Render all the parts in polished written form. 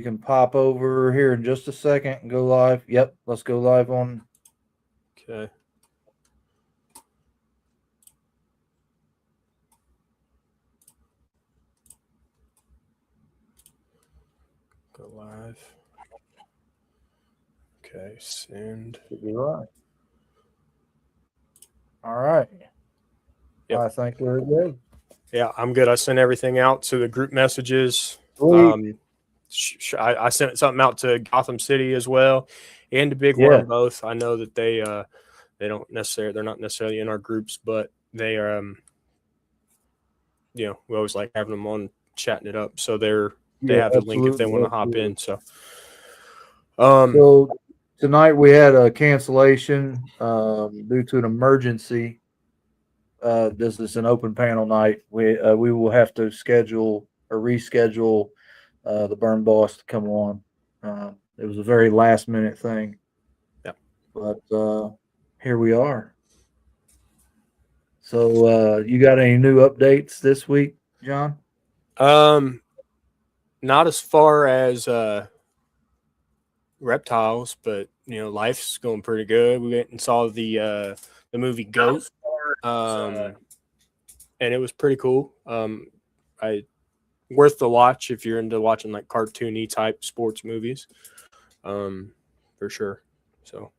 can pop over here in just a second and go live. Yep, let's go live on. Okay. Go live. Okay, send. Should be live. All right. Yep. I think we're good. Yeah, I'm good. I sent everything out to the group messages. Sweet. I sent something out to Gotham City as well, and to Big Yeah. Worm both. I know that they're not necessarily in our groups, but they are. We always like having them on, chatting it up. So they have the link if they want to hop in. So, so tonight we had a cancellation due to an emergency. This is an open panel night. We will have to schedule or reschedule the Berm Boss to come on. It was a very last minute thing. Yeah. But here we are. So you got any new updates this week, John? Not as far as reptiles, but life's going pretty good. We went and saw the movie Goat, and it was pretty cool. Worth the watch if you're into watching like cartoony type sports movies, for sure. So,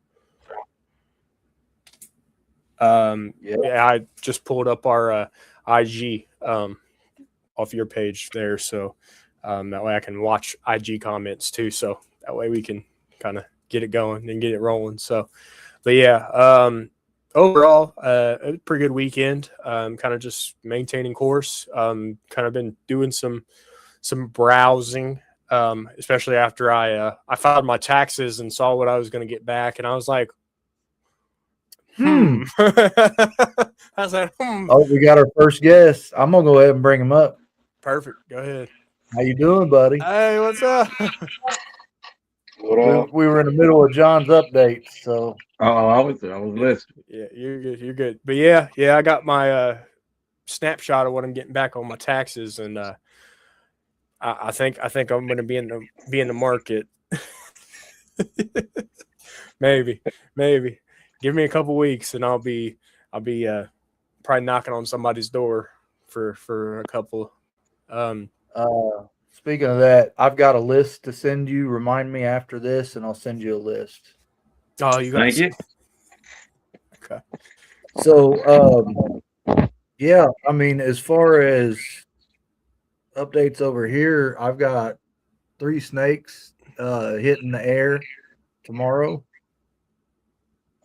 yeah, I just pulled up our IG off your page there, so that way I can watch IG comments too. So that way we can kind of get it going and get it rolling. So, but yeah, overall, a pretty good weekend. Kind of just maintaining course. Kind of been doing some browsing, especially after I filed my taxes and saw what I was going to get back, and I was like, I was like, Oh, we got our first guest. I'm gonna go ahead and bring him up. Perfect. Go ahead. How you doing, buddy? Hey, what's up? We were in the middle of John's update, so. I was listening. Yeah, you're good. You're good. But yeah, I got my snapshot of what I'm getting back on my taxes, and I think I'm going to be in the market. maybe. Give me a couple weeks, and I'll be probably knocking on somebody's door for a couple. Speaking of that, I've got a list to send you. Remind me after this, and I'll send you a list. Oh, you got Thank you. Okay. So, yeah, I mean, as far as updates over here, I've got 3 snakes hitting the air tomorrow.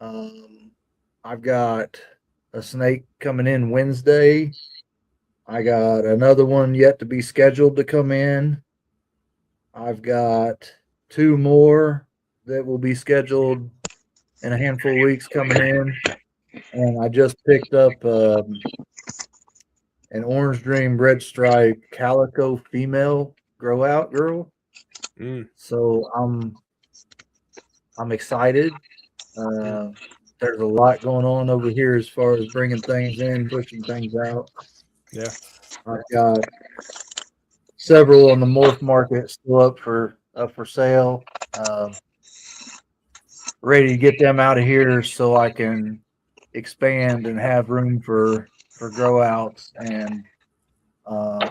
I've got a snake coming in Wednesday. I got another one yet to be scheduled to come in. I've got 2 more that will be scheduled in a handful of weeks coming in. And I just picked up an Orange Dream Red Stripe Calico female grow out girl. So I'm excited. There's a lot going on over here as far as bringing things in, pushing things out. Yeah. I've got several on the morph market still up for sale. Ready to get them out of here so I can expand and have room for grow outs. And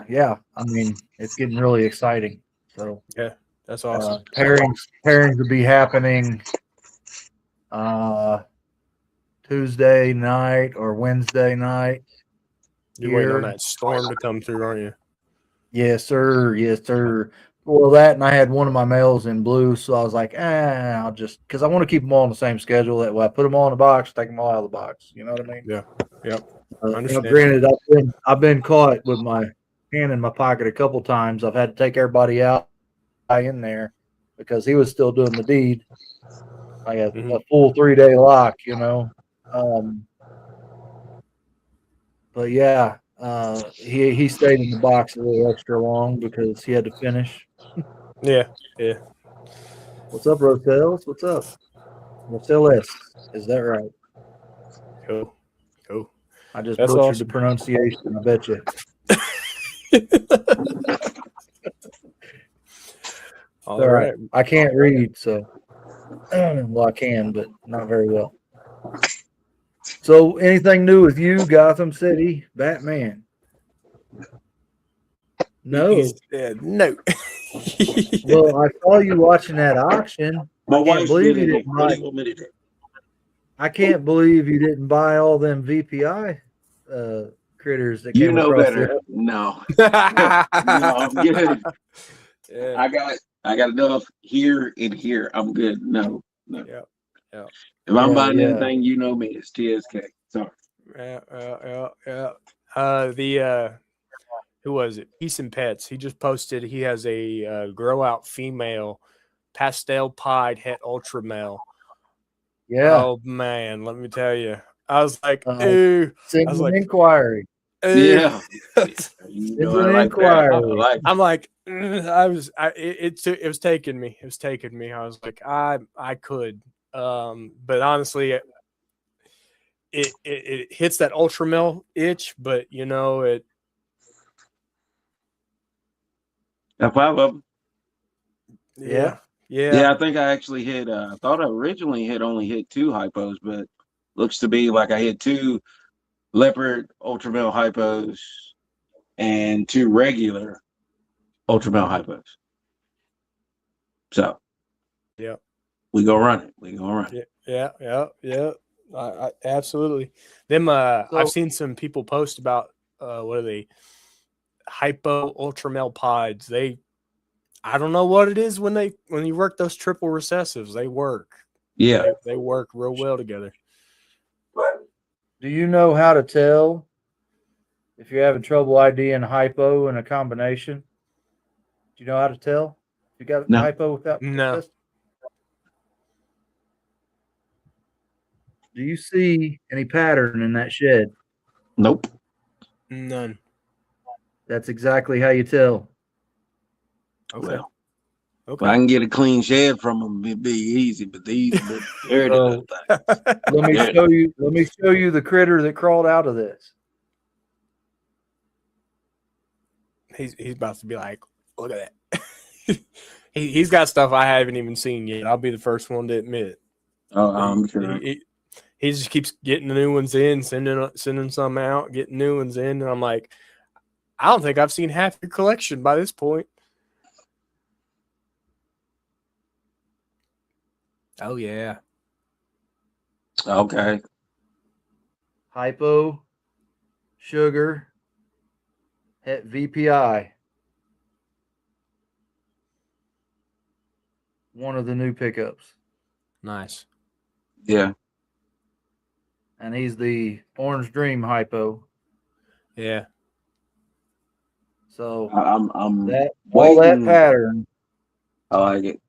yeah, I mean, it's getting really exciting. So yeah, that's awesome. Pairings will be happening Tuesday night or Wednesday night. You're waiting on that storm to come through, aren't you? Yes, sir. Yes, sir. Well, that, and I had one of my males in blue, so I was like, I'll just, because I want to keep them all on the same schedule. That way, I put them all in the box, take them all out of the box. You know what I mean? Yeah. Yep. Granted, I've been caught with my hand in my pocket a couple times. I've had to take everybody out in there because he was still doing the deed. I had a full 3-day lock, you know. But yeah, he stayed in the box a little extra long because he had to finish. Yeah. What's up, Rosales? What's up? Rosales, is that right? Cool. I just That's butchered awesome. the pronunciation, I bet you. All right. I can't read, so well, I can, but not very well. So, anything new with you, Gotham City, Batman? No. No. Well, I saw you watching that auction. My I can't wife's believe good you at it. didn't What do buy. you want me to do? I can't believe you didn't buy all them VPI critters that You came know across better. the. No. No, I'm good. Yeah. I got enough here and here. I'm good. No. Yeah. If I'm Yeah, buying yeah. anything, you know me. It's TSK. Sorry. The who was it? Peace and Pets. He just posted. He has a grow out female pastel pied het ultra male. Yeah. Oh man, let me tell you. I was like, Uh, ooh. Send I was an like, inquiry. ooh. Yeah. You Send know, I an like that. I inquiry. like I'm like, it was taking me. It was taking me. I was like, I could. But honestly, it hits that ultra male itch, but you know it. Got 5 of them. Yeah. Yeah, I think I actually hit. I thought I originally only hit 2 hypos, but looks to be like I hit 2 leopard ultramale hypos and 2 regular ultramale hypos. So, Yeah. we go run it. We go run it. Yeah. I absolutely. Them. I've seen some people post about what are they? Hypo ultramale pieds. I don't know what it is when you work those triple recessives. They work. Yeah. They work real well together. Do you know how to tell if you're having trouble IDing hypo in a combination? Do you know how to tell? You got No. hypo without No. recessive? Do you see any pattern in that shed? Nope. None. That's exactly how you tell. Okay. Well, Okay. if I can get a clean shed from them, it'd be easy. But these dirty little things. Let me show you. Let me show you the critter that crawled out of this. He's about to be like, look at that. He's got stuff I haven't even seen yet. I'll be the first one to admit. Oh, I'm sure. He just keeps getting the new ones in, sending some out, getting new ones in, and I'm like, I don't think I've seen half your collection by this point. Oh yeah. Okay. Hypo, sugar, het VPI. One of the new pickups. Nice. Yeah. And he's the Orange Dream hypo. Yeah. So I'm all that waiting. pattern. I like it.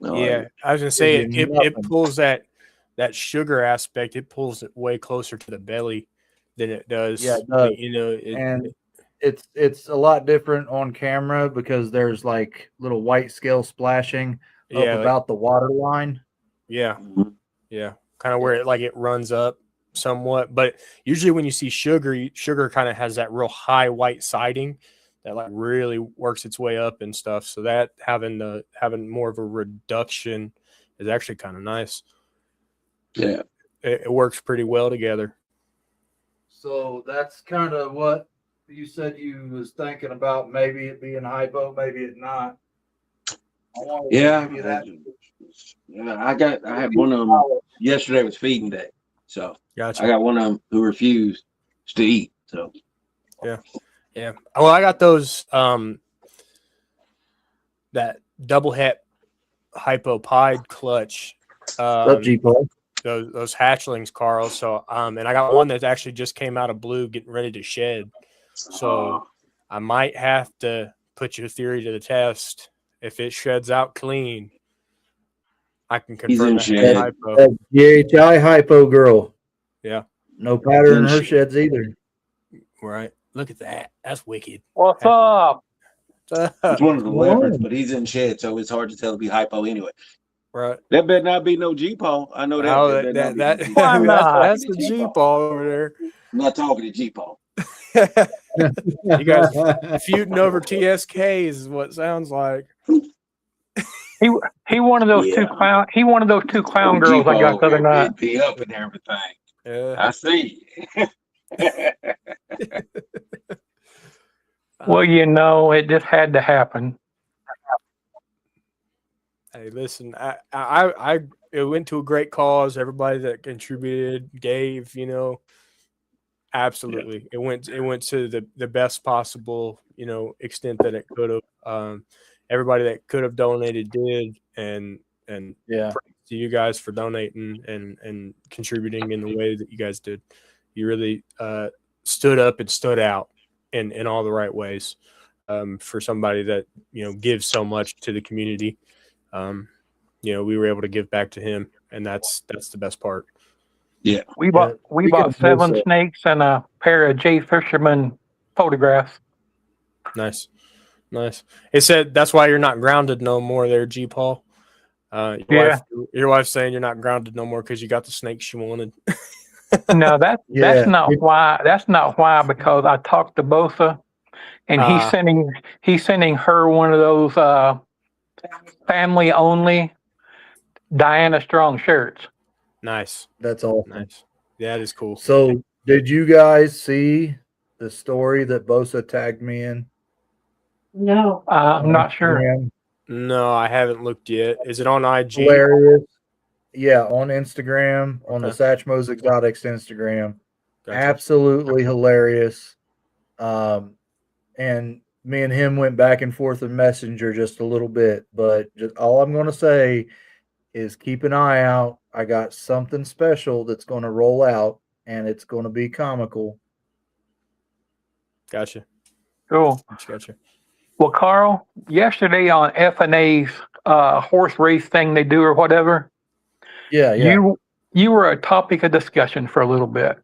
Yeah. I was gonna say Gives you it nothing. pulls that sugar aspect, it pulls it way closer to the belly than it does. Yeah, it does. You know, And it's a lot different on camera because there's like little white scale splashing up about the water line. Yeah. Mhm. Yeah. Kind of where it runs up somewhat. But usually when you see sugar kind of has that real high white siding that like really works its way up and stuff. So that having more of a reduction is actually kind of nice. Yeah. It works pretty well together. So that's kind of what you said you was thinking about. Maybe it being hypo, maybe it not. Yeah. I had one of them yesterday was feeding day. So Gotcha. I got one of them who refused to eat. So yeah. Well, I got those that double het hypopide clutch. Those hatchlings, Carl. So and I got one that actually just came out of blue, getting ready to shed. So I might have to put your theory to the test. If it sheds out clean, I can confirm that shed. hypo. That GHI hypo girl. Yeah. No pattern in her sheds either. Right. Look at that. That's wicked. What's up? It's one of the leopards, but he's in shed, so it's hard to tell if he's hypo anyway. Right. That better not be no G-Paw. I know that. Oh, that's the G-Paw over there. I'm not talking to G-Paw. You guys feuding over TSKs is what it sounds like. He one of those two Yeah. clown. He one of those two clown OG girls I got Paul the other ripped night. it up and everything. Yeah. I see. Well, it just had to happen. Hey, listen, it went to a great cause. Everybody that contributed gave, absolutely. It went to the best possible, extent that it could have. Everybody that could have donated did, and Yeah. praise to you guys for donating and contributing in the way that you guys did. You really stood up and stood out in all the right ways, for somebody that gives so much to the community. We were able to give back to him, and that's the best part. Yeah. We bought Speaking of 7 Bosa, snakes and a pair of Jay Fisherman photographs. Nice. It said that's why you're not grounded no more there, G Paul. Your wife's saying you're not grounded no more because you got the snakes she wanted. No, that's Yeah. not why. That's not why, because I talked to Bosa, and he's sending her one of those family only Diana Strong shirts. Nice. That's awesome. Nice. Yeah, that is cool. So, did you guys see the story that Bosa tagged me in? No. I'm not sure. Instagram? No, I haven't looked yet. Is it on IG? Hilarious. Yeah, on Instagram, on the Okay. Satchmo's Exotics Instagram. Gotcha. Absolutely hilarious. And me and him went back and forth in Messenger just a little bit, but just all I'm going to say is keep an eye out. I got something special that's going to roll out, and it's going to be comical. Gotcha. Cool. Gotcha. Well, Carl, yesterday on FNA's horse race thing they do or whatever, Yeah. you were a topic of discussion for a little bit.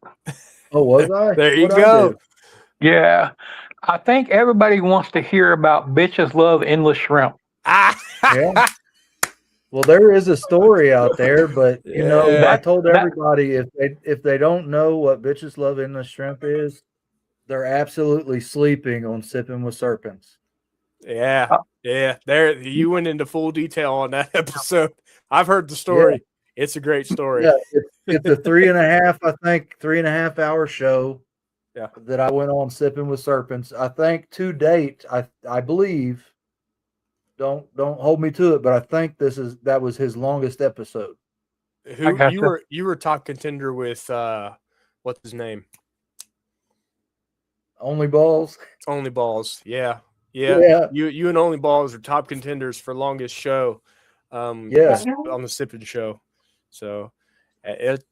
Oh, was I? There you What'd I go. do? Yeah. I think everybody wants to hear about bitches love endless shrimp. Yeah. Well, there is a story out there, but Yeah. I told everybody if they don't know what bitches love endless shrimp is, they're absolutely sleeping on sipping with serpents. Yeah. There, you went into full detail on that episode. I've heard the story. Yeah. It's a great story. Yeah, it's a 3.5 hour show. Yeah, that I went on sipping with serpents. I think to date, I believe. Don't hold me to it, but I think that was his longest episode. You were top contender with what's his name? Only Balls. Only Balls. Yeah. You and Only Balls are top contenders for longest show. On the sipping show. So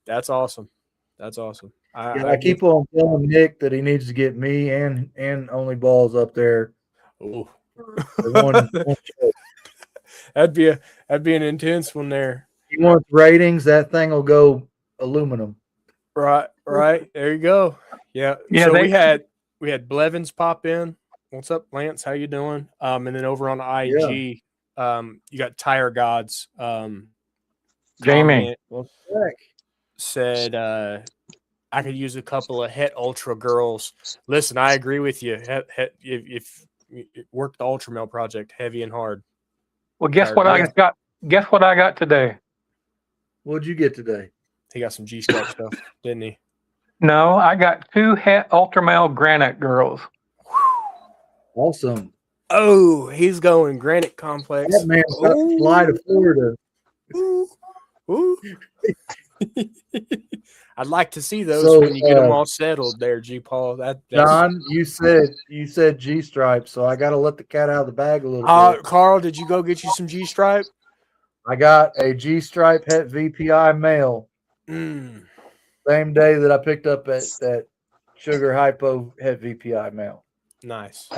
that's awesome. That's awesome. I keep on telling Nick that he needs to get me and Only Balls up there. Ooh. One that'd be an intense one there. He wants ratings. That thing will go aluminum. Right. There you go. Yeah. So we had Blevins pop in. What's up, Lance? How you doing? And then over on IG, you got Tire Gods. Jamie said I could use a couple of Het Ultra girls. Listen, I agree with you. If work the Ultra Male project heavy and hard. Well, guess what I got today? What'd you get today? He got some G-Stripe stuff, didn't he? No, I got 2 Het Ultra Male Granite girls. Awesome. Oh, he's going Granite Complex. That man's got to fly to Florida. Ooh. I'd like to see those when you get them all settled there, G Paul. John, you said G-Stripe, so I got to let the cat out of the bag a little bit. Carl, did you go get you some G-Stripe? I got a G-Stripe Het VPI male. Same day that I picked up that Sugar Hypo Het VPI male. Nice.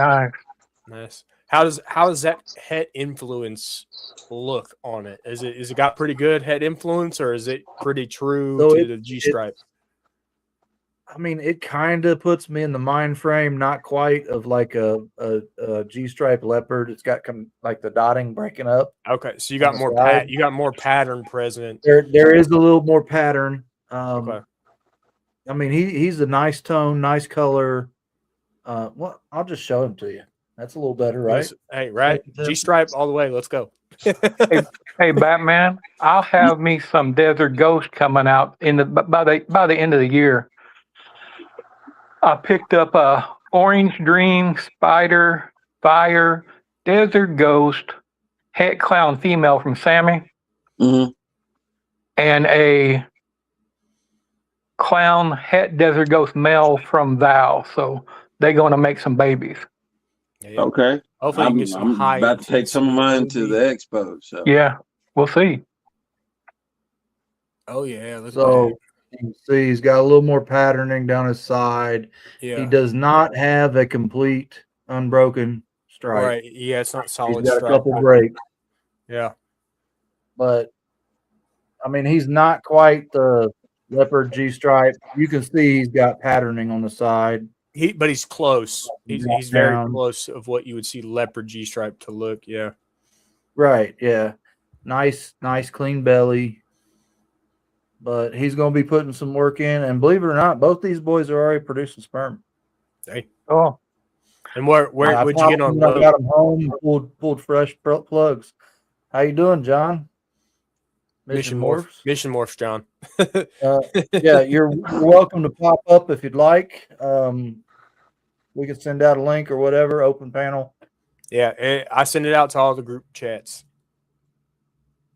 How does that het influence look on it? Is it got pretty good het influence, or is it pretty true to the G-Stripe? It kind of puts me in the mind frame, not quite of like a G-Stripe leopard. It's got like the dotting breaking up. Okay, so you got more you got more pattern present. There is a little more pattern. Okay. He's a nice tone, nice color. Well, I'll just show him to you. That's a little better, right? Hey, right. G-Stripe all the way. Let's go. Hey, Batman, I'll have me some Desert Ghost coming out by the end of the year. I picked up a Orange Dream, Spider, Fire, Desert Ghost, Het Clown female from Sammy, Mm-hmm. and a Clown Het Desert Ghost male from Val. So they're going to make some babies. Yeah. Okay. Hopefully, you can get some high. About to take some of mine to the expo. So Yeah, we'll see. Oh yeah. So you can see he's got a little more patterning down his side. yeah. He does not have a complete unbroken stripe. Right. Yeah, it's not solid. He's got a stripe. couple breaks, Yeah. but I mean he's not quite the leopard G stripe. You can see he's got patterning on the side. But he's close. He's very Down. close of what you would see leopard G stripe to look. Yeah. Right, yeah. Nice, clean belly. But he's going to be putting some work in, and believe it or not, both these boys are already producing sperm. Hey. Oh, And where would you get on? I got them home, pulled fresh plugs. How you doing, John? Mission Morphs, John. Yeah, you're welcome to pop up if you'd like. We can send out a link or whatever, open panel. Yeah, I send it out to all the group chats.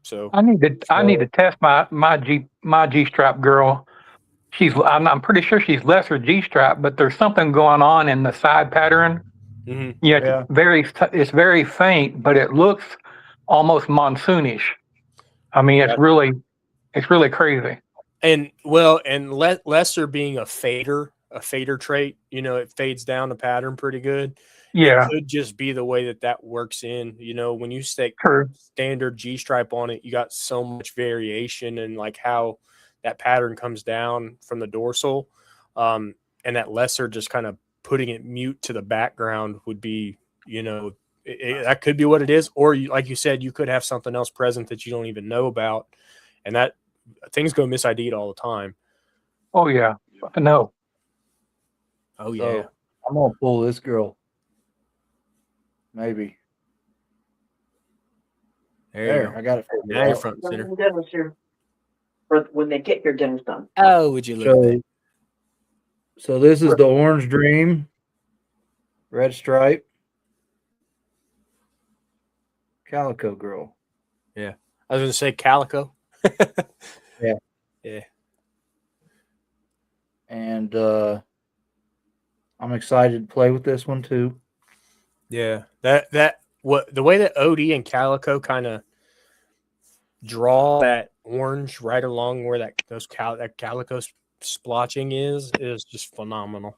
So I need to test my G strap girl. I'm pretty sure she's lesser G strap, but there's something going on in the side pattern. Mm-hmm. Yeah, it's very faint, but it looks almost monsoonish. I mean, it's really crazy. And lesser being a fader trait, it fades down the pattern pretty good. Yeah, it could just be the way that works in. When you stick true. Standard G stripe on it, you got so much variation in like how that pattern comes down from the dorsal, and that lesser just kind of putting it mute to the background would be, that could be what it is. Or like you said, you could have something else present that you don't even know about, and that things go misidentified all the time. Oh yeah, I know. Oh yeah. So I'm gonna pull this girl. Maybe. There you go. I got it. Now you're front and center. Dinner's here. For when they get your dinner's done. Oh, would you look at that? So this is the Orange Dream, red stripe, calico girl. Yeah, I was going to say calico. Yeah. Yeah. And I'm excited to play with this one too. Yeah, the way that OD and calico kind of draw that orange right along where that calico splotching is just phenomenal.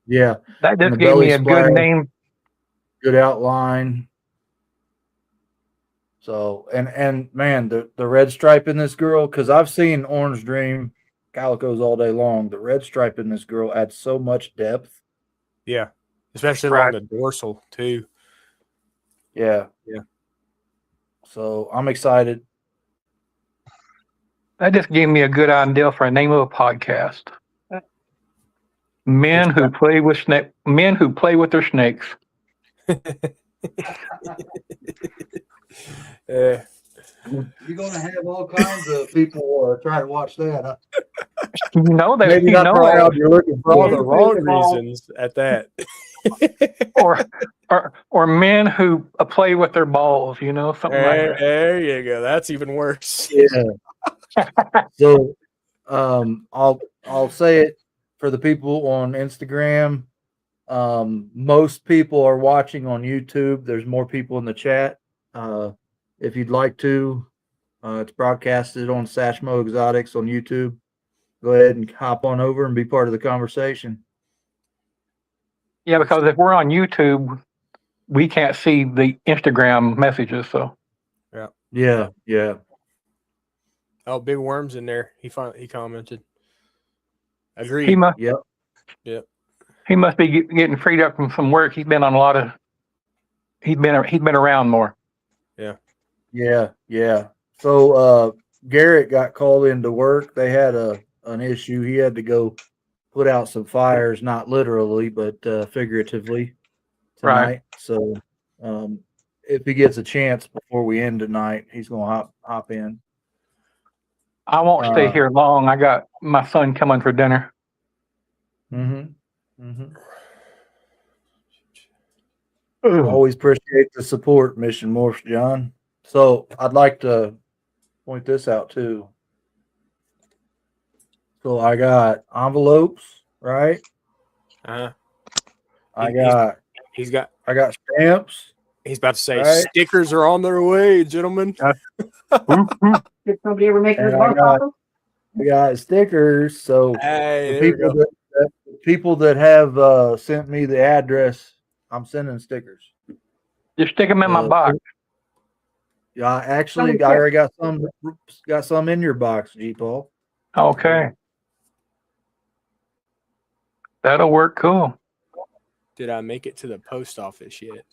Yeah, that just gave me a good name. Good outline. So and man, the red stripe in this girl, because I've seen Orange Dream calicos all day long. The red stripe in this girl adds so much depth. Yeah, especially along the dorsal too. Yeah. So I'm excited. That just gave me a good idea for a name of a podcast. Men who play with their snakes. You're gonna have all kinds of people try to watch that. Huh? Maybe not proud. You're looking for all the wrong reasons at that. or men who play with their balls, something like that. There you go. That's even worse. Yeah. So, I'll say it for the people on Instagram. Most people are watching on YouTube. There's more people in the chat. If you'd like to, it's broadcasted on Satchmo Exotics on YouTube. Go ahead and hop on over and be part of the conversation. Yeah, because if we're on YouTube, we can't see the Instagram messages. So. Yeah. Oh, Big Worm's in there. He commented. Agreed. Yep. He must be getting freed up from some work. He's been on a lot of. He's been around more. Yeah. So Garrett got called into work. They had an issue. He had to go put out some fires, not literally, but figuratively tonight. Right. So if he gets a chance before we end tonight, he's gonna hop in. I won't stay here long. I got my son coming for dinner. Always appreciate the support, Mission Morph, John. So I'd like to point this out too. So I got envelopes, right? Uh, I got stamps. He's about to say Right. stickers are on their way, gentlemen. Did somebody ever make And her office? I got stickers. So Hey, the people that have sent me the address, I'm sending stickers. Just stick them in my box. Yeah, actually, I already got some in your box, G Paul. Okay. That'll work. Cool. Did I make it to the post office yet?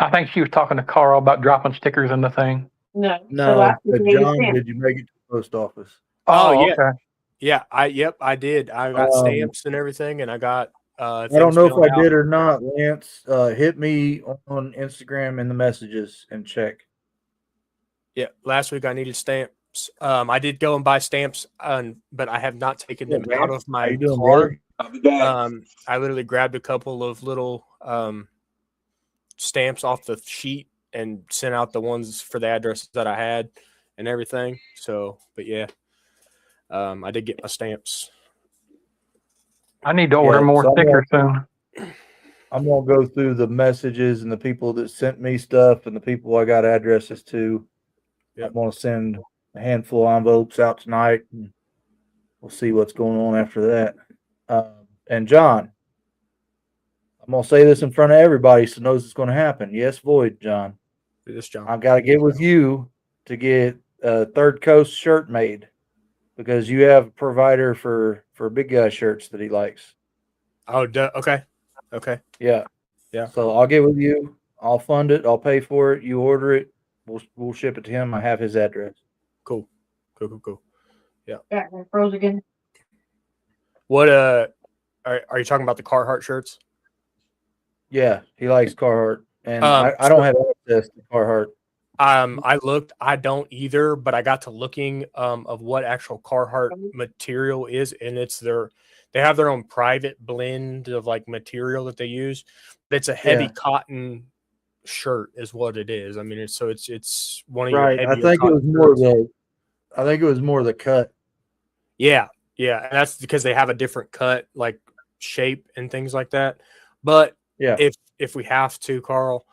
I think she was talking to Carl about dropping stickers in the thing. No. No, but John, did you make it to the post office? Oh, yeah. Okay. Yeah, I did. I got stamps and everything, and I got I don't know if I did or not, Lance. Hit me on Instagram in the messages and check. Yeah, last week I needed stamps. I did go and buy stamps, but I have not taken them out of my car. I'll be back. I literally grabbed a couple of little stamps off the sheet and sent out the ones for the addresses that I had and everything. So, but yeah, I did get my stamps. I need to order more stickers soon. I'm gonna go through the messages and the people that sent me stuff and the people I got addresses to. Yep. I'm gonna send a handful of envelopes out tonight, and we'll see what's going on after that. And John, I'm gonna say this in front of everybody so knows it's gonna happen. Yes, Void, John. Yes, John. I've got to get with you to get a Third Coast shirt made because you have a provider for big guy shirts that he likes. Oh, okay. Okay. Yeah. Yeah. So I'll get with you. I'll fund it. I'll pay for it. You order it. We'll ship it to him. I have his address. Cool. Yeah. Yeah, froze again. What are you talking about the Carhartt shirts? Yeah, he likes Carhartt, and I don't have access to Carhartt. I looked. I don't either, but I got to looking of what actual Carhartt material is, and they have their own private blend of like material that they use. It's a heavy cotton shirt, is what it is. I mean, it's one of your heavier I think it was more the cut. Yeah, and that's because they have a different cut, like shape and things like that. But yeah, if we have to, Carl,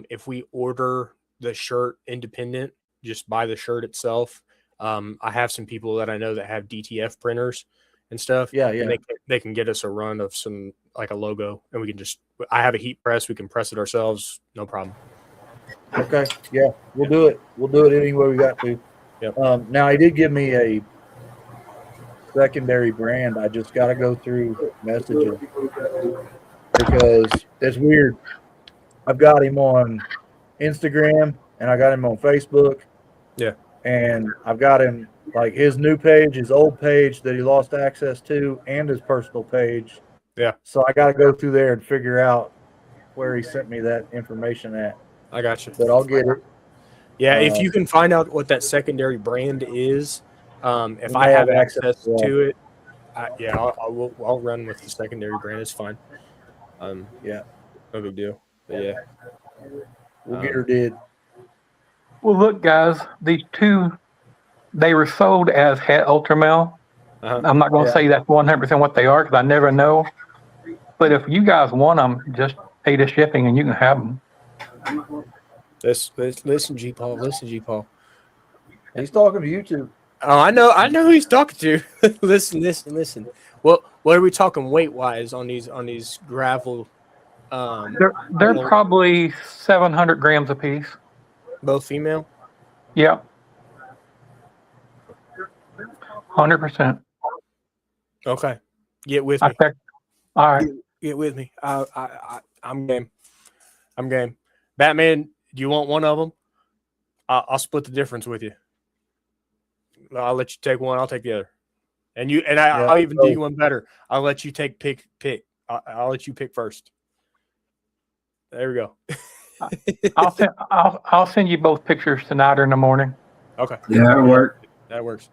if we order the shirt independent, just buy the shirt itself. I have some people that I know that have DTF printers and stuff. Yeah. And they can get us a run of some, like a logo, and we can I have a heat press. We can press it ourselves. No problem. Okay. Yeah, we'll do it. We'll do it any way we got to. Yep. Now he did give me a secondary brand. I just got to go through messages because it's weird. I've got him on Instagram and I got him on Facebook. Yeah. And I've got him like his new page, his old page that he lost access to, and his personal page. Yeah. So I got to go through there and figure out where he sent me that information at. I got you. But I'll get it. Yeah, if you can find out what that secondary brand is, if I have access to it, I'll run with the secondary brand. It's fine. Yeah, no big deal. But yeah, we'll get her did. Well, look, guys, these two, they were sold as Het Ultramel. I'm not going to say that's 100% what they are because I never know. But if you guys want them, just pay the shipping and you can have them. Listen, G Paul. Listen, G Paul. He's talking to you too. Oh, I know who he's talking to. listen. Well, what are we talking weight wise on these gravel? They're probably 700 grams a piece. Both female. Yeah. 100%. Okay. Get with me. All right. Get with me. I'm game. I'm game. Batman, do you want one of them? I'll split the difference with you. I'll let you take one. I'll take the other. I'll even do you one better. I'll let you pick. I'll let you pick first. There we go. I'll send you both pictures tonight or in the morning, Okay. Yeah, it worked. That works.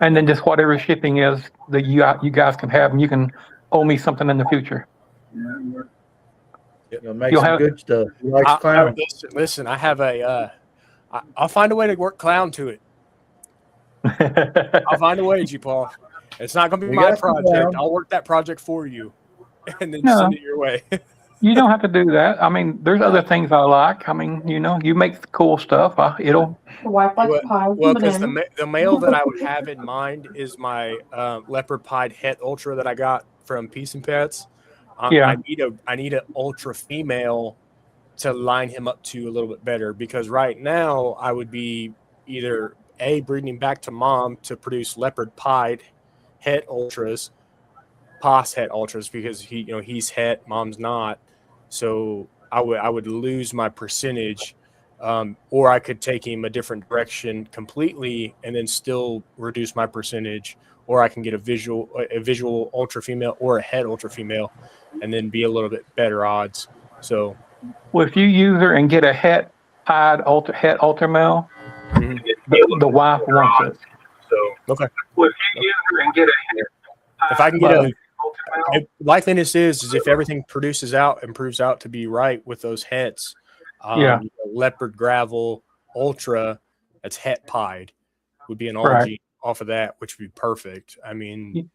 and then just whatever shipping is that you guys can have, and you can owe me something in the future. You'll make You'll some have- good stuff. He likes clown. Listen, I have a. I'll find a way to work clown to it. I'll find a way, G. Paul. It's not going to be We my got some project. clown. I'll work that project for you, and then No. send it your way. You don't have to do that. I mean, there's other things I like. I mean, you make cool stuff. The wife likes pie. Well, because the male that I would have in mind is my leopard pied het ultra that I got from Peace and Pets. Yeah. I need an ultra female to line him up to a little bit better, because right now I would be either breeding back to mom to produce leopard pied het ultras, pos het ultras, because he's het, mom's not. So I would lose my percentage, or I could take him a different direction completely and then still reduce my percentage, or I can get a visual ultra female or a het ultra female and then be a little bit better odds. So Well, if you use her and get a het ultra male, the wife wants it. So okay. Well, if you use her and get a het, if I can get likeliness is if everything proves out to be right with those hets, leopard gravel ultra that's het pied would be an all off of that, which would be perfect. I mean,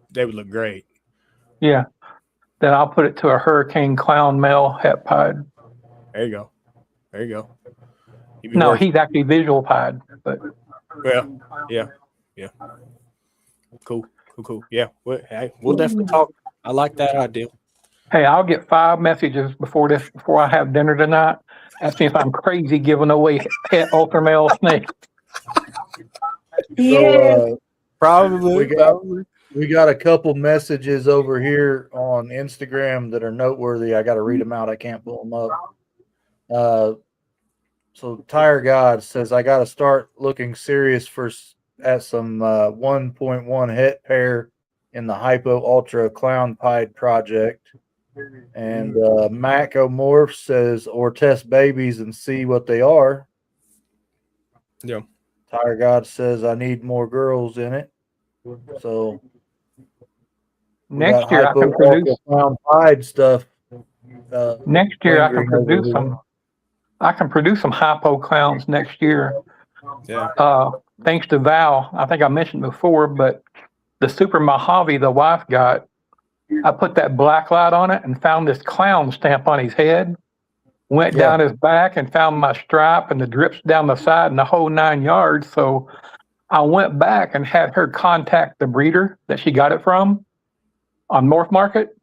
they would look great. Yeah. Then I'll put it to a hurricane clown male het pied. There you go. No, he's actually visual pied, but yeah. Cool. Yeah, we'll definitely talk. I like that idea. Hey, I'll get 5 messages before I have dinner tonight, asking if I'm crazy giving away het ultra male snakes. So, probably. We got a couple messages over here on Instagram that are noteworthy. I got to read them out. I can't pull them up. So Tire God says, I got to start looking serious at some 1.1 het pair in the Hypo Ultra Clown Pied project. And Mac O'Morph says, or test babies and see what they are. Yeah. Tire God says, I need more girls in it. So next year I can produce Clown Pied stuff. Next year I can produce some. I can produce some hypo clowns next year. Yeah. Thanks to Val, I think I mentioned before, but the Super Mojave the wife got, I put that black light on it and found this clown stamp on his head. Went down his back and found my stripe and the drips down the side and the whole 9 yards. So I went back and had her contact the breeder that she got it from on Morph Market.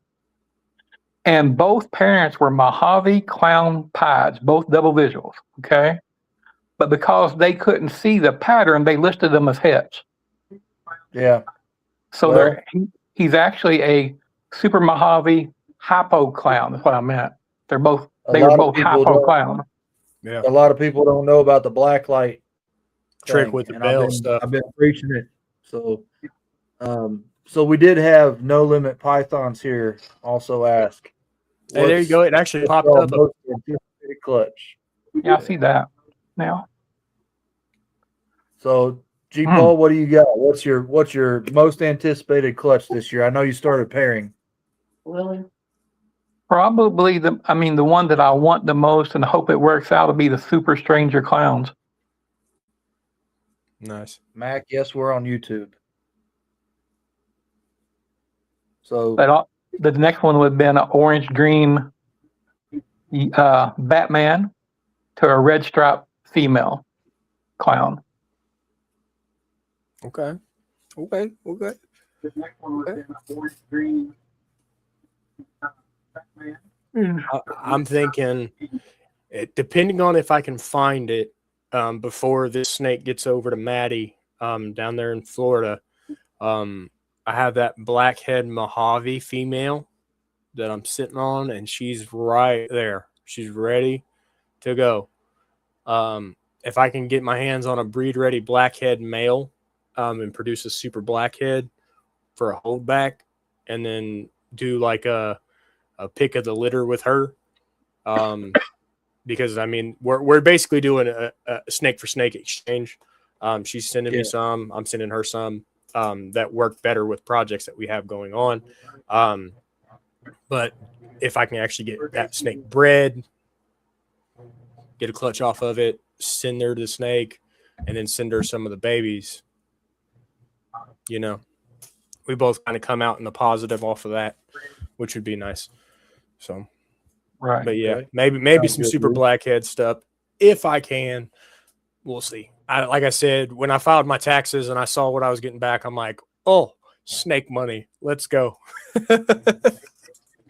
And both parents were Mojave clown pieds, both double visuals, okay? But because they couldn't see the pattern, they listed them as hets. Yeah. So he's actually a Super Mojave hypo clown. That's what I meant. They were both hypo clown. Yeah. A lot of people don't know about the black light trick with the veil stuff. I've been preaching it. So, so we did have No Limit Pythons here also ask. Hey, there you go. It actually popped up. Clutch. Yeah, I see that now. So, G. Paul, what do you got? What's your most anticipated clutch this year? I know you started pairing. Lily. Probably the one that I want the most and hope it works out will be the Super Stranger Clowns. Nice. Mac, yes, we're on YouTube. So the next one would have been an orange green Batman to a red stripe female clown. Okay. The next one would have been an orange green Batman. I'm thinking, depending on if I can find it before this snake gets over to Maddie down there in Florida, I have that blackhead Mojave female that I'm sitting on, and she's right there. She's ready to go. If I can get my hands on a breed-ready blackhead male and produce a super blackhead for a holdback, and then do like a pick of the litter with her, Because I mean we're basically doing a snake for snake exchange. She's sending me some, I'm sending her some that work better with projects that we have going on. But if I can actually get that snake bred, get a clutch off of it, send her the snake, and then send her some of the babies, you know, we both kind of come out in the positive off of that, which would be nice. So, Right. but yeah, maybe some super blackhead stuff if I can. We'll see. Like I said, when I filed my taxes and I saw what I was getting back, I'm like, oh, snake money, let's go.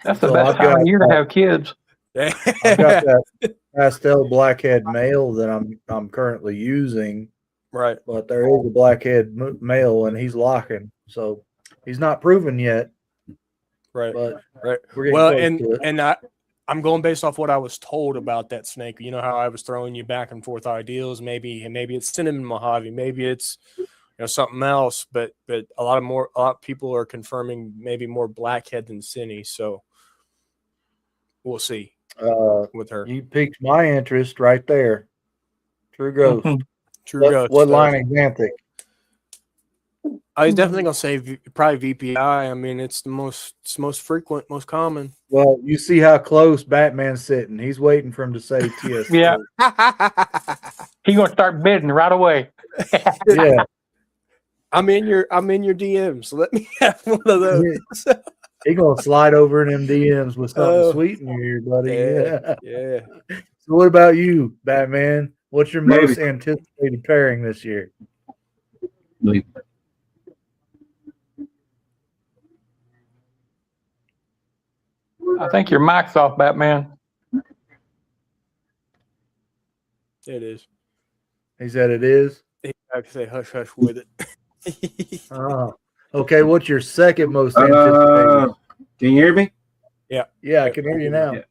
That's the best time of year to have kids. I've got that pastel blackhead male that I'm currently using. Right. But there is a blackhead male and he's locking. So he's not proven yet. Right. But right. We're well, and I'm going based off what I was told about that snake. You know how I was throwing you back and forth ideals. Maybe it's cinnamon Mojave. Maybe it's something else. But a lot of people are confirming maybe more blackhead than Cinny. So we'll see with her. You piqued my interest right there. True Ghost. True Ghost. What line Xanthic? I was definitely gonna say probably VPI. I mean, it's the most frequent, most common. Well, you see how close Batman's sitting. He's waiting for him to say TS. Yeah. He's gonna start bidding right away. Yeah. I'm in your DMs. Let me have one of those. He's gonna slide over in them DMs with something sweet in your ear, buddy. Yeah. So what about you, Batman? What's your most anticipated pairing this year? I think your mic's off, Batman. It is. He said it is. I can say hush hush with it. Okay. What's your second most anticipated? Can you hear me? Yeah, I can hear you now. Yeah.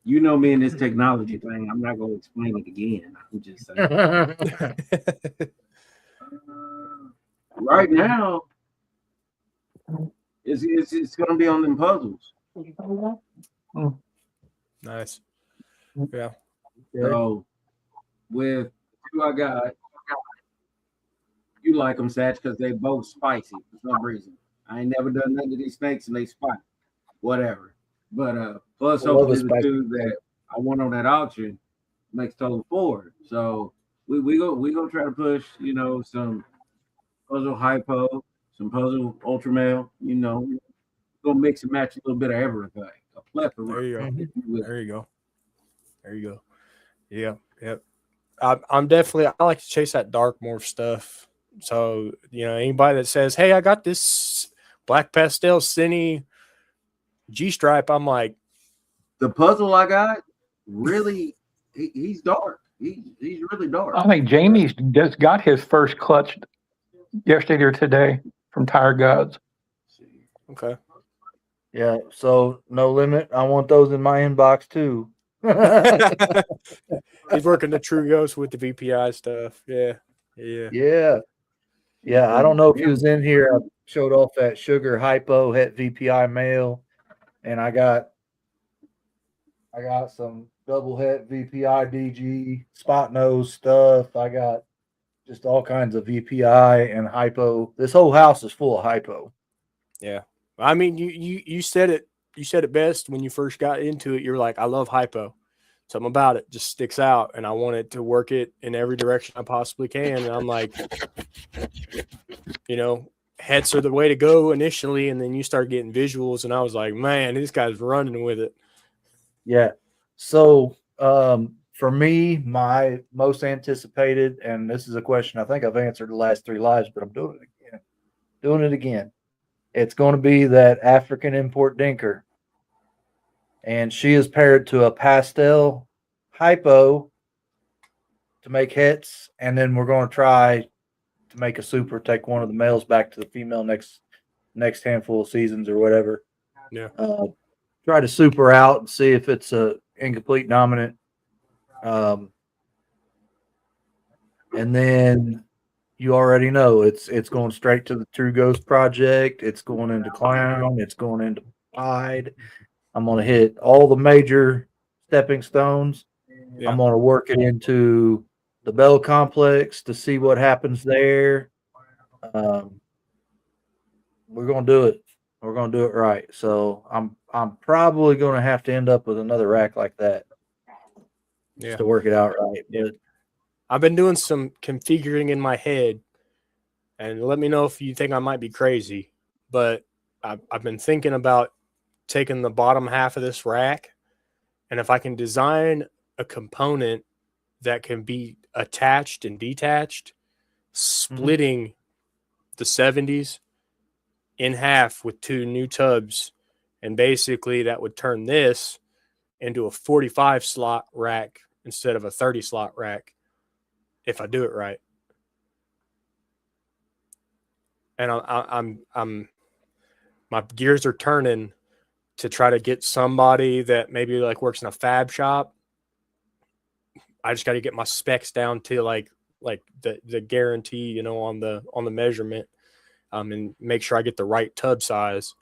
You know me in this technology thing. I'm not going to explain it again. I'm just saying. Right now, it's going to be on them puzzles. Nice. Yeah. So with who I got, you like them, Satch, because they both spicy for some reason. I ain't never done none of these snakes and they spicy. Whatever. But plus hopefully the two that I won on that auction makes total 4. So we gonna try to push, some puzzle hypo, some puzzle ultra male, gonna mix and match a little bit of everything. A plethora. There you go. Yeah. Yep. I'm definitely, I like to chase that dark morph stuff. So, anybody that says, hey, I got this black pastel Cinny G-stripe, I'm like, the puzzle I got, really, he's dark. He's really dark. I think Jamie's just got his first clutch yesterday or today from Tire Gods. Okay. Yeah, so no limit. I want those in my inbox too. He's working the True Ghost with the VPI stuff. Yeah. I don't know if he was in here. I showed off that sugar hypo het VPI male, and I got some double het VPI DG spot nose stuff. I got just all kinds of VPI and hypo. This whole house is full of hypo. Yeah. I mean, you said it. You said it best when you first got into it. You're like, I love hypo. Something about it just sticks out, and I want it to work it in every direction I possibly can. And I'm like, hets are the way to go initially, and then you start getting visuals, and I was like, man, this guy's running with it. Yeah. So for me, my most anticipated, and this is a question I think I've answered the last 3 lives, but I'm doing it again. It's going to be that African import dinker. And she is paired to a pastel hypo to make hits. And then we're going to try to make a super, take one of the males back to the female next handful of seasons or whatever. Yeah. Try to super out and see if it's a incomplete dominant. And then you already know it's going straight to the True Ghost project. It's going into Clown. It's going into Pied. I'm going to hit all the major stepping stones. Yeah. I'm going to work it into the Bell complex to see what happens there. We're going to do it. We're going to do it right. So I'm probably going to have to end up with another rack like that. Just to work it out right. Yeah. But I've been doing some configuring in my head, and let me know if you think I might be crazy, but I've been thinking about taking the bottom half of this rack, and if I can design a component that can be attached and detached, splitting the 70s in half with 2 new tubs, and basically that would turn this into a 45 slot rack instead of a 30 slot rack if I do it right. And I'm my gears are turning to try to get somebody that maybe like works in a fab shop. I just got to get my specs down to like the guarantee, you know, on the measurement, and make sure I get the right tub size.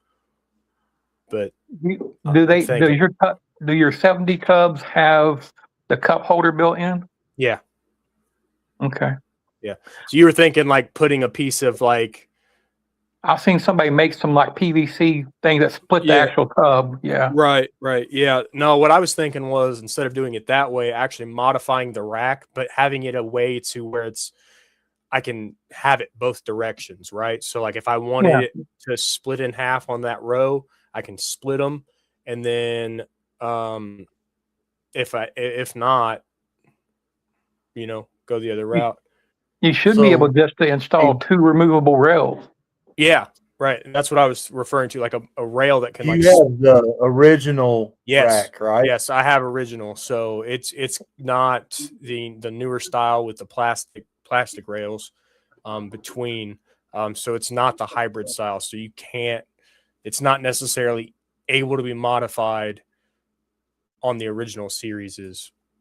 But do your 70 tubs have the cup holder built in? Yeah. Okay. Yeah. So you were thinking like putting a piece of like, I've seen somebody make some like PVC thing that split the Yeah. actual tub. Yeah. Right. Yeah. No, what I was thinking was instead of doing it that way, actually modifying the rack, but having it a way to where I can have it both directions, right? So like if I wanted it to split in half on that row, I can split them. And then if not, you know, go the other route. You should be able just to install 2 removable rails. Yeah, right. And that's what I was referring to, like a rail that can you like have the original rack, right? Yes, I have original. So it's not the newer style with the plastic rails between. So it's not the hybrid style. So you can't. It's not necessarily able to be modified on the original series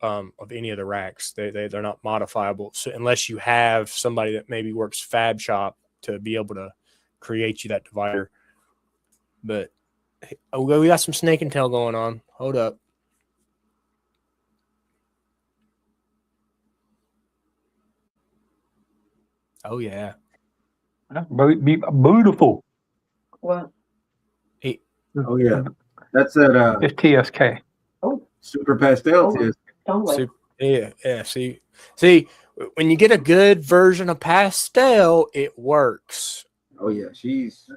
of any of the racks. They're not modifiable. So unless you have somebody that maybe works fab shop to be able to create you that divider. But we got some snake and tail going on. Hold up. Oh yeah. That's beautiful. What? Oh yeah, that's that. It's TSK. Oh, Super pastel oh, test. don't wait. Yeah. See, when you get a good version of pastel, it works. Oh yeah, she's.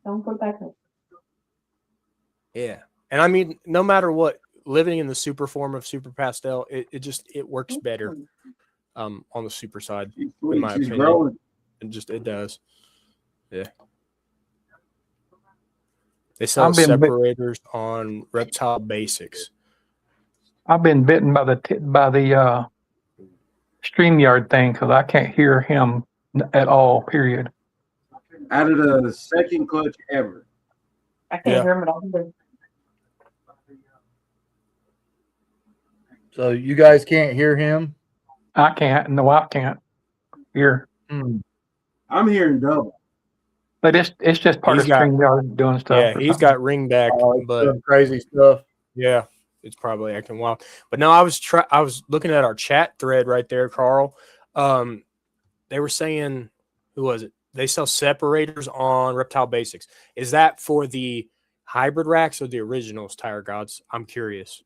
Don't put back up. Yeah, and I mean, no matter what, living in the super form of super pastel, it works better. On the super side, She's in my opinion, growing. It does. Yeah. They sell separators on Reptile Basics. I've been bitten by the StreamYard thing because I can't hear him at all. Period. Out of the second clutch ever. I can't hear him at all. So you guys can't hear him? I can't. No, I can't hear. I'm hearing double. But it's just part of StreamYard doing stuff. Yeah, he's got ring back, but crazy stuff. Yeah, it's probably acting wild. But no, I was looking at our chat thread right there, Carl. They were saying, who was it? They sell separators on Reptile Basics. Is that for the hybrid racks or the originals, Tire Gods? I'm curious.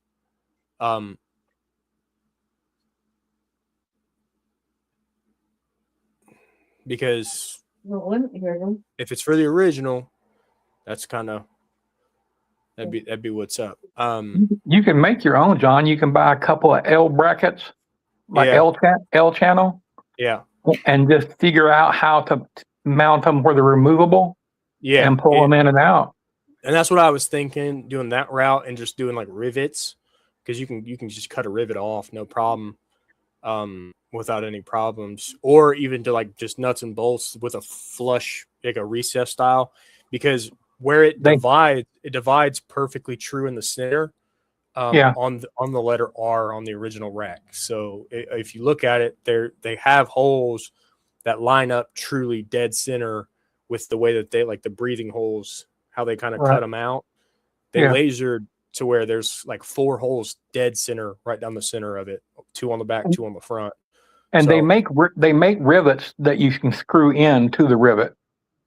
Because if it's for the original, that's kind of that'd be what's up. You can make your own, John. You can buy a couple of L brackets, like L channel. Yeah. And just figure out how to mount them where they're removable. Yeah. And pull them in and out. And that's what I was thinking, doing that route and just doing like rivets, because you can just cut a rivet off, no problem, without any problems, or even to like just nuts and bolts with a flush, like a recess style, because where it divides perfectly true in the center. On the letter R on the original rack. So if you look at it, they have holes that line up truly dead center with the way that they like the breathing holes, how they kind of cut them out. They lasered to where there's like 4 holes dead center right down the center of it, 2 on the back, 2 on the front. And So- they make rivets that you can screw in to the rivet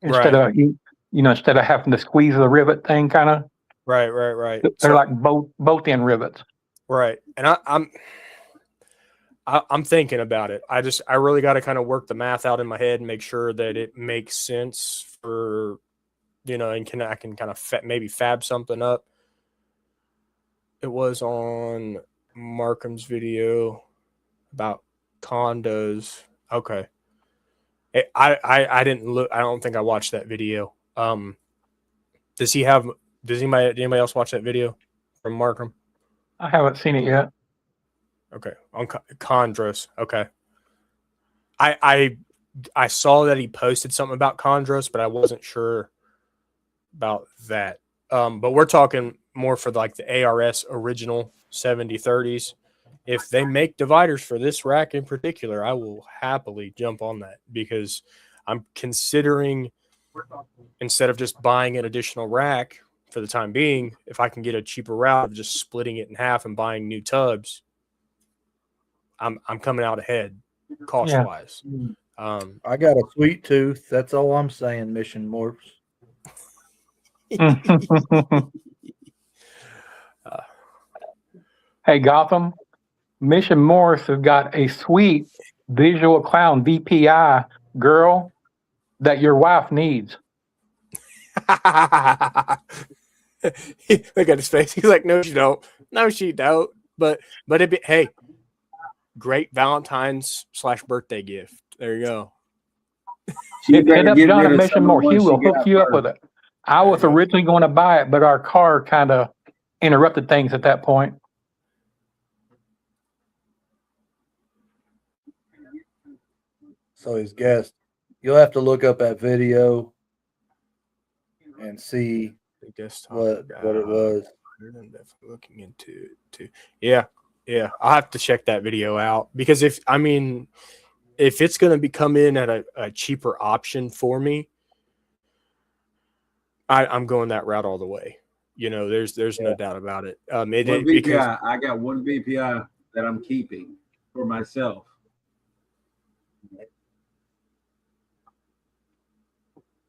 instead Right. of instead of having to squeeze the rivet thing kind of. Right. They're So- like both end rivets. Right. And I'm thinking about it. I really got to kind of work the math out in my head and make sure that it makes sense for, and I can kind of maybe fab something up. It was on Markham's video about condos. Okay. I didn't look. I don't think I watched that video. Does anybody else watch that video from Markham? I haven't seen it yet. Okay, on Chondros. Okay, I saw that he posted something about Chondros, but I wasn't sure about that. But we're talking more for like the ARS original 7030s. If they make dividers for this rack in particular, I will happily jump on that because I'm considering, instead of just buying an additional rack for the time being, if I can get a cheaper route of just splitting it in half and buying new tubs, I'm coming out ahead cost wise. I got a sweet tooth. That's all I'm saying, Mission Morphs. Hey, Gotham, Mission Morse has got a sweet visual clown VPI girl that your wife needs. Look at his face. He's like, no, she don't. No, she don't. But hey, great Valentine's / birthday gift. There you go. Hit up John at Mission Morse. He will hook you up with it. I was originally going to buy it, but our car kind of interrupted things at that point. So his guest, you'll have to look up that video and see what it was. I'm definitely looking into it too. Yeah. I'll have to check that video out because if it's going to be come in at a cheaper option for me, I'm going that route all the way. There's no doubt about it. VPI, I got one VPI that I'm keeping for myself.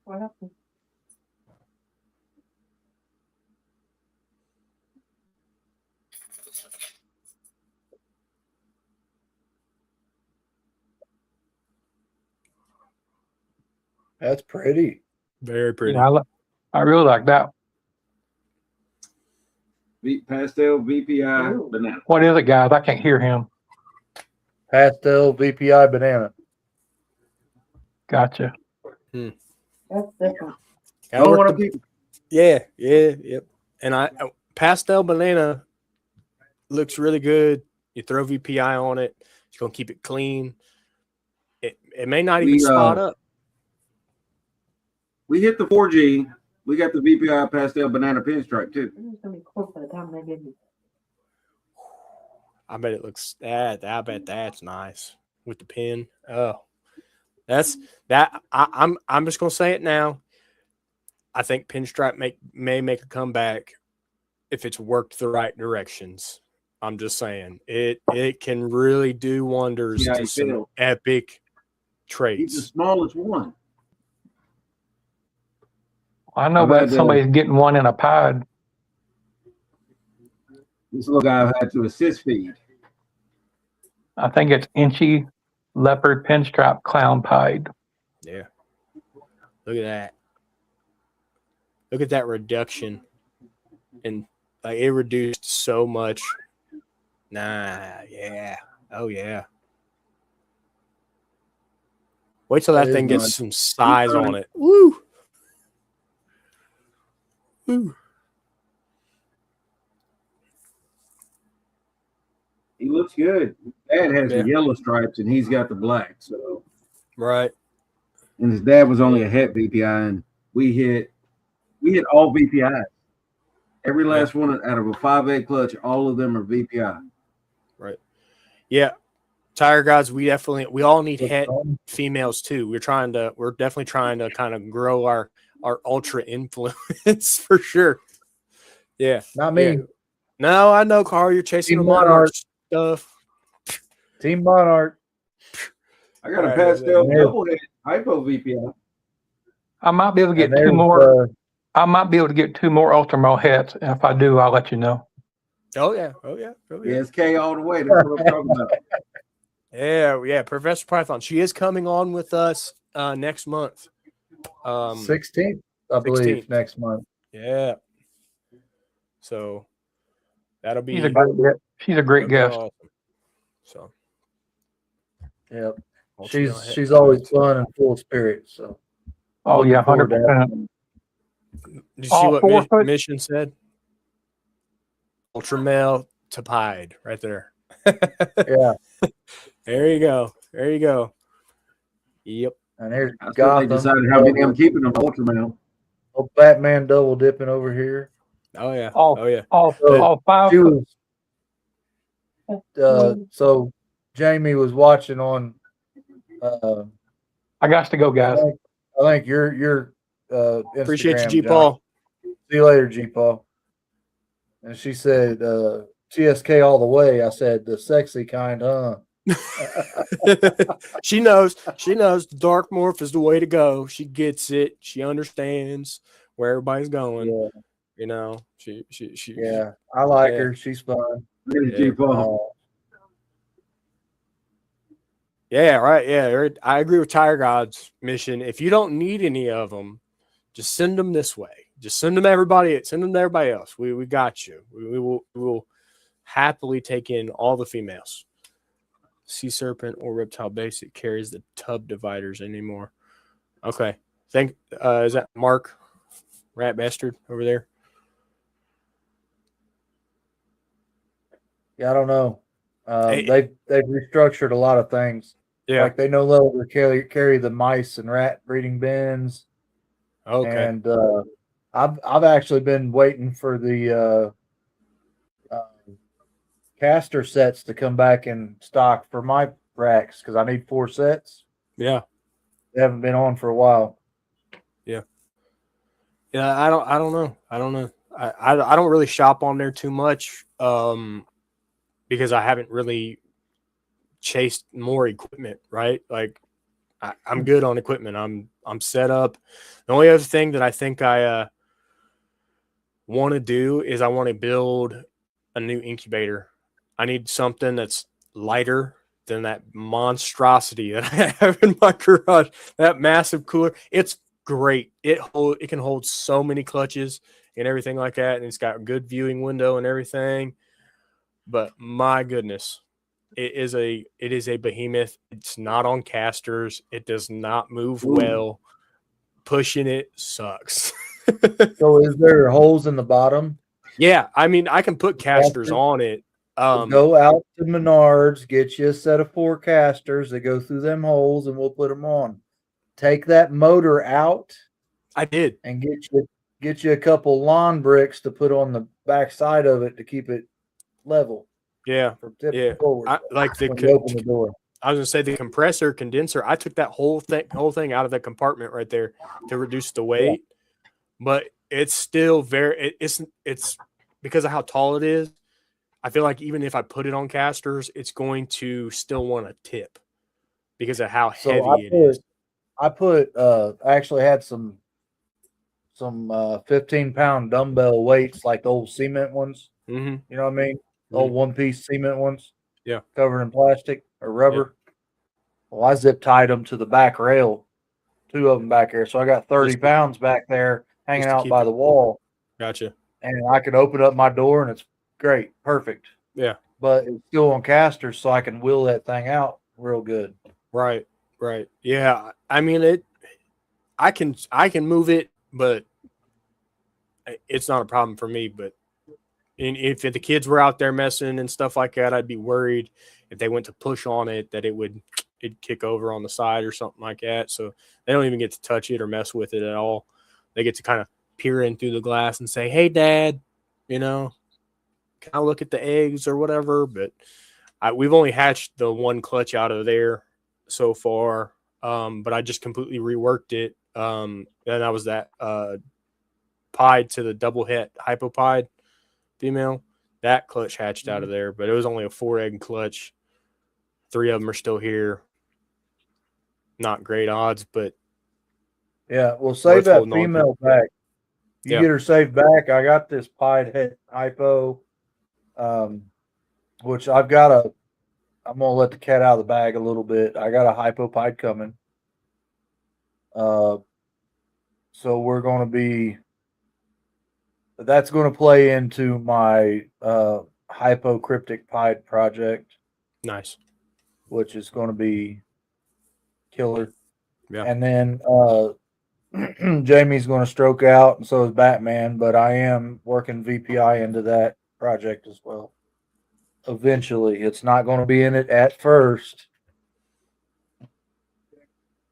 What happened? That's pretty. Very pretty. Yeah, I really like that. Pastel VPI banana. What is it, guys? I can't hear him. Pastel VPI banana. Gotcha. That's different. Yep. And pastel banana looks really good. You throw VPI on it, it's gonna keep it clean. It may not even spot up. We hit the 4G. We got the VPI pastel banana pinstripe too. It's gonna be cool by the time they give you. I bet it looks. I bet that's nice with the pin. Oh, that's that. I'm just gonna say it now. I think pinstripe may make a comeback if it's worked the right directions. I'm just saying it can really do wonders to some epic traits. He's the smallest one. I know about somebody's getting one in a pod. This little guy had to assist feed. I think it's Inchy Leopard Pinstripe Clown Pied. Yeah. Look at that. Look at that reduction. And like it reduced so much. Nah, yeah. Oh yeah. Wait till that thing gets some size on it. Woo! Woo! He looks good. Dad has the yellow stripes and he's got the black. So right. And his dad was only a het VPI, and we hit all VPIs. Every last one out of a 5.8 clutch, all of them are VPI. Right. Yeah. Tire guys, we all need het females too. We're definitely trying to kind of grow our ultra influence for sure. Yeah. Not me. No, I know, Carl. You're chasing Team the Monarch Monarch. stuff. Team Monarch. I got a All right, pastel man. double head hypo VPI. I might be able to And get two there's, more. I might be able to get 2 more Ultramel hats. And if I do, I'll let you know. Oh yeah. Oh yeah. Oh yeah. Yeah, it's K all the way. That's what I'm talking about. Yeah. Professor Python. She is coming on with us next month. 16th, I believe, 16th. next month. Yeah. So that'll be She's a great guest. awesome. So Yep. Ultramel hat She's always tides. fun and full of spirit. So Oh looking yeah, forward to 100%. Did you see All what 4 foot. Mission said? Ultramel to Pied right there. yeah. There you go. There you go. Yep. And here's I still ain't Gotham. decided how many I'm keeping on Ultramel. Oh, Batman double dipping over here. Oh yeah. All, Oh yeah. So all 5 she foot. was so Jamie was watching on I got to go, guys. I think your Appreciate you, Instagram, G John. Paul. See you later, G Paul. And she said, TSK all the way. I said, the sexy kind, huh? She knows the dark morph is the way to go. She gets it. She understands where everybody's going. Yeah. You know, she Yeah. I like Yeah. her. She's fun. G Paul. Yeah, right. Yeah, I agree with Tire God's mission. If you don't need any of them, just send them this way. Just send them to everybody else. We got you. We will happily take in all the females. Sea serpent or reptile basic carries the tub dividers anymore. Okay. Is that Mark Rat Bastard over there? Yeah, I don't know. Hey. They've restructured a lot of things. Yeah. Like they no longer carry the mice and rat breeding bins. Okay. And I've actually been waiting for the caster sets to come back in stock for my racks because I need 4 sets. Yeah. They haven't been on for a while. Yeah. Yeah, I don't know. I don't really shop on there too much because I haven't really chased more equipment, right? Like I'm good on equipment. I'm set up. The only other thing that I think I want to do is I want to build a new incubator. I need something that's lighter than that monstrosity that I have in my garage. That massive cooler. It's great. It can hold so many clutches and everything like that, and it's got a good viewing window and everything. But my goodness, it is a behemoth. It's not on casters. It does not move well. Pushing it sucks. So is there holes in the bottom? Yeah, I mean, I can put casters on it. Go out to Menards, get you a set of 4 casters that go through them holes, and we'll put them on. Take that motor out. I did, and get you a couple lawn bricks to put on the back side of it to keep it level. Yeah, from tipping forward. I like the when you open the door. I was gonna say the compressor condenser. I took that whole thing out of that compartment right there to reduce the weight, but it's still it's because of how tall it is. I feel like even if I put it on casters, it's going to still want to tip because of how heavy it is. I actually had some 15-pound dumbbell weights, like the old cement ones. Mm-hmm. You know what I mean? Old one-piece cement ones. Yeah. Covered in plastic or rubber. Yeah. Well, I zip tied them to the back rail, 2 of them back there. So I got 30 pounds back there hanging out by the wall. Gotcha. And I can open up my door and it's great. Perfect. Yeah. But it's still on casters, so I can wheel that thing out real good. Right. Yeah. I mean, I can move it, but it's not a problem for me. But if the kids were out there messing and stuff like that, I'd be worried if they went to push on it that it'd kick over on the side or something like that. So they don't even get to touch it or mess with it at all. They get to kind of peer in through the glass and say, "Hey, Dad, can I look at the eggs or whatever?" But we've only hatched the 1 clutch out of there so far. But I just completely reworked it. And I was that pied to the double het hypopide female. that clutch hatched out of there, but it was only a 4-egg clutch. 3 of them are still here. Not great odds, but Yeah, well, save that holding on to. female back. You Yeah. get her saved back. I got this pied head hypo, which I'm gonna let the cat out of the bag a little bit. I got a hypo pied coming. So we're gonna be. That's going to play into my hypocryptic pied project, Nice. which is going to be killer. Yeah. And then Jamie's going to stroke out, and so is Batman. But I am working VPI into that project as well. Eventually, it's not going to be in it at first.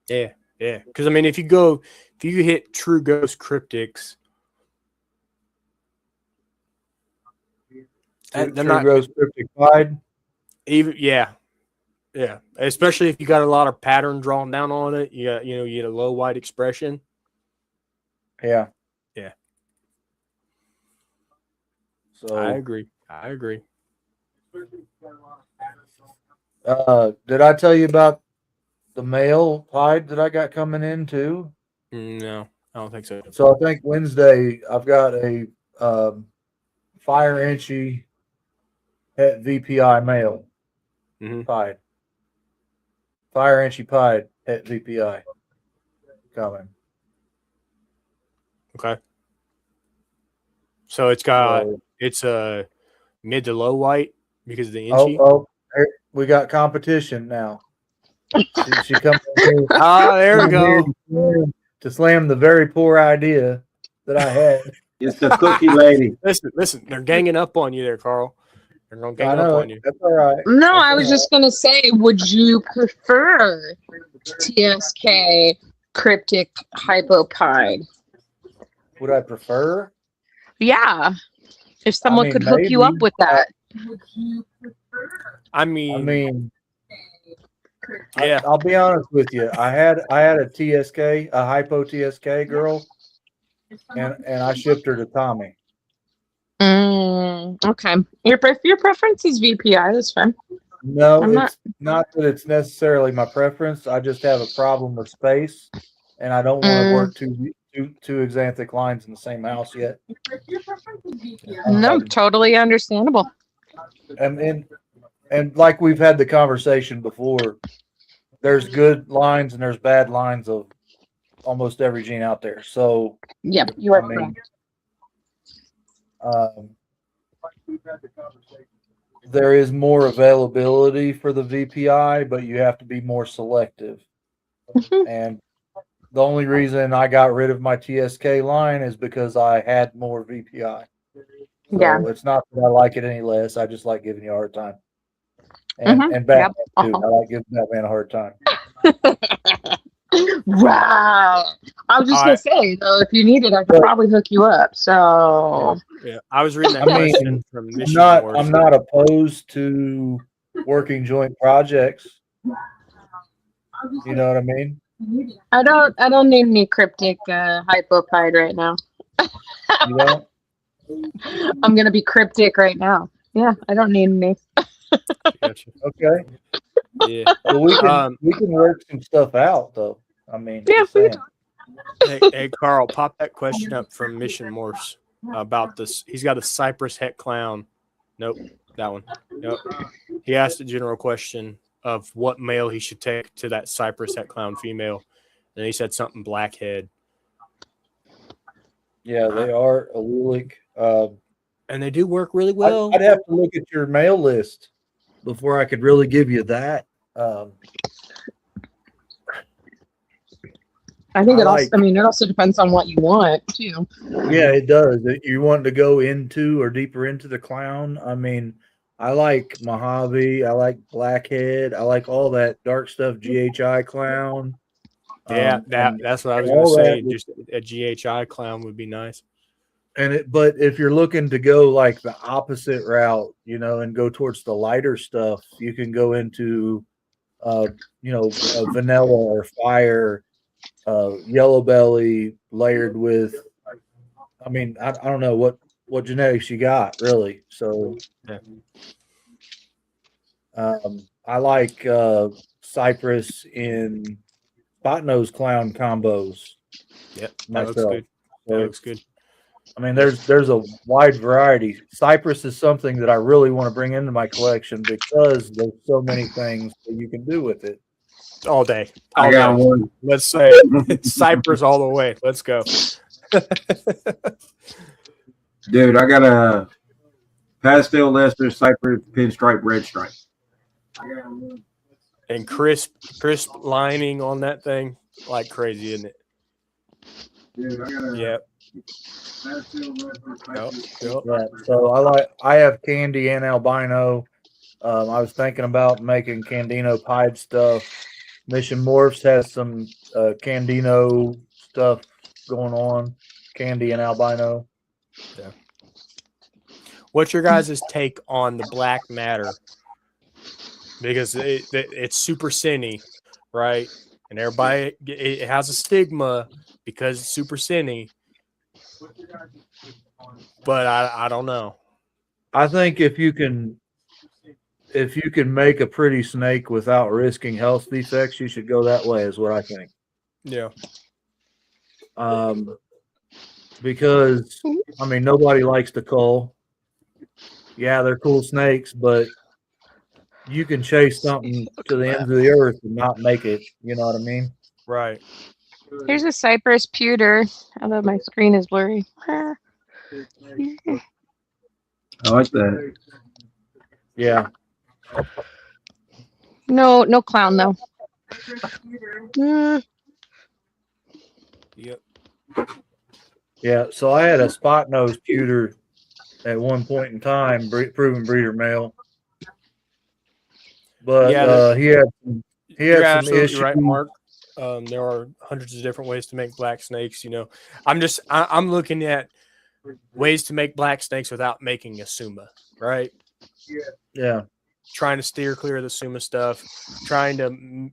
Yeah. Because I mean, if you hit True Ghost Cryptics, they're not gross cryptic pied. even. Yeah. Especially if you got a lot of pattern drawn down on it, you get a low white expression. Yeah. So I agree. Did I tell you about the male pied that I got coming in too? No, I don't think so. So I think Wednesday I've got a Fire Inchy at VPI male pied. Fire Inchy pied at VPI coming. Okay. So it's a mid to low white because of the inchy. We got competition now. She comes in there we go. to slam the very poor idea that I had. It's the cookie lady. Listen, they're ganging up on you there, Carl. They're going to gang up on you. That's all right. No, I was just going to say, would you prefer TSK cryptic hypopide? Would I prefer? Yeah. If someone could hook you maybe. up with that. I mean, yeah. I'll be honest with you. I had a TSK, a hypo TSK girl, and I shipped her to Tommy. Okay. Your preference is VPI. That's fine. No, it's not that it's necessarily my preference. I just have a problem with space, and I don't want to work two exanthic lines in the same house yet. No, totally understandable. And like we've had the conversation before, there's good lines and there's bad lines of almost every gene out there. So yep, you are correct. There is more availability for the VPI, but you have to be more selective. And the only reason I got rid of my TSK line is because I had more VPI. So it's not that I like it any less. I just like giving you a hard time. And Batman too. I like giving Batman a hard time. Wow. I was just going to say, though, if you need it, I could probably hook you up. So yeah. I was reading that question from Mission Wars. I'm not opposed to working joint projects. You know what I mean? I don't need any cryptic hypopide right now. You don't? I'm gonna be cryptic right now. Yeah, I don't need any. Gotcha. Okay. Yeah. Well, we can work some stuff out though. I mean, yeah. Hey, Carl, pop that question up from Mission Morse about this. He's got a Cypress Het Clown. Nope, that one. Nope. He asked a general question of what male he should take to that Cypress Het Clown female, and he said something blackhead. Yeah, they are allelic. And they do work really well. I'd have to look at your mail list before I could really give you that. I think it also depends on what you want too. Yeah, it does. You want to go into or deeper into the clown. I mean, I like Mojave. I like Blackhead. I like all that dark stuff. GHI clown. Yeah, that's what I was going to say. Just a GHI clown would be nice. But if you're looking to go like the opposite route, and go towards the lighter stuff, you can go into, vanilla or fire, yellow belly layered with. I mean, I don't know what what genetics you got, really. So, Yeah. I like Cypress in spot nose clown combos. Yep, that Myself. looks good. So That looks good. I mean, there's a wide variety. Cypress is something that I really want to bring into my collection because there's so many things that you can do with it. All day. I All got day. one. Let's say Cypress all the way. Let's go. Dude, I got a pastel Lester Cypress pinstripe red stripe. And crisp lining on that thing, like crazy, isn't it? Dude, I got a Yep. pastel Lester Yep. Yeah, so I have candy and albino. I was thinking about making Candino pied stuff. Mission Morphs has some Candino stuff going on, candy and albino. What's your guys' take on the black matter? Because it's super cinny, right? And everybody, it has a stigma because it's super cinny. But I don't know. I think if you can make a pretty snake without risking health defects, you should go that way. Is what I think. Yeah. Because I mean, nobody likes to cull. Yeah, they're cool snakes, but you can chase something to the ends of the earth and not make it. You know what I mean? Right. Here's a Cypress pewter, although my screen is blurry. I like that. Yeah. No clown though. Yep. Yeah. So I had a spot nose pewter at one point in time, proven breeder male. But Yeah, he had You're some absolutely issues. right, Mark. There are hundreds of different ways to make black snakes. You know, I'm looking at ways to make black snakes without making a suma, right? Yeah. Trying to steer clear of the suma stuff, trying to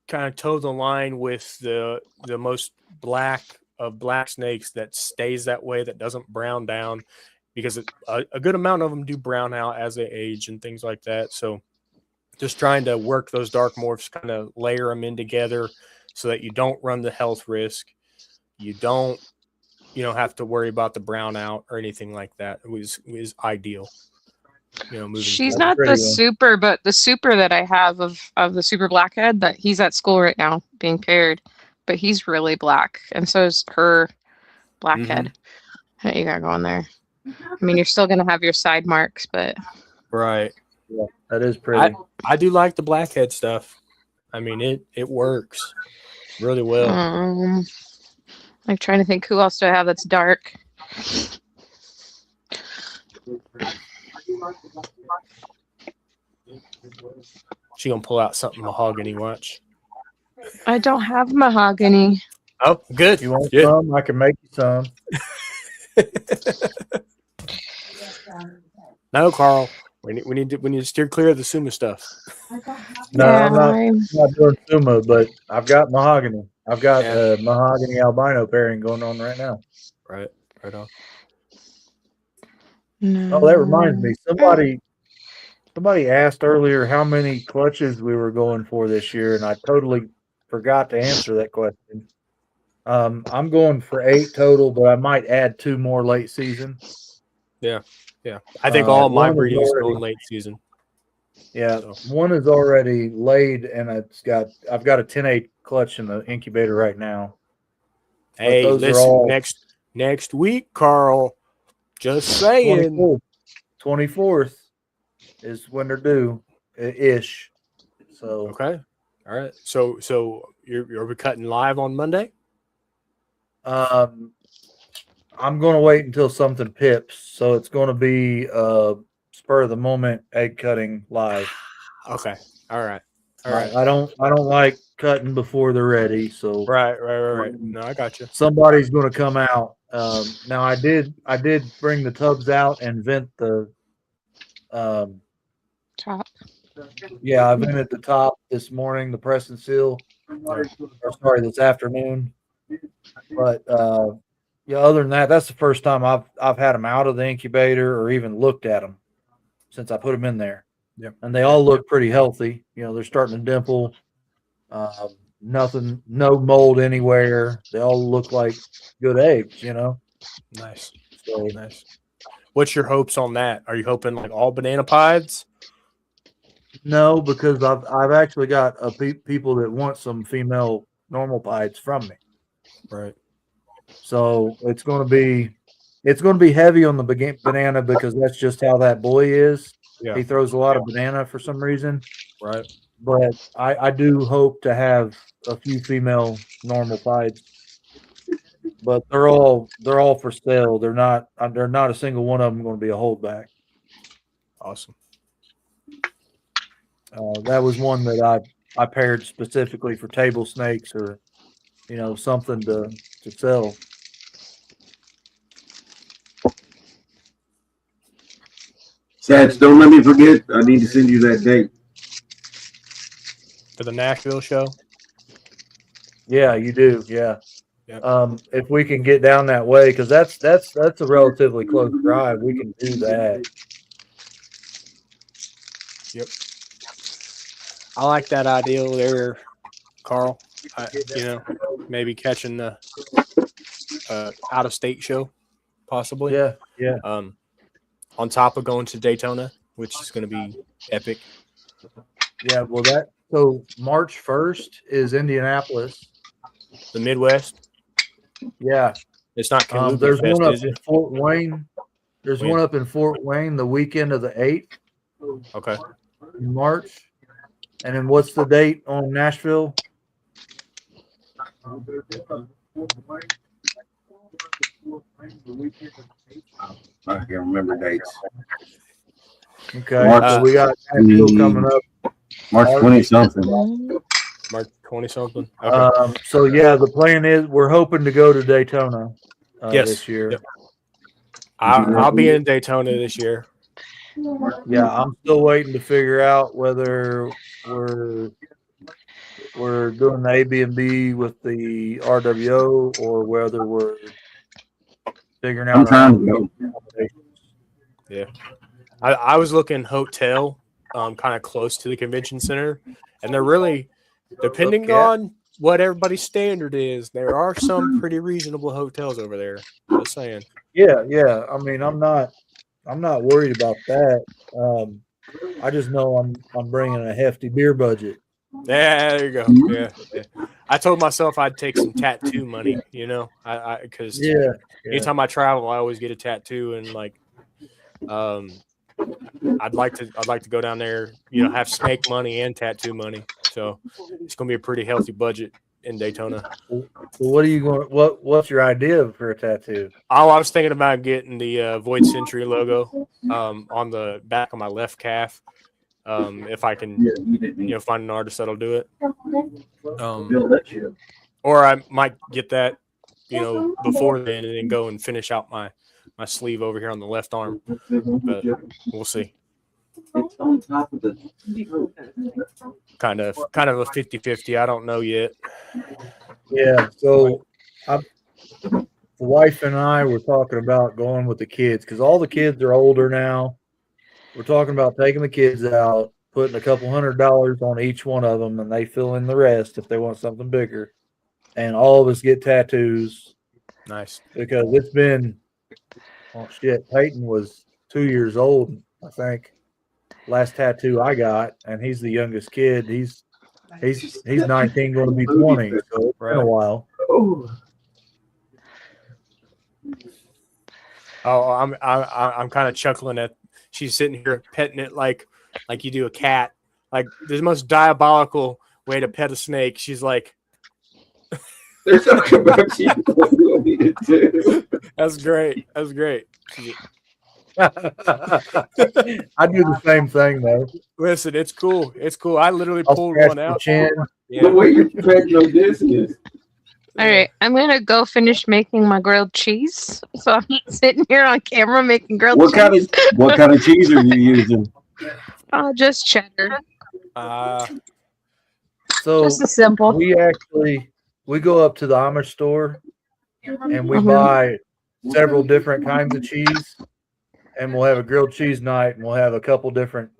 kind of toe the line with the most black of black snakes that stays that way, that doesn't brown down, because a good amount of them do brown out as they age and things like that. So just trying to work those dark morphs, kind of layer them in together so that you don't run the health risk. You don't have to worry about the brown out or anything like that. It was ideal. She's forward. not the super, but the super that I have of the super blackhead, that he's at school right now being paired, but he's really black, and so is her blackhead that you got going there. I mean, you're still gonna have your side marks, but right. Yeah, that is pretty. I do like the blackhead stuff. I mean, it works really well. like trying to think who else do I have that's dark. She gonna pull out something mahogany. Watch. I don't have mahogany. Oh, good. You want Good. some? I can make you some. No, Carl. We need to steer clear of the suma stuff. No, Yeah, I'm not doing Suma, but I've got mahogany. I've got a mahogany albino pairing going on right now. Right on. Oh, that reminds me. Somebody asked earlier how many clutches we were going for this year, and I totally forgot to answer that question. I'm going for 8 total, but I might add 2 more late season. Yeah. I think all my one is breeding is already- going late season. Yeah, So. one is already laid, and I've got a 10/8 clutch in the incubator right now. Hey, those are listen, all- next week, Carl. Just saying. 24th is when they're due, ish. So Okay. All right. So you're cutting live on Monday? I'm going to wait until something pips. So it's going to be spur of the moment egg cutting live. Okay. All right. I don't like cutting before they're ready. So Right. No, I got you. somebody's going to come out. Now I did bring the tubs out and vent the top. Yeah, I vented the top this morning, the press and seal. Or sorry, this afternoon. But Yeah, other than that, that's the first time I've had them out of the incubator or even looked at them since I put them in there. Yep. And they all look pretty healthy. You know, they're starting to dimple. Nothing, no mold anywhere. They all look like good eggs, you know. Nice. So Nice. What's your hopes on that? Are you hoping like all banana pieds? no, because I've actually got people that want some female normal pieds from me. Right. So it's going to be heavy on the banana because that's just how that boy is. Yeah. He throws a lot of banana for some reason. Right. But I do hope to have a few female normal pieds. But they're all for sale. They're not a single one of them going to be a holdback. Awesome. That was one that I paired specifically for table snakes or, you know, something to sell. Sats, don't let me forget. I need to send you that date. For the Nashville show? Yeah, you do. Yeah. Yep. If we can get down that way, because that's a relatively close drive, we can do that. Yep. I like that idea there, Carl. You know, maybe catching the out of state show, possibly. Yeah, yeah. On top of going to Daytona, which is going to be epic. Yeah, well, so March 1st is Indianapolis. The Midwest. Yeah. It's not Kalubi there's Fest, one up is in it? Fort Wayne. There's When? one up in Fort Wayne the weekend of the 8th Okay. in March. And then what's the date on Nashville? I can't remember dates. Okay, March, so we got Nashville coming up. March 20 something. March 20 something. Okay. So yeah, the plan is we're hoping to go to Daytona Yes. this year. Yep. I'll be in Daytona this year. Yeah, I'm still waiting to figure out whether we're doing the Airbnb with the RWO or whether we're figuring out. I'm trying to go. Yeah. I was looking hotel kind of close to the convention center, and they're really, depending on what everybody's standard is, there are some pretty reasonable hotels over there. Just saying. Yeah, yeah. I mean, I'm not worried about that. I just know I'm bringing a hefty beer budget. Yeah, there you go. Yeah. I told myself I'd take some tattoo money, you know, because anytime I travel, I always get a tattoo, and like, I'd like to go down there, you know, have snake money and tattoo money. So it's gonna be a pretty healthy budget in Daytona. So what are you going? What's your idea for a tattoo? Oh, I was thinking about getting the Void Century logo on the back of my left calf. If I can, you know, find an artist that'll do it. Or I might get that, you know, before then and then go and finish out my sleeve over here on the left arm. But we'll see. Kind of a 50-50. I don't know yet. Yeah, so the wife and I were talking about going with the kids because all the kids are older now. We're talking about taking the kids out, putting a couple $100 on each one of them, and they fill in the rest if they want something bigger. And all of us get tattoos. Nice. Because it's been, oh shit, Peyton was 2 years old, I think. Last tattoo I got, and he's the youngest kid. He's 19, going to be 20, so it's been a while. Oh, I'm kind of chuckling at. She's sitting here petting it like you do a cat. Like the most diabolical way to pet a snake. She's like, they're talking about you. That's great. That's great. I do the same thing though. Listen, it's cool. It's cool. I literally pulled one out. Yeah. The way you're petting your business. All right, I'm gonna go finish making my grilled cheese. So I'm sitting here on camera making grilled cheese. What kind of cheese are you using? Just cheddar. So just a simple. We go up to the Amish store and we Mhm. buy several different kinds of cheese, and we'll have a grilled cheese night, and we'll have a couple different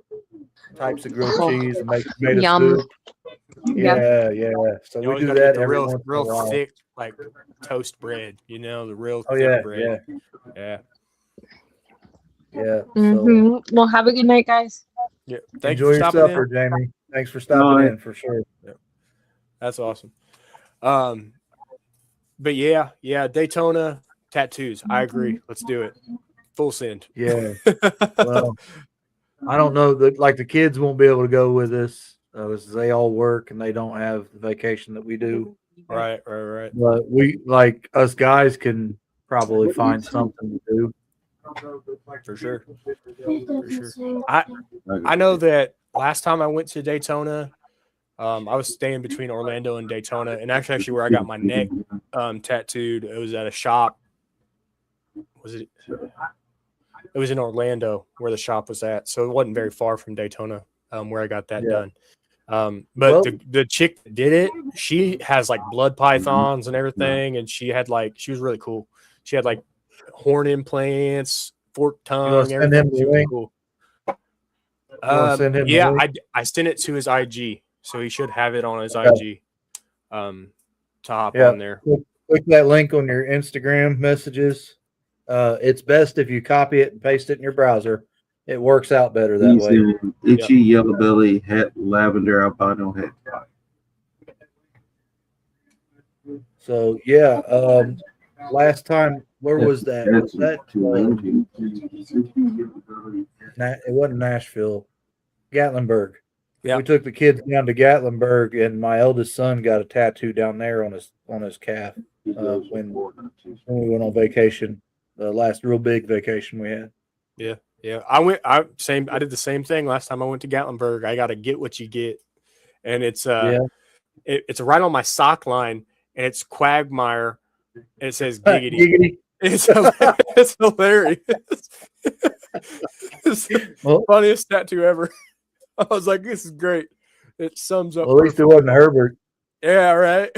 types of grilled cheese and make tomato Yum. soup. Yeah, yeah. So You we always do got to that get the every real, once in a real while. thick, like toast bread. You know, the real Oh thick yeah, bread. yeah, Yeah. yeah. So Mhm. Well, have a good night, guys. Yeah. Thank you enjoy for your stopping supper, in. Jamie. Thanks for stopping in for sure. That's awesome. But yeah, Daytona tattoos. I agree. Let's do it. Full send. Yeah. Well, I don't know that like the kids won't be able to go with us as they all work and they don't have the vacation that we do. right. But we like us guys can probably find something to do. For sure. I know that last time I went to Daytona, I was staying between Orlando and Daytona, and actually where I got my neck tattooed, it was at a shop. Was it? It was in Orlando where the shop was at, so it wasn't very far from Daytona where I got that done. But Well- the chick that did it, she has like blood pythons and everything, and she was really cool. She had like horn implants, forked tongue, send him everything. the She was link? cool. wanna send him the Yeah, link? I sent it to his IG, so he should have it on his Okay. IG. To hop Yeah. on there. Click that link on your Instagram messages. It's best if you copy it and paste it in your browser. It works out better that way. Itchy yellow belly, het lavender albino het. So yeah, last time where was that? Was that it wasn't Nashville, Gatlinburg. Yeah. We took the kids down to Gatlinburg, and my eldest son got a tattoo down there on his calf when we went on vacation. The last real big vacation we had. Yeah. I did the same thing last time I went to Gatlinburg. I got to get what you get. And it's it's right on my sock line, and it's Quagmire, and it says giggity. Giggity. It's hilarious. It's the funniest tattoo ever. I was like, this is great. It sums up. Well, at least it wasn't Herbert. Yeah, right.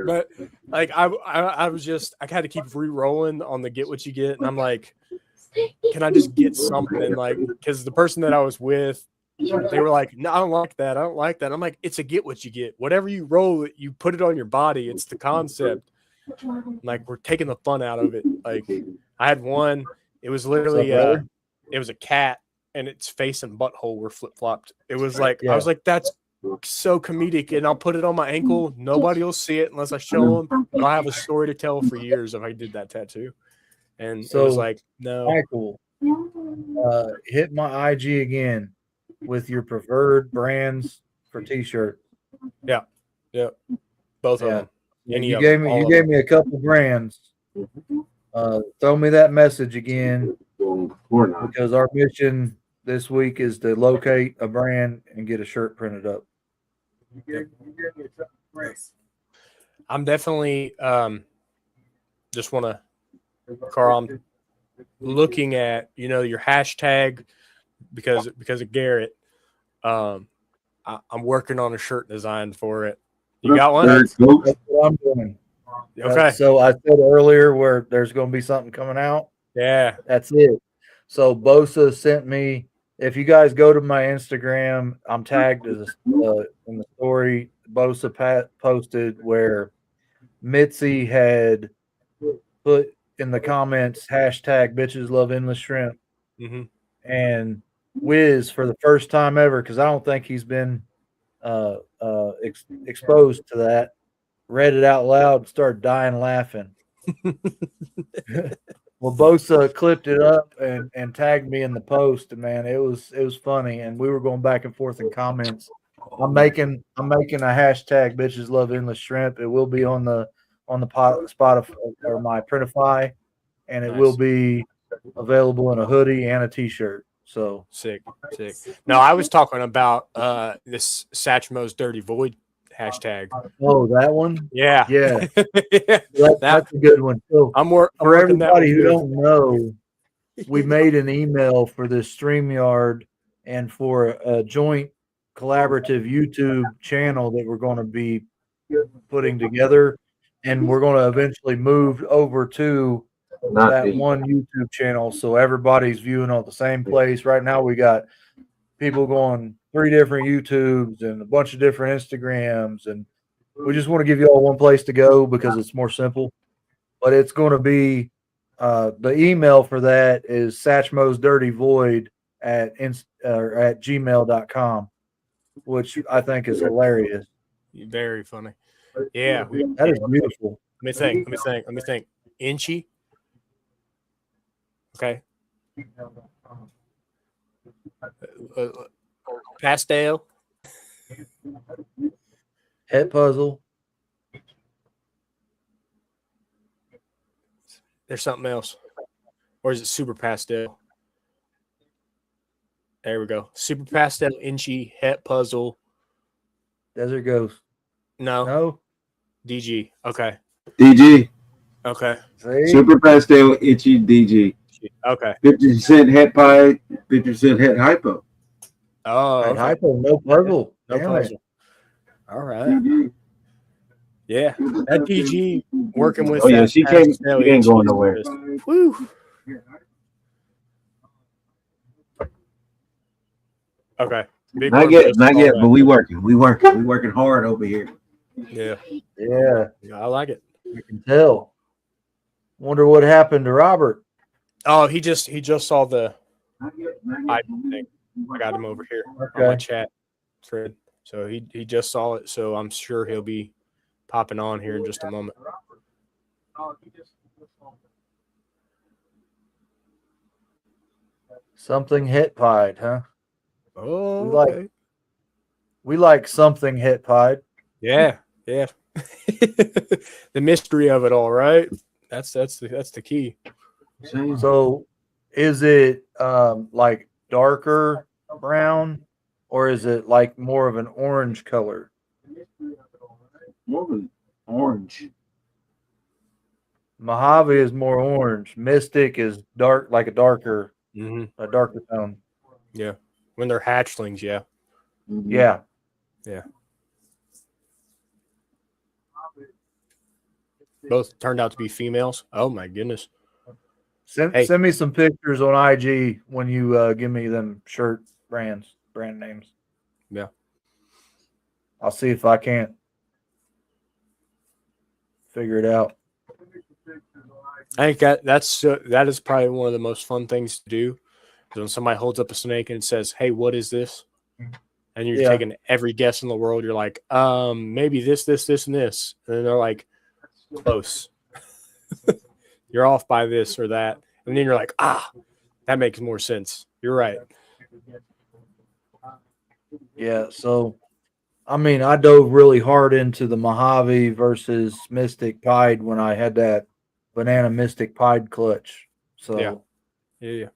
But like I was just I had to keep re-rolling on the get what you get, and I'm like, can I just get something? Like, because the person that I was with, they were like, no, I don't like that. I don't like that. I'm like, it's a get what you get. Whatever you roll, you put it on your body. It's the concept. Like, we're taking the fun out of it. Like, I had one. It was literally it was a cat, and its face and butthole were flip flopped. It was like I was like, that's so comedic, and I'll put it on my ankle. Nobody will see it unless I show them. But I have a story to tell for years if I did that tattoo. And so it was like, no. Michael, hit my IG again with your preferred brands for t-shirt. Yeah. Both of them. You gave me a couple brands. Throw me that message again, because our mission this week is to locate a brand and get a shirt printed up. I'm definitely just want to, Carl, I'm looking at your hashtag because of Garrett. I'm working on a shirt design for it. You got one? That's what I'm doing. Okay. So I said earlier where there's going to be something coming out. Yeah. That's it. So Bosa sent me. If you guys go to my Instagram, I'm tagged in the story. Bosa posted where Mitzi had put in the comments hashtag bitches love endless shrimp. Mm-hmm. And Wiz, for the first time ever, because I don't think he's been exposed to that, read it out loud and started dying laughing. Well, Bosa clipped it up and tagged me in the post, and man, it was funny, and we were going back and forth in comments. I'm making a hashtag bitches love endless shrimp. It will be on the Spotify or my Printify, and it will be available in a hoodie and a t-shirt. So sick. No, I was talking about this Satchmo's Dirty Void hashtag. Oh, that one? Yeah. That's a good one. So for everybody who don't know, we made an email for this StreamYard and for a joint collaborative YouTube channel that we're going to be putting together, and we're going to eventually move over to Not that the one YouTube channel, so everybody's viewing on the same place. Right now, we got people going 3 different YouTubes and a bunch of different Instagrams, and we just want to give you all one place to go because it's more simple. But it's going to be the email for that is satchmosdirtyvoid at gmail.com, which I think is hilarious. Very funny. Yeah. That is beautiful. Let me think. Inchy. Okay. Pastel. Het puzzle. There's something else. Or is it super pastel? There we go. Super pastel, inchy, het puzzle. Desert Ghost. No. DG. Okay. DG. Okay. See? Super pastel itchy DG. Okay. 50% het pie, 50% het hypo. Oh, Right, okay. hypo, no puzzle. No Damn it. puzzle. All right. DG. Yeah. That DG working with Oh yeah, that she can't. pastel She ain't inchy going is nowhere. just- Woo. Okay. Big Not Worm yet, just not saw yet. that. But we working hard over here. Yeah. Yeah, I like it. you can tell. Wonder what happened to Robert. Oh, he just saw the Not yet, not I yet. think I got him over here on my Okay. chat thread. So he just saw it. So I'm sure he'll be popping on here in just a moment. Something hit pied, huh? Oh, We like- okay. We like something hit pied. Yeah. The mystery of it all, right? That's the key. So is it like darker brown or is it like more of an orange color? More of an orange. Mojave is more orange. Mystic is dark, like a darker tone. Yeah. When they're hatchlings, yeah. Mhm. Yeah. Both turned out to be females. Oh my goodness. Send me some pictures on IG when you give me them shirt brand names. Yeah. I'll see if I can't figure it out. I think that is probably one of the most fun things to do. Is when somebody holds up a snake and says, "Hey, what is this?" And you're Yeah. taking every guess in the world. You're like, maybe this, and this, and then they're like, close. You're off by this or that, and then you're like, that makes more sense. You're right. Yeah, so I mean, I dove really hard into the Mojave versus Mystic Pied when I had that banana Mystic Pied clutch. So Yeah.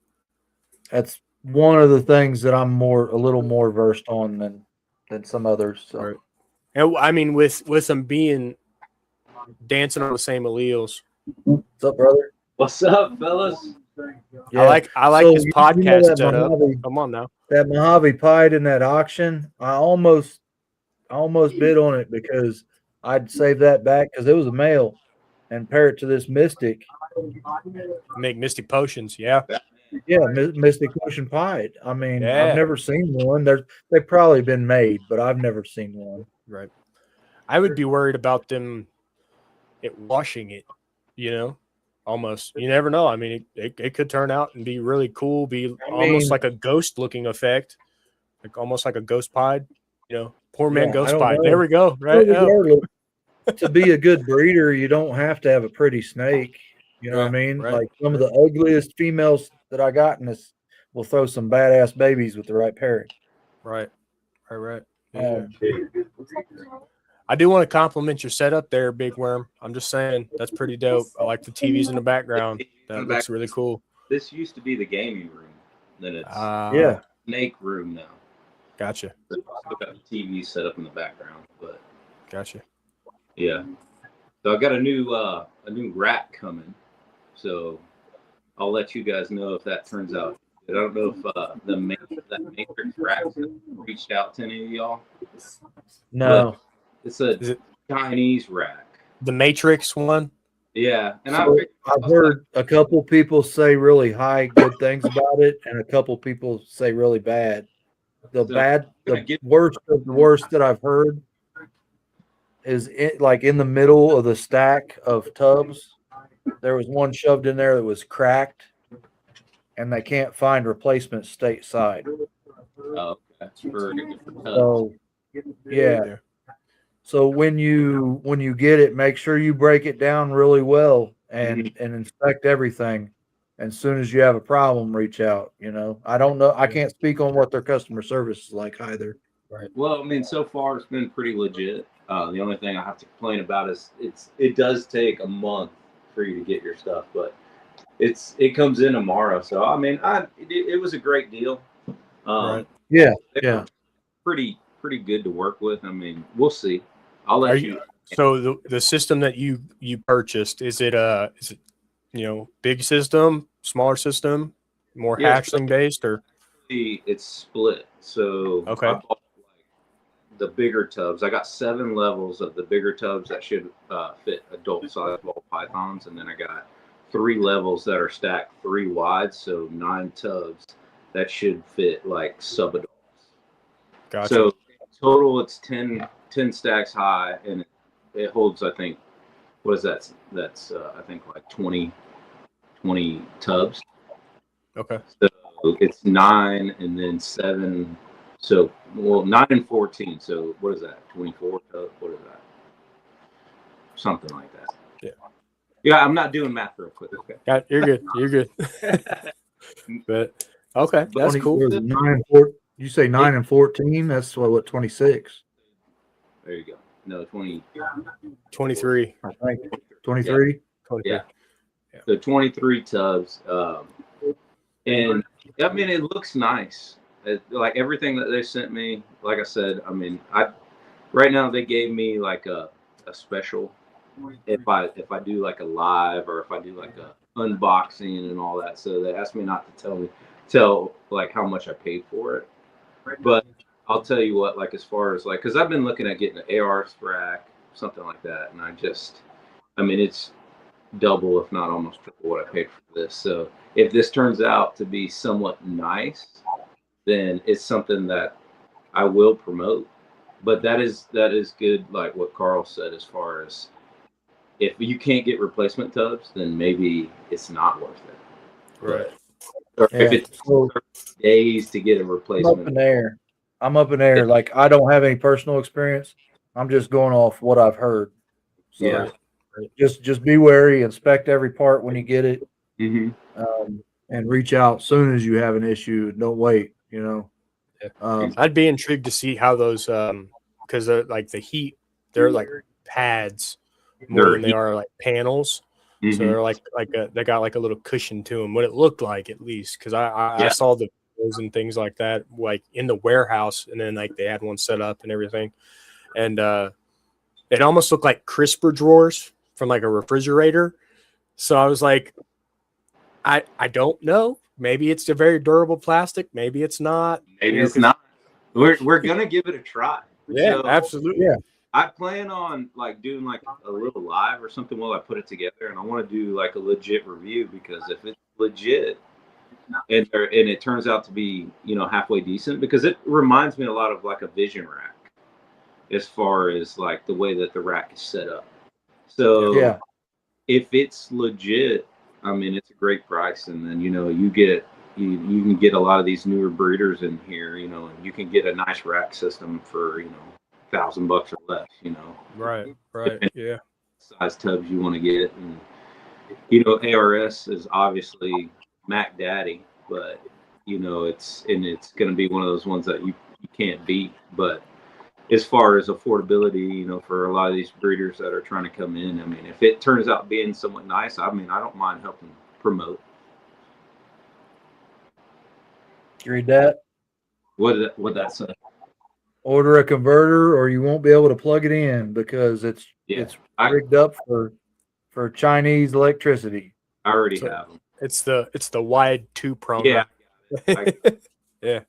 that's one of the things that I'm a little more versed on than some others. So Right. And I mean, with them being dancing on the same alleles, what's up, brother? What's up, fellas? Yeah. I like So his you podcast that setup. Mojave, Come on now. that Mojave Pied in that auction, I almost bid on it because I'd save that back because it was a male and pair it to this Mystic. Make Mystic Potions. Yeah. Yeah, Mystic Ocean Pied. I mean, Yeah. I've never seen one. They've probably been made, but I've never seen one. Right. I would be worried about them washing it, almost. You never know. I mean, it could turn out and be really cool, almost like a ghost looking effect, like almost like a ghost pied, poor man Yeah, I ghost don't pied. know. There we go. Right. Well, regardless, to be a good breeder, you don't have to have a pretty snake. You know what I mean? right. Like some of the ugliest females that I got in this will throw some badass babies with the right pairing. Right. Yeah. I do want to compliment your setup there, Big Worm. I'm just saying that's pretty dope. I like the TVs in the background. That looks really cool. This used to be the gaming room. Then it's Yeah. snake room now. Gotcha. Still got the TV set up in the background, but Gotcha. yeah. So I got a new rat coming. So I'll let you guys know if that turns out. I don't know if that Matrix rat reached out to any of y'all. No. It's a Is it Chinese rack. The Matrix one. Yeah, and So I've heard a couple people say really high good things about it, and a couple people say really bad. The worst of the worst that I've heard is like in the middle of the stack of tubs. There was one shoved in there that was cracked, and they can't find replacement stateside. Oh, that's for different tubs. So, yeah. So when you get it, make sure you break it down really well and inspect everything. And as soon as you have a problem, reach out. You know, I don't know. I can't speak on what their customer service is like either. Right. Well, I mean, so far it's been pretty legit. The only thing I have to complain about is it does take a month for you to get your stuff, but it comes in tomorrow. So I mean, it was a great deal. Right. Yeah. They were pretty good to work with. I mean, we'll see. I'll let you. So the system that you purchased, is it big system, smaller system, more hatchling based, or it's split? So okay. I bought like the bigger tubs. I got 7 levels of the bigger tubs that should fit adult size ball pythons, and then I got 3 levels that are stacked 3 wide, so 9 tubs that should fit like sub adults. Gotcha. So total, it's 10 stacks high, and it holds, I think, what is that? That's I think like 20 tubs. Okay. So it's 9 and then 7. So 9 and 14. So what is that? 24 tubs? What is that? Something like that. Yeah. Yeah, I'm not doing math real quick. Okay. You're good. You're good. But okay, that's cool. 9 and 4. You say 9 and 14? That's what 26. There you go. No, 20. 23. I think 23. Yeah. So 23 tubs. And I mean, it looks nice. Like everything that they sent me, like I said, I mean, right now they gave me like a special if I do like a live or if I do like a unboxing and all that. So they asked me not to tell like how much I paid for it. But I'll tell you what, like as far as like, because I've been looking at getting an AR rack, something like that, and I mean, it's double, if not almost triple what I paid for this. So if this turns out to be somewhat nice, then it's something that I will promote. But that is good, like what Carl said, as far as if you can't get replacement tubs, then maybe it's not worth it. Right. Or if it's 30 days to get a replacement. I'm up in there. Like I don't have any personal experience. I'm just going off what I've heard. So yeah. Just be wary, inspect every part when you get it, and reach out soon as you have an issue. Don't wait. You know. I'd be intrigued to see how those because like the heat, they're like pads more than they are like panels. So they're like they got like a little cushion to them. What it looked like, at least, because I saw the videos and things like that, like in the warehouse, and then like they had one set up and everything, and it almost looked like crisper drawers from like a refrigerator. So I was like, I don't know. Maybe it's a very durable plastic. Maybe it's not. Maybe it's not. We're gonna give it a try. Yeah, absolutely. Yeah. I plan on like doing like a little live or something while I put it together, and I want to do like a legit review, because if it's legit and it turns out to be, you know, halfway decent, because it reminds me a lot of like a Vision rack as far as like the way that the rack is set up. So if it's legit, I mean, it's a great price, and then, you know, you can get a lot of these newer breeders in here, you know, and you can get a nice rack system for, you know, $1,000 or less, you know. Right. Yeah. Size tubs you want to get, and you know, ARS is obviously Mac Daddy, but you know, it's going to be one of those ones that you can't beat. But as far as affordability, you know, for a lot of these breeders that are trying to come in, I mean, if it turns out being somewhat nice, I mean, I don't mind helping promote. You read that? What that say? Order a converter, or you won't be able to plug it in because it's rigged up for Chinese electricity. I already have them. It's the wide 2-prong. Yeah. Yeah.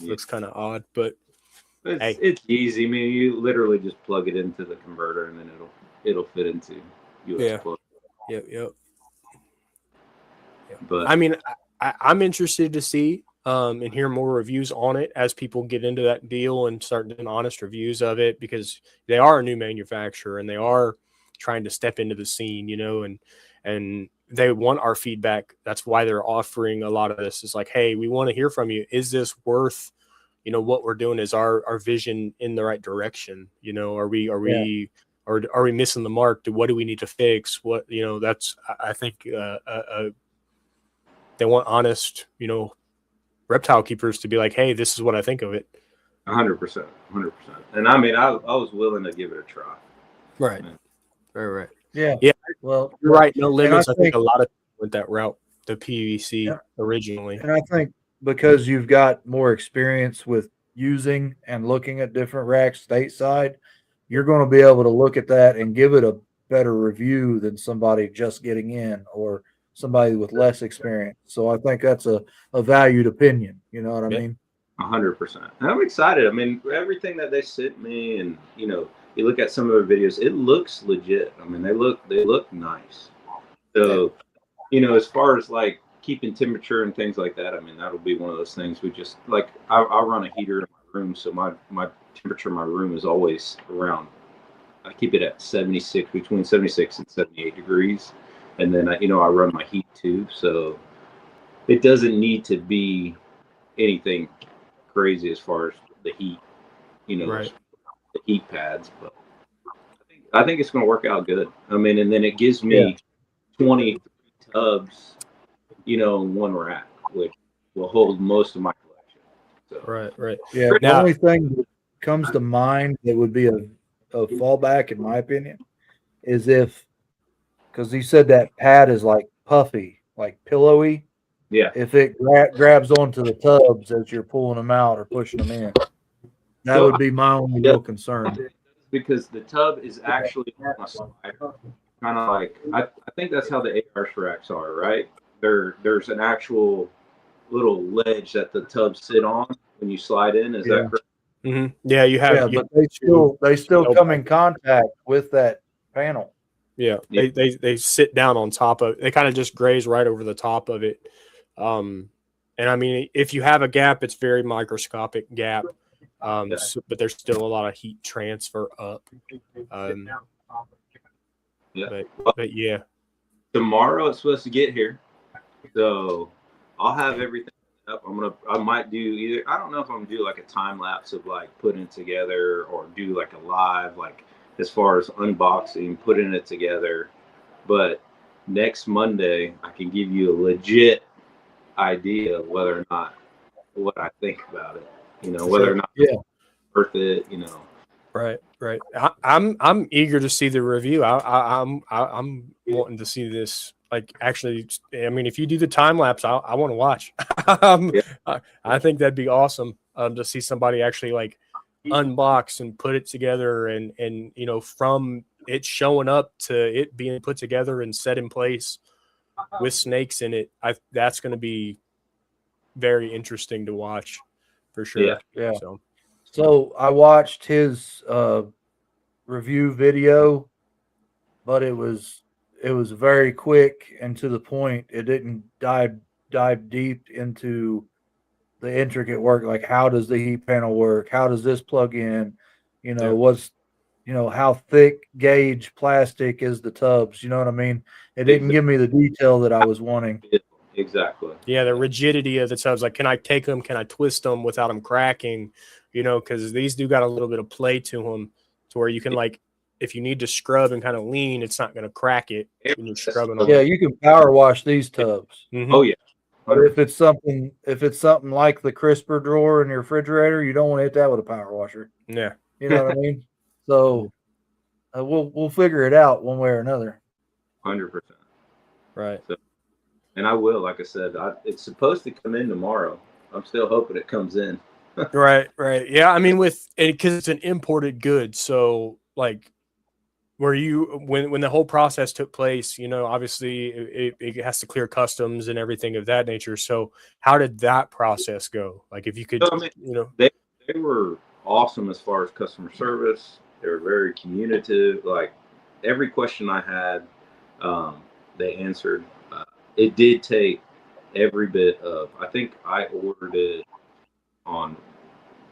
Looks kind of odd, but It's easy. I mean, you literally just plug it into the converter, and then it'll fit into USB plug. Yep. But I mean, I'm interested to see and hear more reviews on it as people get into that deal and start doing honest reviews of it, because they are a new manufacturer and they are trying to step into the scene, and they want our feedback. That's why they're offering a lot of this. It's like, hey, we want to hear from you. Is this worth, what we're doing? Is our vision in the right direction? Are we missing the mark? What do we need to fix? What, that's, I think, they want honest, reptile keepers to be like, hey, this is what I think of it. 100%. And I mean, I was willing to give it a try. Right. Yeah. Right. Yeah. Well, You're right. No limits. I think think a lot of people went that route, the PVC originally. And I think because you've got more experience with using and looking at different racks stateside, you're going to be able to look at that and give it a better review than somebody just getting in or somebody with less experience. So I think that's a valued opinion. You know what I mean? 100%. And I'm excited. I mean, everything that they sent me, and you look at some of their videos, it looks legit. I mean, they look nice. So, as far as like keeping temperature and things like that, I mean, that'll be one of those things. We just like I run a heater in my room, so my temperature in my room is always around. I keep it at 76, between 76 and 78 degrees, and then I run my heat too, so it doesn't need to be anything crazy as far as the heat, Right. the heat pads. But I think it's going to work out good. I mean, and then it gives me 20 tubs, in one rack, which will hold most of my collection. So. Right. Yeah. The only thing that comes to mind that would be a fallback, in my opinion, is because he said that pad is like puffy, like pillowy. Yeah. If it grabs onto the tubs as you're pulling them out or pushing them in, that would be my only real concern. Because the tub is actually on a slider, kind of like I think that's how the AR racks are, right? There's an actual little ledge that the tubs sit on when you slide in. Is that correct? Mm-hmm. Yeah, you have. Yeah, but they still come in contact with that panel. Yeah, they sit down on top of. They kind of just graze right over the top of it. And I mean, if you have a gap, it's very microscopic gap. But there's still a lot of heat transfer up. But yeah. Tomorrow it's supposed to get here, so I'll have everything up. I might do either. I don't know if I'm gonna do like a time lapse of like putting it together, or do like a live, like as far as unboxing, putting it together. But next Monday, I can give you a legit idea of whether or not what I think about it. Whether or not it's worth it. Right. I'm eager to see the review. I'm wanting to see this. Like, actually, I mean, if you do the time lapse, I want to watch. I think that'd be awesome to see somebody actually like unbox and put it together, and from it showing up to it being put together and set in place with snakes in it. That's going to be very interesting to watch for sure. Yeah. So I watched his review video, but it was very quick and to the point. It didn't dive deep into the intricate work, like how does the heat panel work? How does this plug in? How thick gauge plastic is the tubs? You know what I mean? It didn't give me the detail that I was wanting. Exactly. Yeah, the rigidity of the tubs. Like, can I take them? Can I twist them without them cracking? Because these do got a little bit of play to them, to where you can, like, if you need to scrub and kind of lean, it's not going to crack it when you're scrubbing them. Yeah, you can power wash these tubs. Mm-hmm. Oh yeah. But if it's something like the crisper drawer in your refrigerator, you don't want to hit that with a power washer. Yeah. You know what I mean? So we'll figure it out one way or another. 100%. Right. So, and I will, like I said, it's supposed to come in tomorrow. I'm still hoping it comes in. Right. Yeah, I mean, because it's an imported good, so like, when the whole process took place, obviously it has to clear customs and everything of that nature. So how did that process go? Like, if you could, they were awesome as far as customer service. They were very communicative. Like every question I had, they answered. It did take every bit of. I think I ordered it on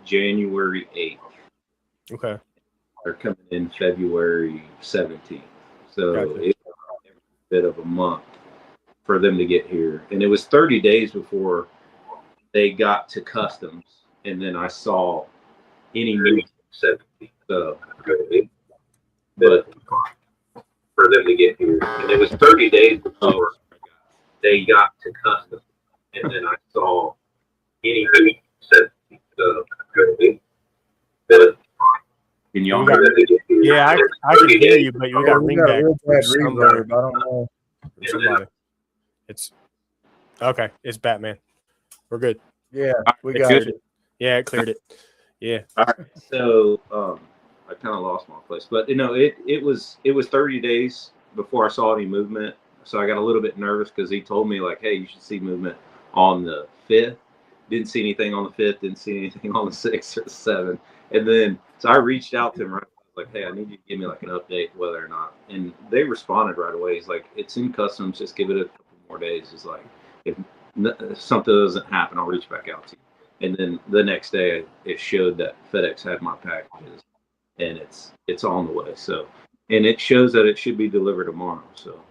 January 8th. Okay. They're coming in February 17th. So Gotcha. it was every bit of a month for them to get here. And it was 30 days before they got to customs. And then I saw any new 17th. So, but for them to get here. And it was 30 days before they got to customs. And then I saw any new 17th. So, but can y'all hear that? Yeah, I can hear you, but you got we ringback. got a real bad from reverb. I don't know. somebody. It's okay. It's Batman. We're good. Yeah, we It's got good. it. Yeah, it cleared it. Yeah. All right. So I kind of lost my place, but it was 30 days before I saw any movement. So I got a little bit nervous because he told me like, hey, you should see movement on the 5th. Didn't see anything on the 5th. Didn't see anything on the 6th or the 7th. And then so I reached out to him right like, hey, I need you to give me like an update whether or not. And they responded right away. He's like, it's in customs. Just give it a couple more days. It's like if something doesn't happen, I'll reach back out to you. And then the next day, it showed that FedEx had my packages, and it's on the way. So, and it shows that it should be delivered tomorrow. So,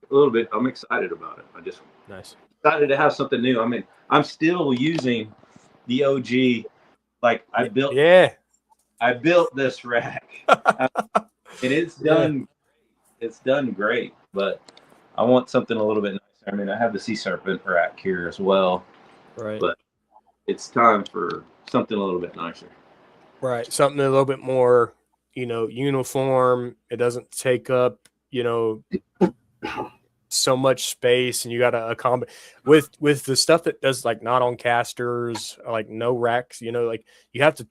a little bit, I'm excited about it. I just Nice. excited to have something new. I mean, I'm still using the OG. Like I built this rack, and it's done. It's done great, but I want something a little bit nicer. I mean, I have the Sea Serpent rack here as well, Right. but it's time for something a little bit nicer. Right. Something a little bit more, uniform. It doesn't take up, so much space, and you got to accommodate with the stuff that does like not on casters, like no racks, like you have to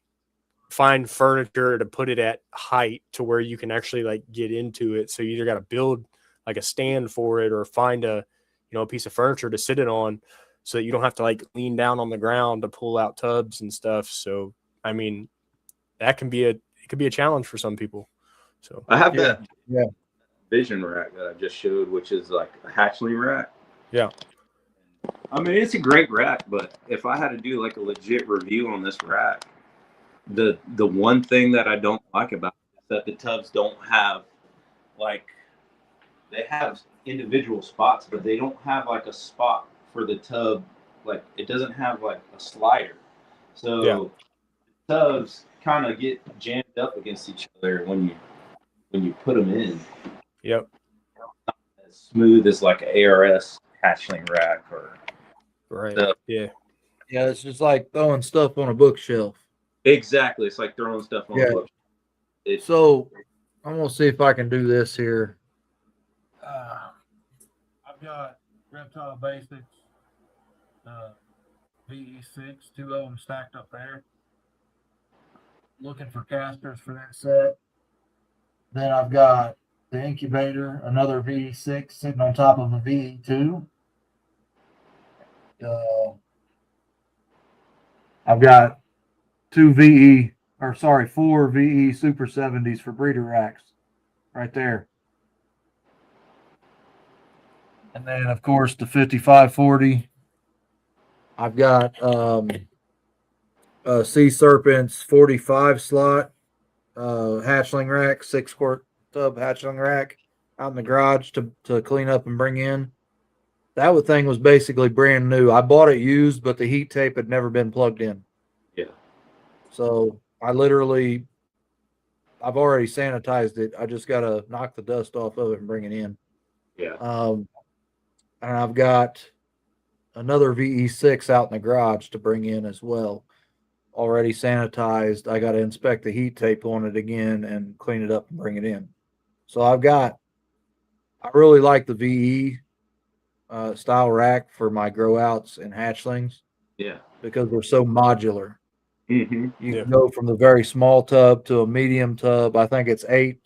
find furniture to put it at height to where you can actually like get into it. So you either got to build like a stand for it or find a piece of furniture to sit it on so that you don't have to like lean down on the ground to pull out tubs and stuff. So, I mean, it could be a challenge for some people. So I have that Yeah. Vision rack that I just showed, which is like a hatchling rack. Yeah. I mean, it's a great rack, but if I had to do like a legit review on this rack, the one thing that I don't like about it is that the tubs don't have they have individual spots, but they don't have like a spot for the tub. Like it doesn't have like a slider. So tubs kind of get jammed up against each other when you put them in. Yep. Not as smooth as like an ARS hatchling rack or Right. Yeah, it's just like throwing stuff on a bookshelf. Exactly. It's like throwing stuff on a book. So I'm gonna see if I can do this here. I've got Reptile Basics, VE6, 2 of them stacked up there. Looking for casters for that set. Then I've got the incubator, another VE6 sitting on top of a VE2. I've got 4 VE Super 70s for breeder racks right there. And then, of course, the 5540. I've got Sea Serpent's 45 slot hatchling rack, 6-quart tub hatchling rack out in the garage to clean up and bring in. That thing was basically brand new. I bought it used, but the heat tape had never been plugged in. Yeah. So I've already sanitized it. I just got to knock the dust off of it and bring it in. Yeah. And I've got another VE6 out in the garage to bring in as well. Already sanitized. I got to inspect the heat tape on it again and clean it up and bring it in. So I really like the VE style rack for my grow outs and hatchlings. Yeah. Because they're so modular. Mm-hmm. You can go from the very small tub to a medium tub. I think it's 8,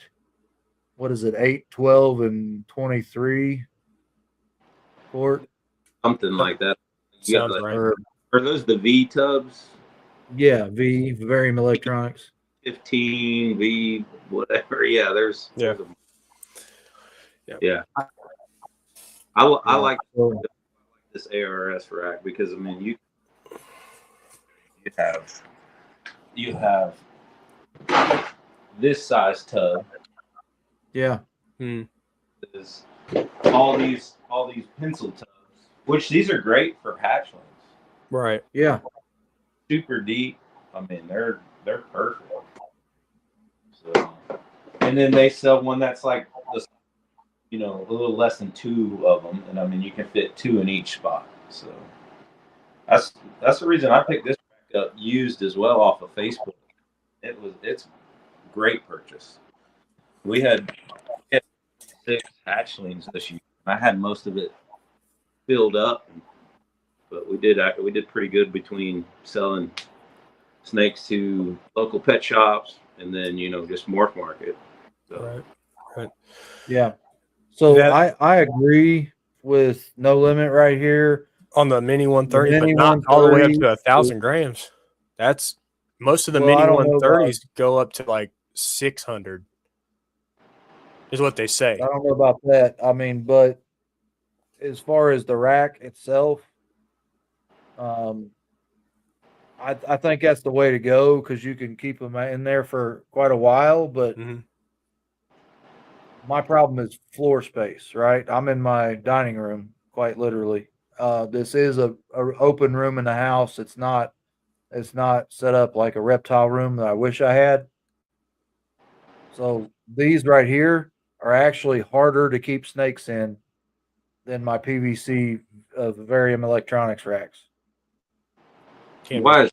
12, and 23 quart. Something like that. Sounds right. Are those the V tubs? Yeah, Varium Electronics. 15 V, whatever. Yeah, there's Yeah. yeah. I like this ARS rack because I mean you have this size tub. Yeah. Is all these pencil tubs, which these are great for hatchlings. Right. Yeah. Super deep. I mean, they're perfect. So, and then they sell one that's like this, a little less than 2 of them, and I mean you can fit 2 in each spot. So that's the reason I picked this back up used as well off of Facebook. It's a great purchase. We had 6 hatchlings this year. I had most of it filled up, but we did pretty good between selling snakes to local pet shops and then just morph market. So. Right. Yeah. So I agree with No Limit right here on the mini 130, mini but not all the way up to 130 1,000 grams. That's most of the Well, mini I don't know 130s go up to like 600. Is what they say. I don't know about that. I mean, but as far as the rack itself, I think that's the way to go because you can keep them in there for quite a while. But my problem is floor space, right? I'm in my dining room, quite literally. This is a open room in the house. It's not set up like a reptile room that I wish I had. So these right here are actually harder to keep snakes in than my PVC of Varium Electronics racks. Why?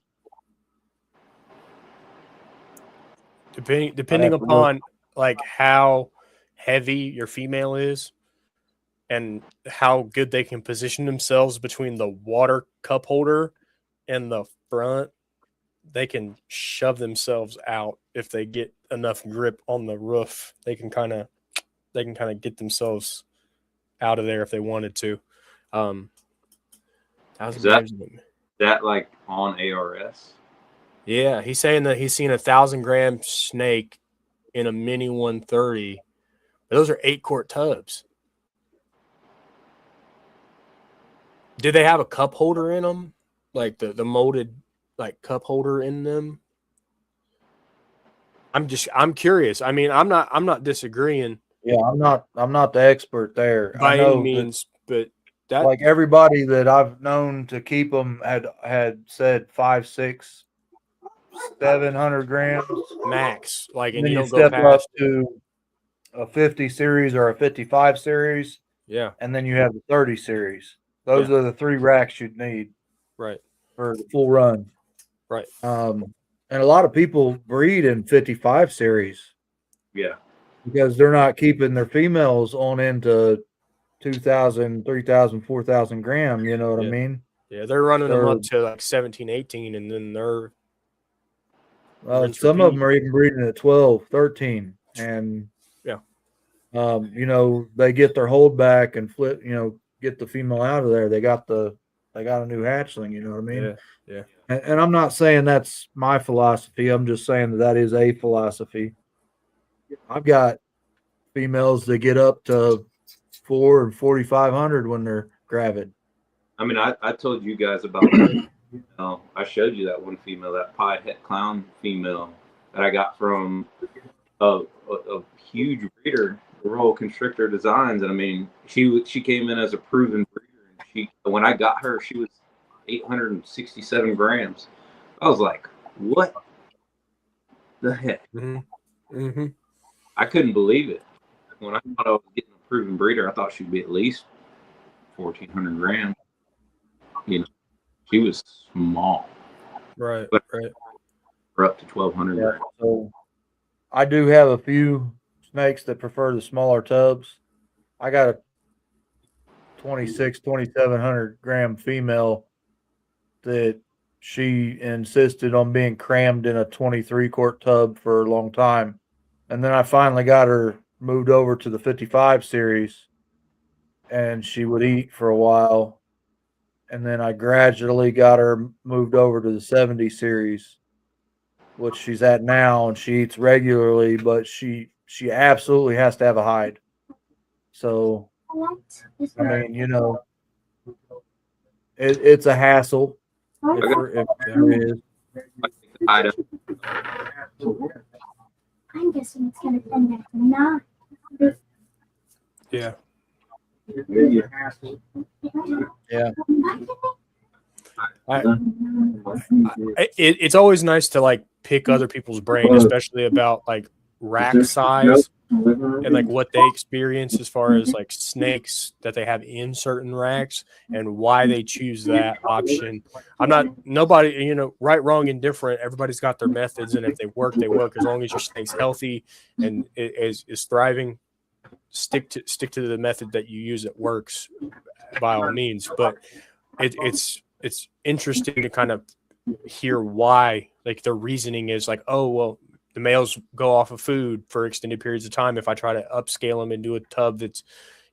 Depending upon like how heavy your female is and how good they can position themselves between the water cup holder and the front, they can shove themselves out if they get enough grip on the roof. They can kind of get themselves out of there if they wanted to. Is that like on ARS? Yeah, he's saying that he's seen 1,000-gram snake in a mini 130. Those are 8-quart tubs. Did they have a cup holder in them, like the molded like cup holder in them? I'm curious. I mean, I'm not disagreeing. Yeah, I'm not the expert there. By I know any means, but that like everybody that I've known to keep them had said 5, 6, 700 grams max. Like, and then you you don't go step up past to a 50 series or a 55 series. Yeah. And then you have the 30 series. Those are the 3 racks you'd need. Right. For the full run. Right. And a lot of people breed in 55 series. Yeah. Because they're not keeping their females on into 2,000, 3,000, 4,000 gram. You know what I mean? Yeah, they're running them up to like 17, 18, and then they're some of them are even breeding at 12, 13. And they get their hold back and flip, get the female out of there. They got a new hatchling, you know what I mean? Yeah. And I'm not saying that's my philosophy. I'm just saying that is a philosophy. I've got females that get up to 4 and 4,500 when they're gravid. I mean, I told you guys about that. I showed you that one female, that pied het clown female that I got from a huge breeder, Royal Constrictor Designs. And I mean, she came in as a proven breeder. And when I got her, she was 867 grams. I was like, what the heck? I couldn't believe it. When I thought I was getting a proven breeder, I thought she'd be at least 1,400 grams. She was small. Right. But right. We're up to 1,200 grams. So I do have a few snakes that prefer the smaller tubs. I got a 2,700 gram female that she insisted on being crammed in a 23-quart tub for a long time. And then I finally got her moved over to the 55 series, and she would eat for a while. and then I gradually got her moved over to the 70 series, which she's at now, and she eats regularly, but she absolutely has to have a hide. So, I mean, you know, it's a hassle if there is. Ida. I'm guessing it's gonna end at 9. Yeah. Yeah. It's always nice to like pick other people's brain, especially about like rack size and like what they experience as far as like snakes that they have in certain racks and why they choose that option. I'm not nobody, you know, right, wrong, indifferent. Everybody's got their methods, and if they work, they work. As long as your snake's healthy and is thriving, stick to the method that you use that works by all means. But it's interesting to kind of hear why, like their reasoning is like, oh well, the males go off of food for extended periods of time. If I try to upscale them into a tub that's,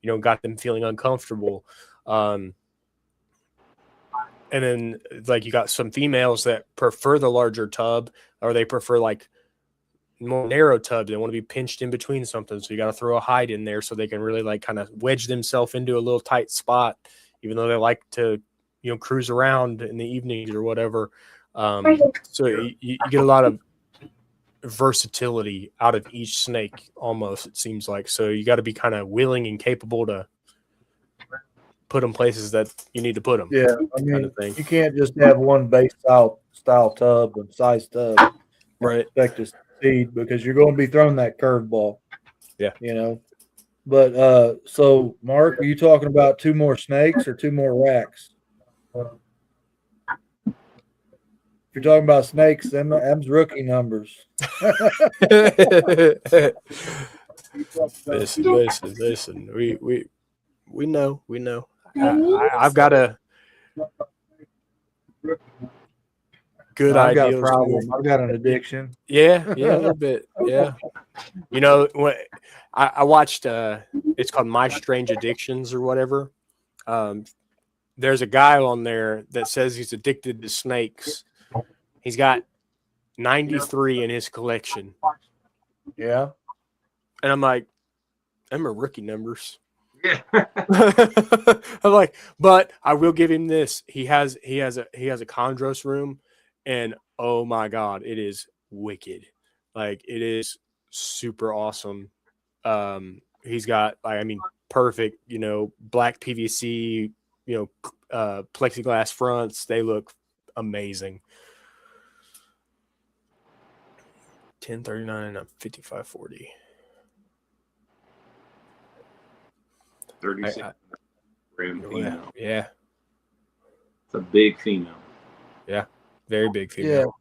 you know, got them feeling uncomfortable. And then like you got some females that prefer the larger tub, or they prefer like more narrow tubs. They want to be pinched in between something. So you got to throw a hide in there so they can really like kind of wedge themselves into a little tight spot, even though they like to, you know, cruise around in the evenings or whatever. So you get a lot of versatility out of each snake almost, it seems like. So you got to be kind of willing and capable to put them places that you need to put them. Yeah, I mean, kind of thing. you can't just have one base style tub and size tub, right? Expect to succeed, because you're going to be throwing that curveball. Yeah, you know. But so Mark, are you talking about 2 more snakes or 2 more racks? If you're talking about snakes, them's rookie numbers. Listen. We know. I've got a good I've idea. got a problem. I've got an addiction. Yeah, a little bit. Yeah. You know, when I watched it's called My Strange Addictions or whatever. There's a guy on there that says he's addicted to snakes. He's got 93 in his collection. Yeah. And I'm like, them are rookie numbers. Yeah. I'm like, but I will give him this. He has a chondros room, and oh my god, it is wicked. Like, it is super awesome. He's got, like, I mean, perfect, you know, black PVC, you know, plexiglass fronts. They look amazing. 1039 and 5540. 36 gram female. Yeah. It's a big female. Yeah. Very big female.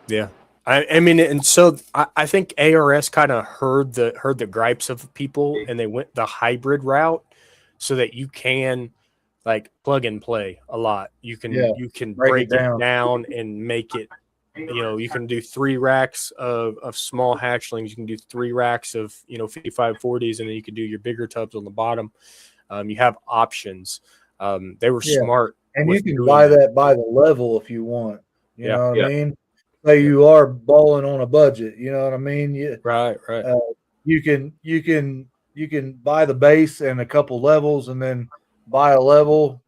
Yeah. I mean, and so I think ARS kind of heard the gripes of people, and they went the hybrid route so that you can like plug and play a lot. You can break it down and make it, you know, you can do 3 racks of small hatchlings. You can do 3 racks of, you know, 5540s, and then you can do your bigger tubs on the bottom. You have options. They were smart. And you can buy that by the level if you want. You know what I mean? Say you are balling on a budget. You know what I mean? Right. You can buy the base and a couple levels, and then buy a level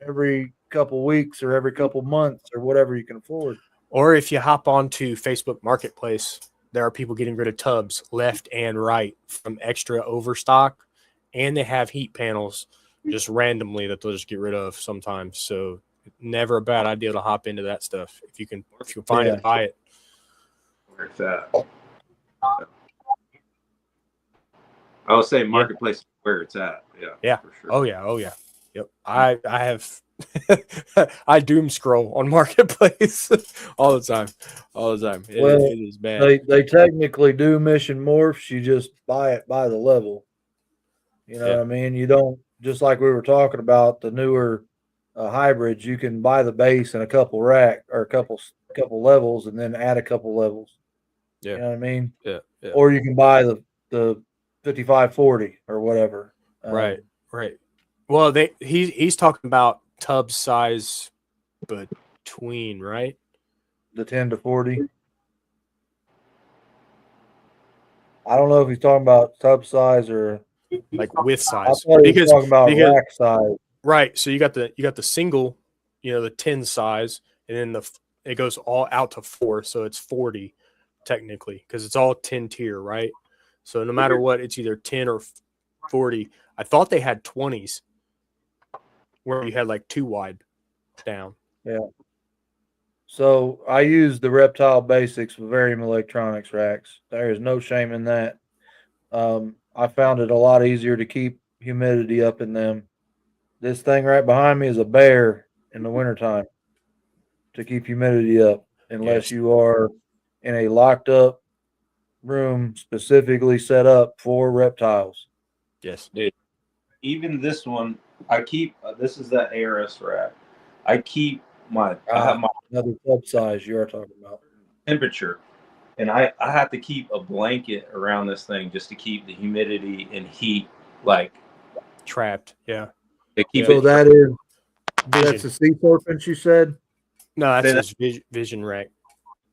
every couple weeks or every couple months or whatever you can afford. Or if you hop onto Facebook Marketplace, there are people getting rid of tubs left and right from extra overstock, and they have heat panels just randomly that they'll just get rid of sometimes. So never a bad idea to hop into that stuff. If you can find it, buy it. Where's that? I would say Marketplace is where it's at. Yeah. For sure. Oh yeah. Yep. I have I doom scroll on Marketplace all the time. It is bad. They technically do mission morphs. You just buy it by the level. You know what I mean? You don't, just like we were talking about the newer hybrids, you can buy the base and a couple rack or a couple levels, and then add a couple levels. Yeah. You know what I mean? Yeah. Or you can buy the 5540 or whatever. Right. Well, he's talking about tub size between, right? The 10 to 40. I don't know if he's talking about tub size or Like with I size. thought he was talking about rack size. Right. So you got the single, the 10 size, and then it goes all out to 4, so it's 40 technically because it's all 10 tier, right? So no matter what, it's either 10 or 40. I thought they had 20s where you had like 2 wide down. Yeah. So I use the Reptile Basics Vivarium Electronics racks. There is no shame in that. I found it a lot easier to keep humidity up in them. This thing right behind me is a bear in the wintertime to keep humidity up, unless Yes. you are in a locked up room specifically set up for reptiles. Yes. Dude, even this one, I keep this is that ARS rack. I keep I have my Another tub size you are talking about. temperature, and I have to keep a blanket around this thing just to keep the humidity and heat like Trapped. Yeah. to keep So it. that is Vision. that's the sea serpents you said? No, that's his vision rack.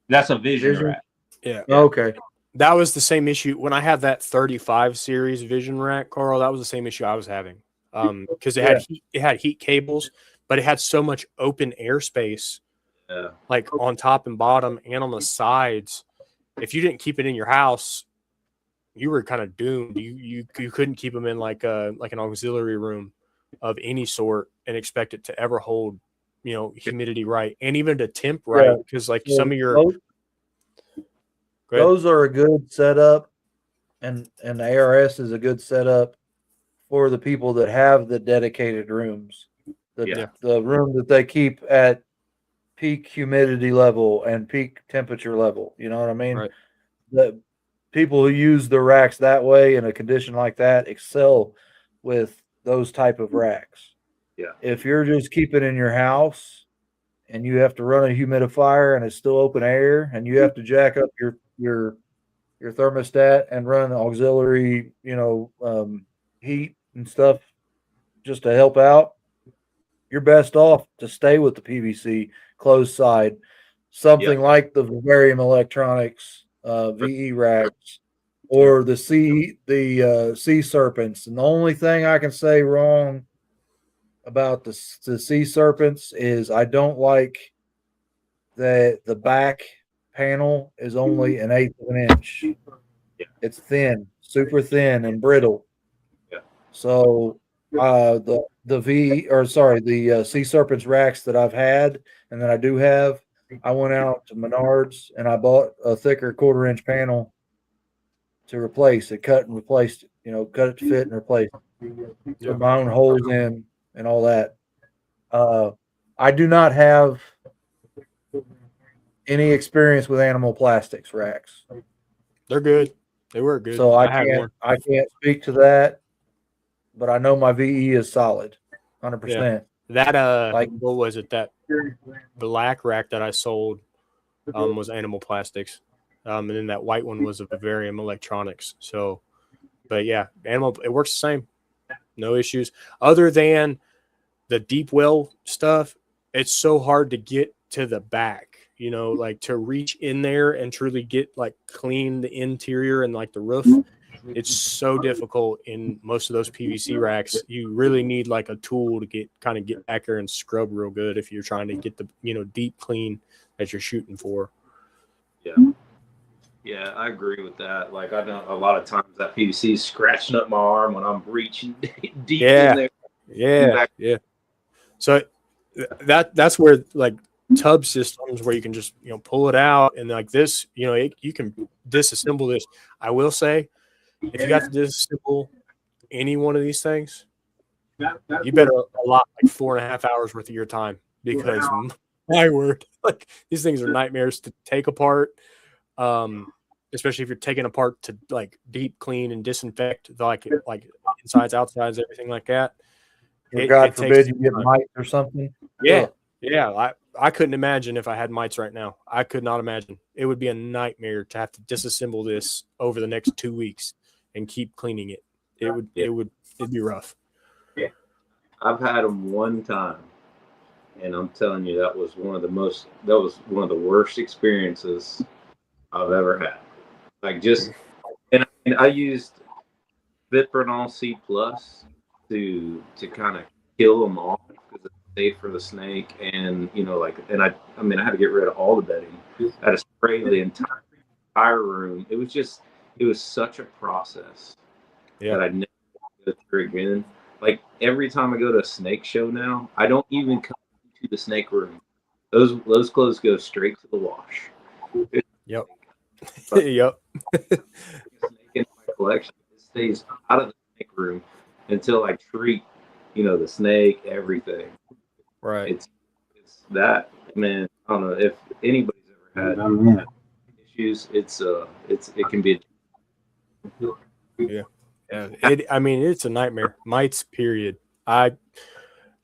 That's a vision Vision? rack. Yeah. Okay. That was the same issue when I had that 35 series vision rack, Carl. That was the same issue I was having. Because it had heat cables, but it had so much open airspace, like on top and bottom and on the sides. If you didn't keep it in your house, you were kind of doomed. You couldn't keep them in like an auxiliary room of any sort and expect it to ever hold, humidity right and even to temp right. Because like some of your those are a good setup, and the ARS is a good setup for the people that have the dedicated rooms. The room that they keep at peak humidity level and peak temperature level. You know what I mean? Right. The people who use the racks that way in a condition like that excel with those type of racks. Yeah. If you're just keeping in your house and you have to run a humidifier and it's still open air and you have to jack up your thermostat and run auxiliary, heat and stuff just to help out, you're best off to stay with the PVC closed side, something like the Vivarium Electronics VE racks or the sea serpents. And the only thing I can say wrong about the sea serpents is I don't like that the back panel is only an eighth of an inch. It's thin, super thin and brittle. So the sea serpents racks that I've had and that I do have, I went out to Menards and I bought a thicker 1/4 inch panel to replace it, cut and replaced it, cut it to fit and replace it. Put my own holes in and all that. I do not have any experience with animal plastics racks. They're good. They were good. So I can't speak to that, but I know my VE is solid, 100%. That what was it? That black rack that I sold was animal plastics, and then that white one was a Vivarium Electronics. So, but yeah, it works the same, no issues. Other than the deep well stuff, it's so hard to get to the back. Like to reach in there and truly get like clean the interior and like the roof. It's so difficult in most of those PVC racks. You really need like a tool to get back there and scrub real good if you're trying to get the deep clean that you're shooting for. Yeah, I agree with that. Like I know a lot of times that PVC is scratching up my arm when I'm reaching deep in there. Yeah. So that's where like tub systems where you can just pull it out and like this, you can disassemble this. I will say, if you got to disassemble any one of these things, you better allot like 4.5 hours worth of your time because my word, like these things are nightmares to take apart. Especially if you're taking apart to like deep clean and disinfect like insides, outsides, everything like that. God forbid you get mites or something. Yeah. I couldn't imagine if I had mites right now. I could not imagine. It would be a nightmare to have to disassemble this over the next 2 weeks and keep cleaning it. It'd be rough. I've had them one time, and I'm telling you, that was one of the worst experiences I've ever had. Like and I used Vitrinol C plus to kind of kill them off because it's safe for the snake, and I mean I had to get rid of all the bedding. I had to spray the entire room. It was such a process that I never go through again. Like every time I go to a snake show now, I don't even come to the snake room. Those clothes go straight to the wash. Yep. Yep. Snake in my collection, it stays out of the snake room until I treat, the snake, everything. Right. It's that, man. I don't know if anybody's ever had issues. It can be. Yeah. I mean, it's a nightmare. Mites, period. I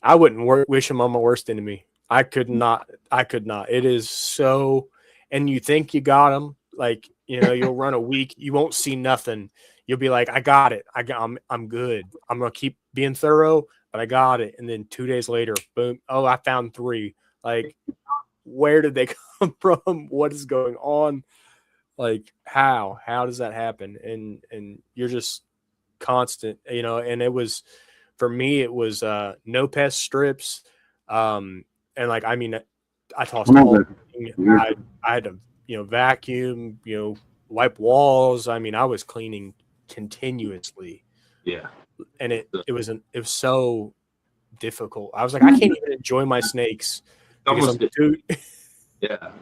wouldn't wish them on my worst enemy. I could not. It is so, and you think you got them, like, you'll run a week, you won't see nothing. You'll be like, I got it. I'm good. I'm going to keep being thorough, but I got it. And then 2 days later, boom. Oh, I found 3. Like, where did they come from? What is going on? Like, how does that happen? And you're just constant, and it was, for me, it was no pest strips. And like, I mean, I tossed the whole thing. I had to, vacuum, wipe walls. I mean, I was cleaning continuously. Yeah. And it was so difficult. I was like, I can't even enjoy my snakes. It's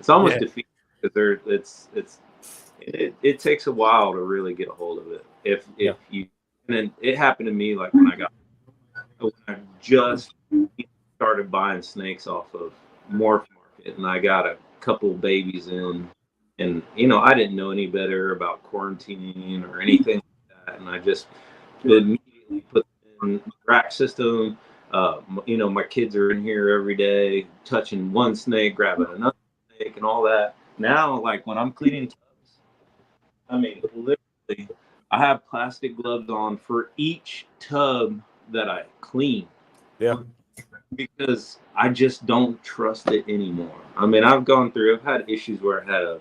almost defeating because it takes a while to really get a hold of it. If you, and then it happened to me like when I just started buying snakes off of Morph Market, and I got a couple babies in, and I didn't know any better about quarantining or anything like that, and I just immediately put in the rack system. My kids are in here every day, touching one snake, grabbing another snake, and all that. Now, like when I'm cleaning tubs, I mean, literally, I have plastic gloves on for each tub that I clean. Yeah. Because I just don't trust it anymore. I mean, I've had issues where I had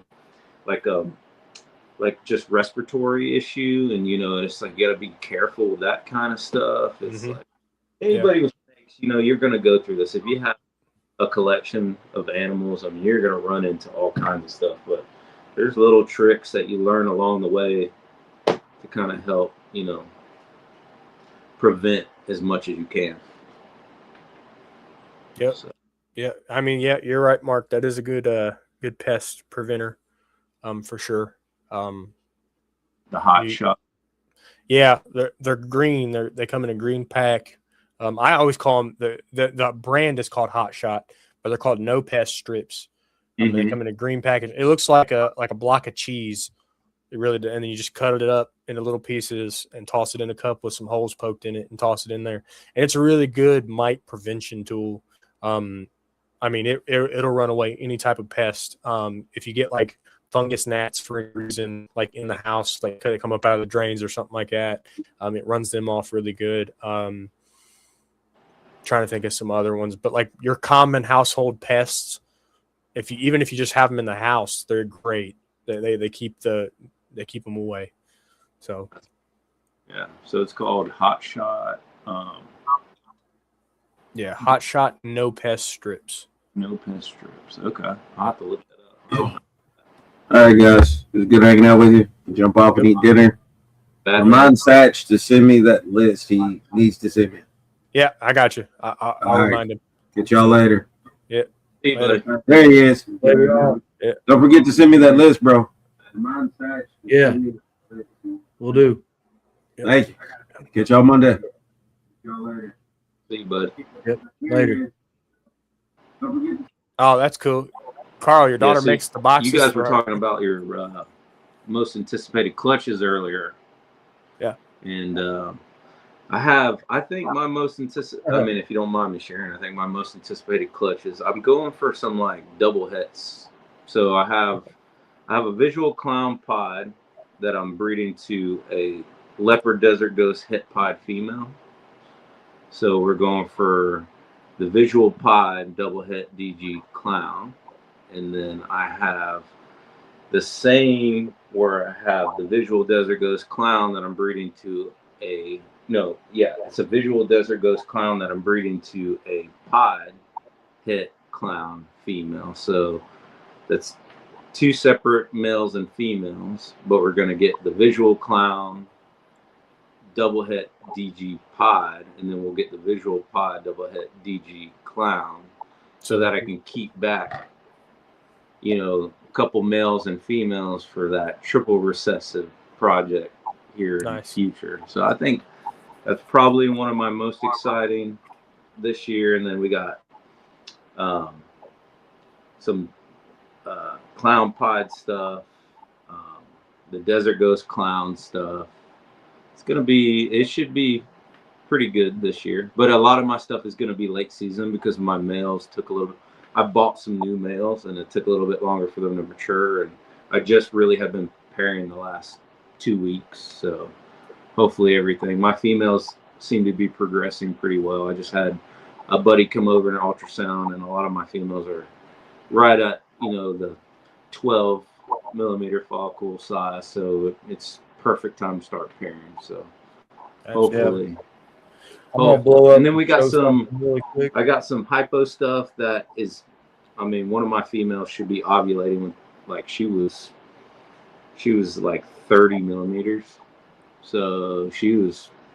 just respiratory issue, and it's like you got to be careful with that kind of stuff. It's like anybody with snakes, you're going to go through this. If you have a collection of animals, I mean, you're going to run into all kinds of stuff. But there's little tricks that you learn along the way to kind of help, prevent as much as you can. Yep. So. Yeah. I mean, yeah, you're right, Mark. That is a good pest preventer, for sure. The hot shot. Yeah, they're green. They come in a green pack. I always call them the brand is called Hot Shot, but they're called no pest strips. They come in a green package. It looks like a block of cheese. It really does. And then you just cut it up into little pieces and toss it in a cup with some holes poked in it and toss it in there. And it's a really good mite prevention tool. I mean, it'll run away any type of pest. If you get like fungus gnats for any reason, like in the house, like they come up out of the drains or something like that, it runs them off really good. Trying to think of some other ones, but like your common household pests, even if you just have them in the house, they're great. They keep them away. So yeah, so it's called Hot Shot. Yeah, Hot Shot no pest strips. No pest strips. Okay, I'll have to look that up. All right, guys, it was good hanging out with you. Jump off and eat dinner. Remind Satch to send me that list he needs to send me. Yeah, I got you. I'll remind him. Get y'all later. Yeah. Hey, buddy. There he is. Yeah. Don't forget to send me that list, bro. Yeah, we'll do. Thank you. Get y'all Monday. Y'all later. See you, bud. Yep, later. Oh, that's cool. Carl, your daughter makes the boxes. You guys were talking about your most anticipated clutches earlier. Yeah. And I think my most anticipated, I mean, if you don't mind me sharing, I think my most anticipated clutch is I'm going for some like double hets. So I have a visual clown pod that I'm breeding to a leopard desert ghost het pod female. So we're going for the Visual Pod double het DG Clown. And then I have the same where I have the Visual Desert Ghost Clown that I'm breeding to it's a Visual Desert Ghost Clown that I'm breeding to a pod het clown female. So that's 2 separate males and females, but we're going to get the Visual Clown double het DG pod, and then we'll get the Visual Pod double het DG Clown, so that I can keep back, a couple males and females for that triple recessive project here in the future. So I think that's probably one of my most exciting this year. And then we got some clown pod stuff, the Desert Ghost Clown stuff. It should be pretty good this year. But a lot of my stuff is going to be late season because my males I bought some new males and it took a little bit longer for them to mature. And I just really have been pairing the last 2 weeks. So hopefully my females seem to be progressing pretty well. I just had a buddy come over and ultrasound, and a lot of my females are right at, the 12 millimeter follicle size. So it's perfect time to start pairing. So hopefully. I'm gonna blow up. And then we got I got some hypo stuff that is, one of my females should be ovulating with, like, she was like 30 millimeters. So she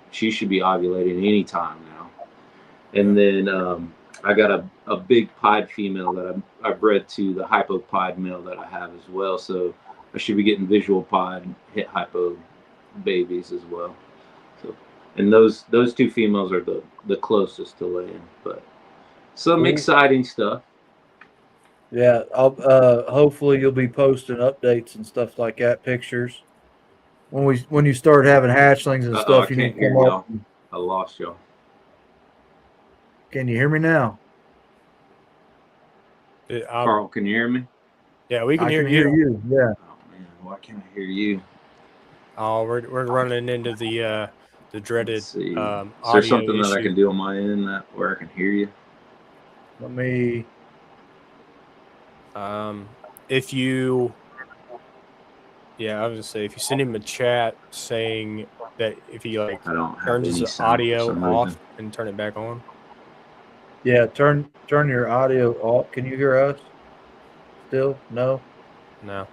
should be ovulating anytime now. And then I got a big pod female that I bred to the hypopod male that I have as well. So I should be getting Visual Pod hit hypo babies as well. So, and those 2 females are the closest to laying, but some exciting stuff. Yeah, I'll hopefully you'll be posting updates and stuff like that, pictures. When you start having hatchlings and stuff, I you can't need to hear come y'all. up. I lost y'all. Can you hear me now? Carl, can you hear me? Yeah, we can I hear can you. hear you. Yeah. Oh man, why can't I hear you? Oh, we're running into the dreaded Let's see. Is audio there something issue. that I can do on my end where I can hear you? Let me. If you, I was gonna say, if you send him a chat saying that if he turns his audio off and turn it back on. Yeah, turn your audio off. Can you hear us? Still? No. No.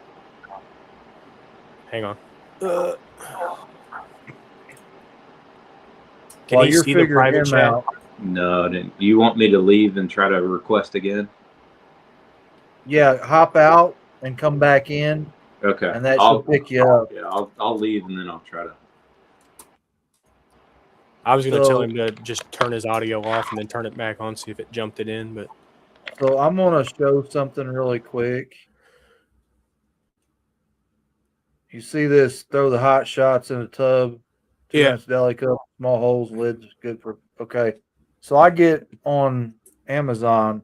Hang on. Can While you you're see the figuring private him chat? out, No, do you want me to leave and try to request again? yeah, hop out and come back in, Okay. and that should pick you up. Yeah, I'll leave and then I'll try to. I was going to tell him to just turn his audio off and then turn it back on, see if it jumped it in. But So I'm going to show something really quick. You see this, throw the hot shots in a tub, 2 ounce deli cup, small holes, lids, good for, okay. So I get on Amazon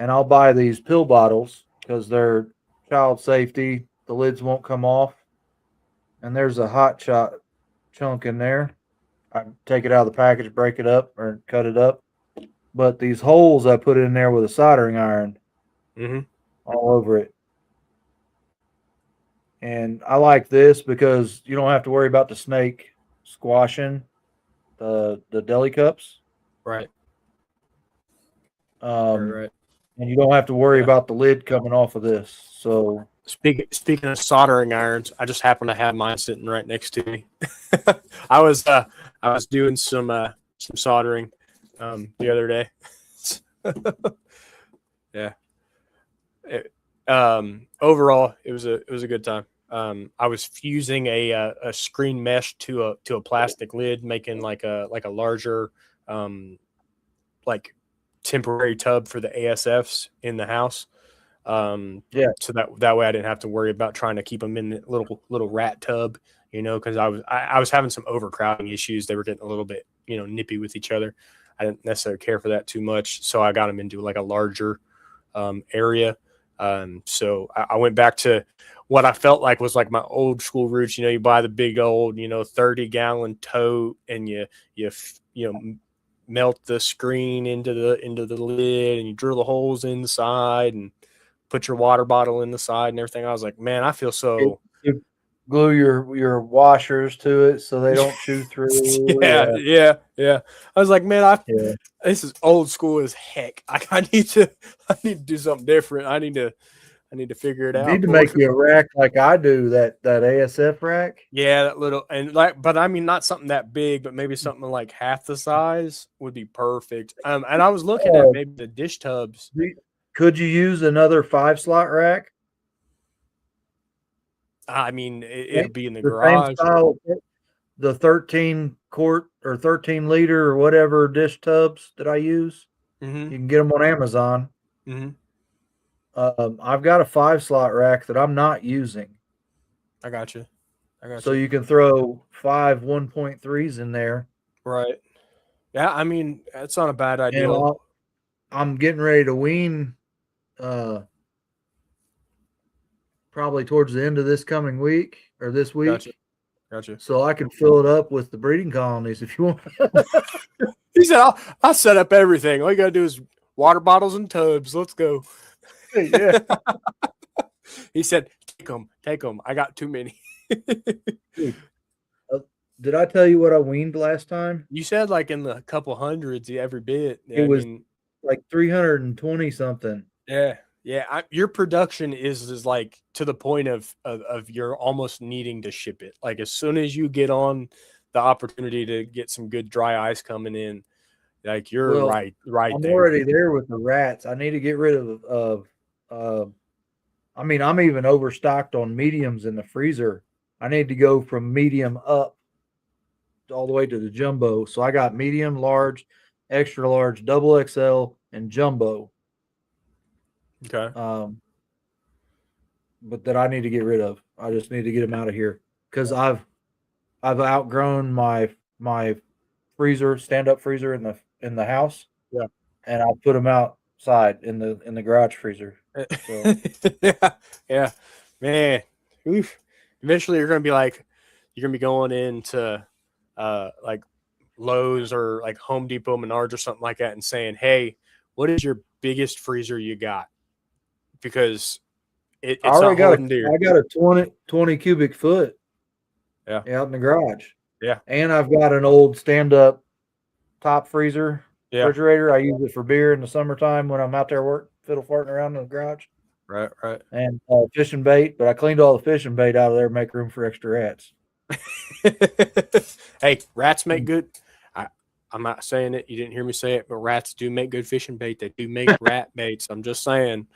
and I'll buy these pill bottles because they're child safety. The lids won't come off. And there's a hot shot chunk in there. I take it out of the package, break it up or cut it up. But these holes I put in there with a soldering iron all over it. And I like this because you don't have to worry about the snake squashing the deli cups. Right. Right. And you don't have to worry about the lid coming off of this. So speaking of soldering irons, I just happen to have mine sitting right next to me. I was doing some soldering the other day. Yeah. Overall, it was a good time. I was fusing a screen mesh to a plastic lid, making like a larger like temporary tub for the ASFs in the house. So that way I didn't have to worry about trying to keep them in the little rat tub, because I was having some overcrowding issues. They were getting a little bit nippy with each other. I didn't necessarily care for that too much, so I got them into like a larger area. So I went back to what I felt like was like my old school roots. You buy the big old 30-gallon tote and you melt the screen into the lid, and you drill the holes inside and put your water bottle in the side and everything. I was like, man, I feel so. You glue your washers to it so they don't chew through. yeah. I was like, man, Yeah. this is old school as heck. I need to do something different. I need to figure it You out. need to make you a rack like I do, that ASF rack. Yeah, that little, and like, but I mean, not something that big, but maybe something like half the size would be perfect. And I was looking at maybe the dish tubs. Could you use another 5-slot rack? I mean, it'll be in the The garage. same style, the 13 quart or 13 liter or whatever dish tubs that I use. Mm-hmm. You can get them on Amazon. Mm-hmm. I've got a 5-slot rack that I'm not using. I got you. So you can throw 5 1.3s in there. Right. Yeah, I mean, that's not a bad idea. And I'm getting ready to wean probably towards the end of this coming week or this week. Gotcha. So I can fill it up with the breeding colonies if you want. He said, I'll set up everything. All you got to do is water bottles and tubs. Let's go. Yeah. He said, take them. I got too many. Dude, did I tell you what I weaned last time? You said like in the couple hundreds every bit. It was like 320 something. Yeah. Your production is like to the point of you're almost needing to ship it. Like as soon as you get on the opportunity to get some good dry ice coming in, like you're right. I'm there. already there with the rats. I need to get rid of I mean, I'm even overstocked on mediums in the freezer. I need to go from medium up all the way to the jumbo. So I got medium, large, extra large, double XL, and jumbo. Okay. But that I need to get rid of. I just need to get them out of here because I've outgrown my freezer, stand-up freezer in the house. Yeah. And I put them outside in the garage freezer. So. yeah, man. Oof. Eventually, you're gonna be going into like Lowe's or like Home Depot, Menards, or something like that, and saying, "Hey, what is your biggest freezer you got?" Because it's not holding deer. I got a 20 cubic foot. Yeah, out in the garage. Yeah, and I've got an old stand-up top freezer refrigerator. I use it for beer in the summertime when I'm out there fiddle farting around in the garage. Right. And fishing bait, but I cleaned all the fishing bait out of there to make room for extra rats. Hey, rats make good. I'm not saying it. You didn't hear me say it, but rats do make good fishing bait. They do make rat baits. I'm just saying.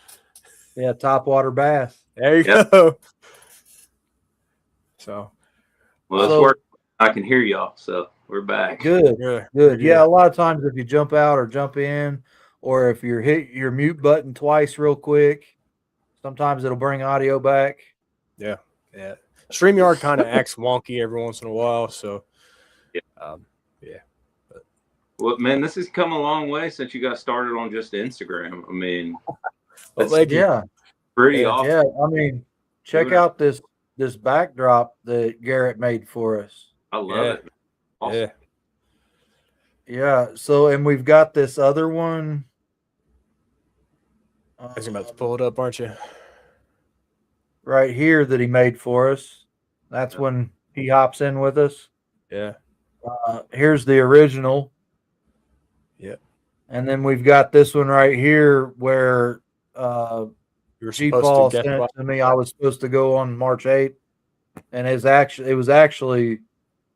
Yeah, top water bass. There you go. So, well, it's working. I can hear y'all, so we're back. Good. Yeah, a lot of times if you jump out or jump in, or if you hit your mute button twice real quick, sometimes it'll bring audio back. Yeah. StreamYard kind of acts wonky every once in a while, so yeah. Well, man, this has come a long way since you got started on just Instagram. I mean, pretty awesome. Yeah, I mean, check out this backdrop that Garrett made for us. I love it. Awesome. Yeah. So, and we've got this other one. You're about to pull it up, aren't you? Right here that he made for us. That's when he hops in with us. Yeah. Here's the original. Yeah. And then we've got this one right here where G. Paul sent it to me. I was supposed to go on March 8th, and it was actually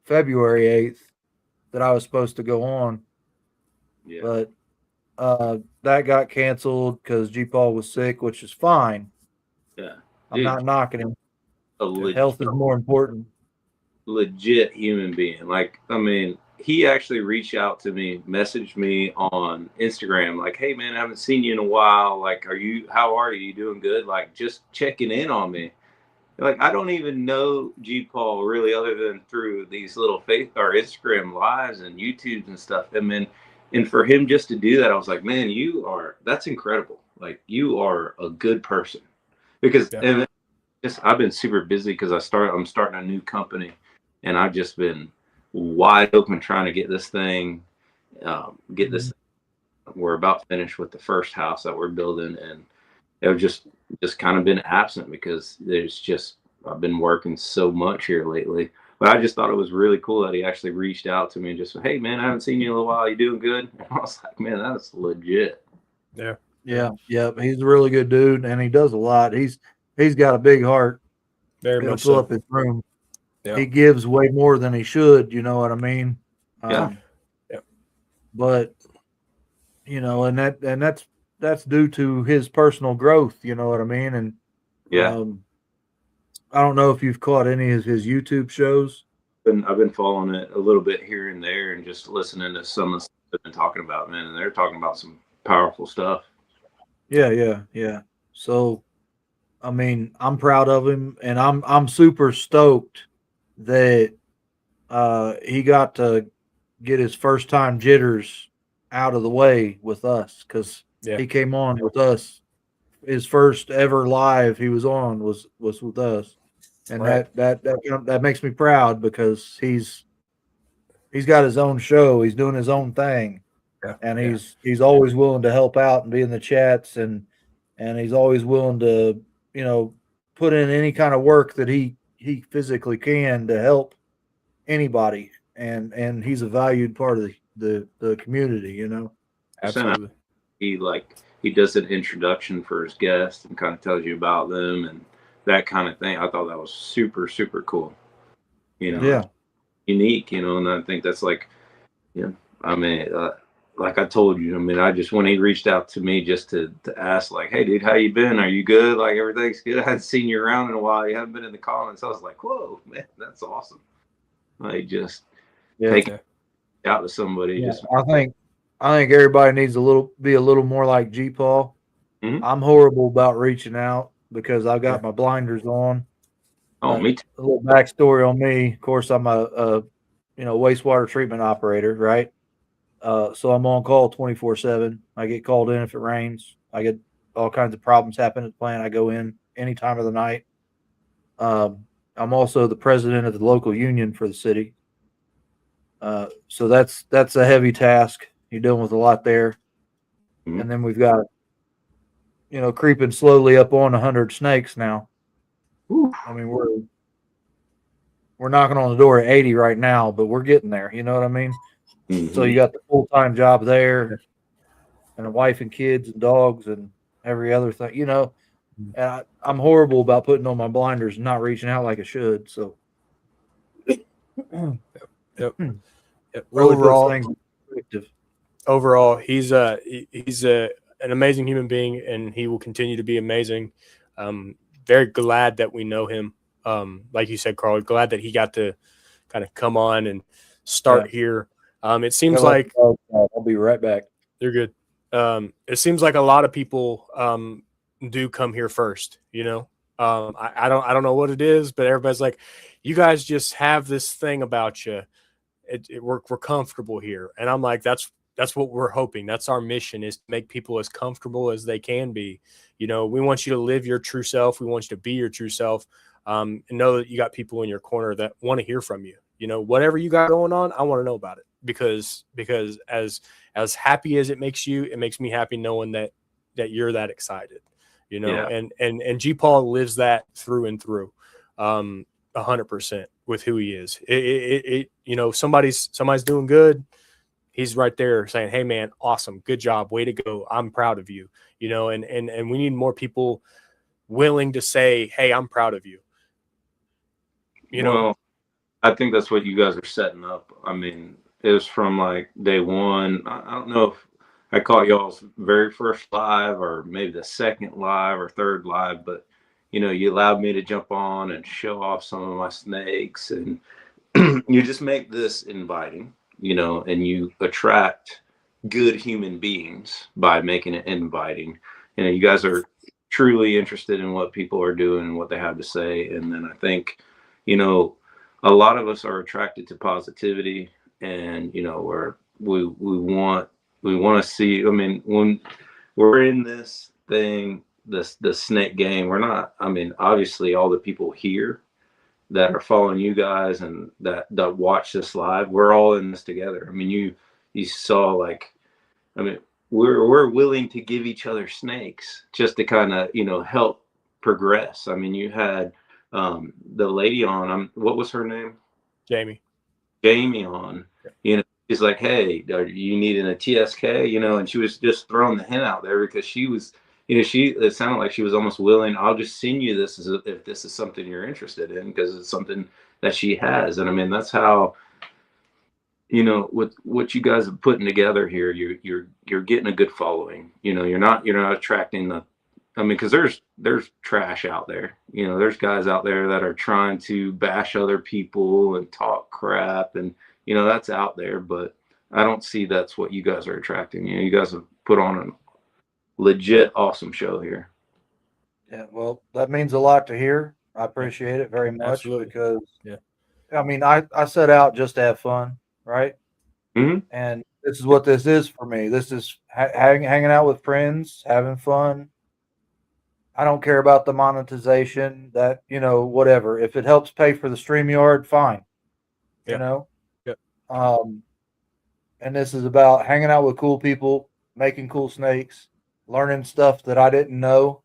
February 8th that I was supposed to go on. Yeah. But that got canceled because G. Paul was sick, which is fine. Yeah. I'm not knocking him. Health is more important. Legit human being. Like, I mean, he actually reached out to me, messaged me on Instagram, like, "Hey man, I haven't seen you in a while. Like, how are you? You doing good? Like, just checking in on me." Like, I don't even know G. Paul really other than through these little Instagram lives and YouTubes and stuff. And for him just to do that, I was like, man, that's incredible. Like, you are a good person. Because I've been super busy because I'm starting a new company, and I've just been wide open trying to get this thing get this. We're about finished with the first house that we're building, and I've just kind of been absent because I've been working so much here lately. But I just thought it was really cool that he actually reached out to me and just said, "Hey man, I haven't seen you in a little while. You doing good?" And I was like, "Man, that's legit." Yeah. Yeah. He's a really good dude, and he does a lot. He's got a big heart. Very He'll much fill so. up his room. Yeah. He gives way more than he should. You know what I mean? Yeah. But and that's due to his personal growth. You know what I mean? And Yeah. I don't know if you've caught any of his YouTube shows. I've been following it a little bit here and there, and just listening to some of the stuff they've been talking about, man. And they're talking about some powerful stuff. Yeah. So, I mean, I'm proud of him, and I'm super stoked that he got to get his first time jitters out of the way with us, because he came on with us. His first ever live he was on was with us, and that makes me proud, because he's got his own show. He's doing his own thing, and he's always willing to help out and be in the chats, and he's always willing to put in any kind of work that he physically can to help anybody, and he's a valued part of the community. Absolutely. He does an introduction for his guests and kind of tells you about them and that kind of thing. I thought that was super, super cool. Unique, and I think that's like, I mean, like I told you, I mean, when he reached out to me just to ask, like, "Hey dude, how you been? Are you good? Like, everything's good? I hadn't seen you around in a while. You haven't been in the comments." I was like, "Whoa, man, that's awesome." Like, just take it out to somebody. Yeah, I think everybody needs be a little more like G Paul. Mm-hmm. I'm horrible about reaching out because I've got my blinders on. Oh, me too. A little backstory on me. Of course, I'm a wastewater treatment operator, right? So I'm on call 24/7. I get called in if it rains. I get all kinds of problems happen at the plant. I go in any time of the night. I'm also the president of the local union for the city. So that's a heavy task. You're dealing with a lot there. Mm-hmm. And then we've got, creeping slowly up on 100 snakes now. Ooh. I mean, we're knocking on the door at 80 right now, but we're getting there. You know what I mean? Mm-hmm. So you got the full-time job there, and a wife and kids and dogs and every other thing, And I'm horrible about putting on my blinders and not reaching out like I should. So, Yep. Really overall, he's an amazing human being, and he will continue to be amazing. Very glad that we know him. Like you said, Carl, glad that he got to kind of come on and start here. It seems like I'll be right back. You're good. It seems like a lot of people do come here first. I don't know what it is, but everybody's like, you guys just have this thing about you. We're comfortable here, and I'm like, that's what we're hoping. That's our mission, is to make people as comfortable as they can be. We want you to live your true self. We want you to be your true self, and know that you got people in your corner that want to hear from you. Whatever you got going on, I want to know about it, because as happy as it makes you, it makes me happy knowing that you're that excited. And G Paul lives that through and through, 100% with who he is. Somebody's doing good, he's right there saying, "Hey man, awesome, good job, way to go, I'm proud of you." And we need more people willing to say, "Hey, I'm proud of you." Well, I think that's what you guys are setting up. I mean, it was from like day one. I don't know if I caught y'all's very first live, or maybe the second live or third live, but you allowed me to jump on and show off some of my snakes, and you just make this inviting, and you attract good human beings by making it inviting. You guys are truly interested in what people are doing and what they have to say. And then I think, a lot of us are attracted to positivity, and, we want to see, I mean, when we're in this thing, the snake game, we're not, I mean, obviously all the people here that are following you guys and that watch this live, we're all in this together. I mean, you you saw, like, I mean, we're willing to give each other snakes just to kind of, help progress. I mean, you had the lady on, what was her name? Jamie on, she's like, hey, are you needing a TSK? And she was just throwing the hint out there because she was, it sounded like she was almost willing. I'll just send you this if this is something you're interested in, because it's something that she has. And I mean, that's how, with what you guys are putting together here, you're getting a good following. You're not attracting because there's trash out there. There's guys out there that are trying to bash other people and talk crap, and that's out there. But I don't see that's what you guys are attracting. You guys have put on a legit awesome show here. Yeah, well, that means a lot to hear. I appreciate it very much. Absolutely. Because, yeah, I mean, I set out just to have fun, right? Mm-hmm. And this is what this is for me. This is hanging out with friends, having fun. I don't care about the monetization, that, whatever. If it helps pay for the StreamYard, fine. Yeah. And this is about hanging out with cool people, making cool snakes, learning stuff that I didn't know.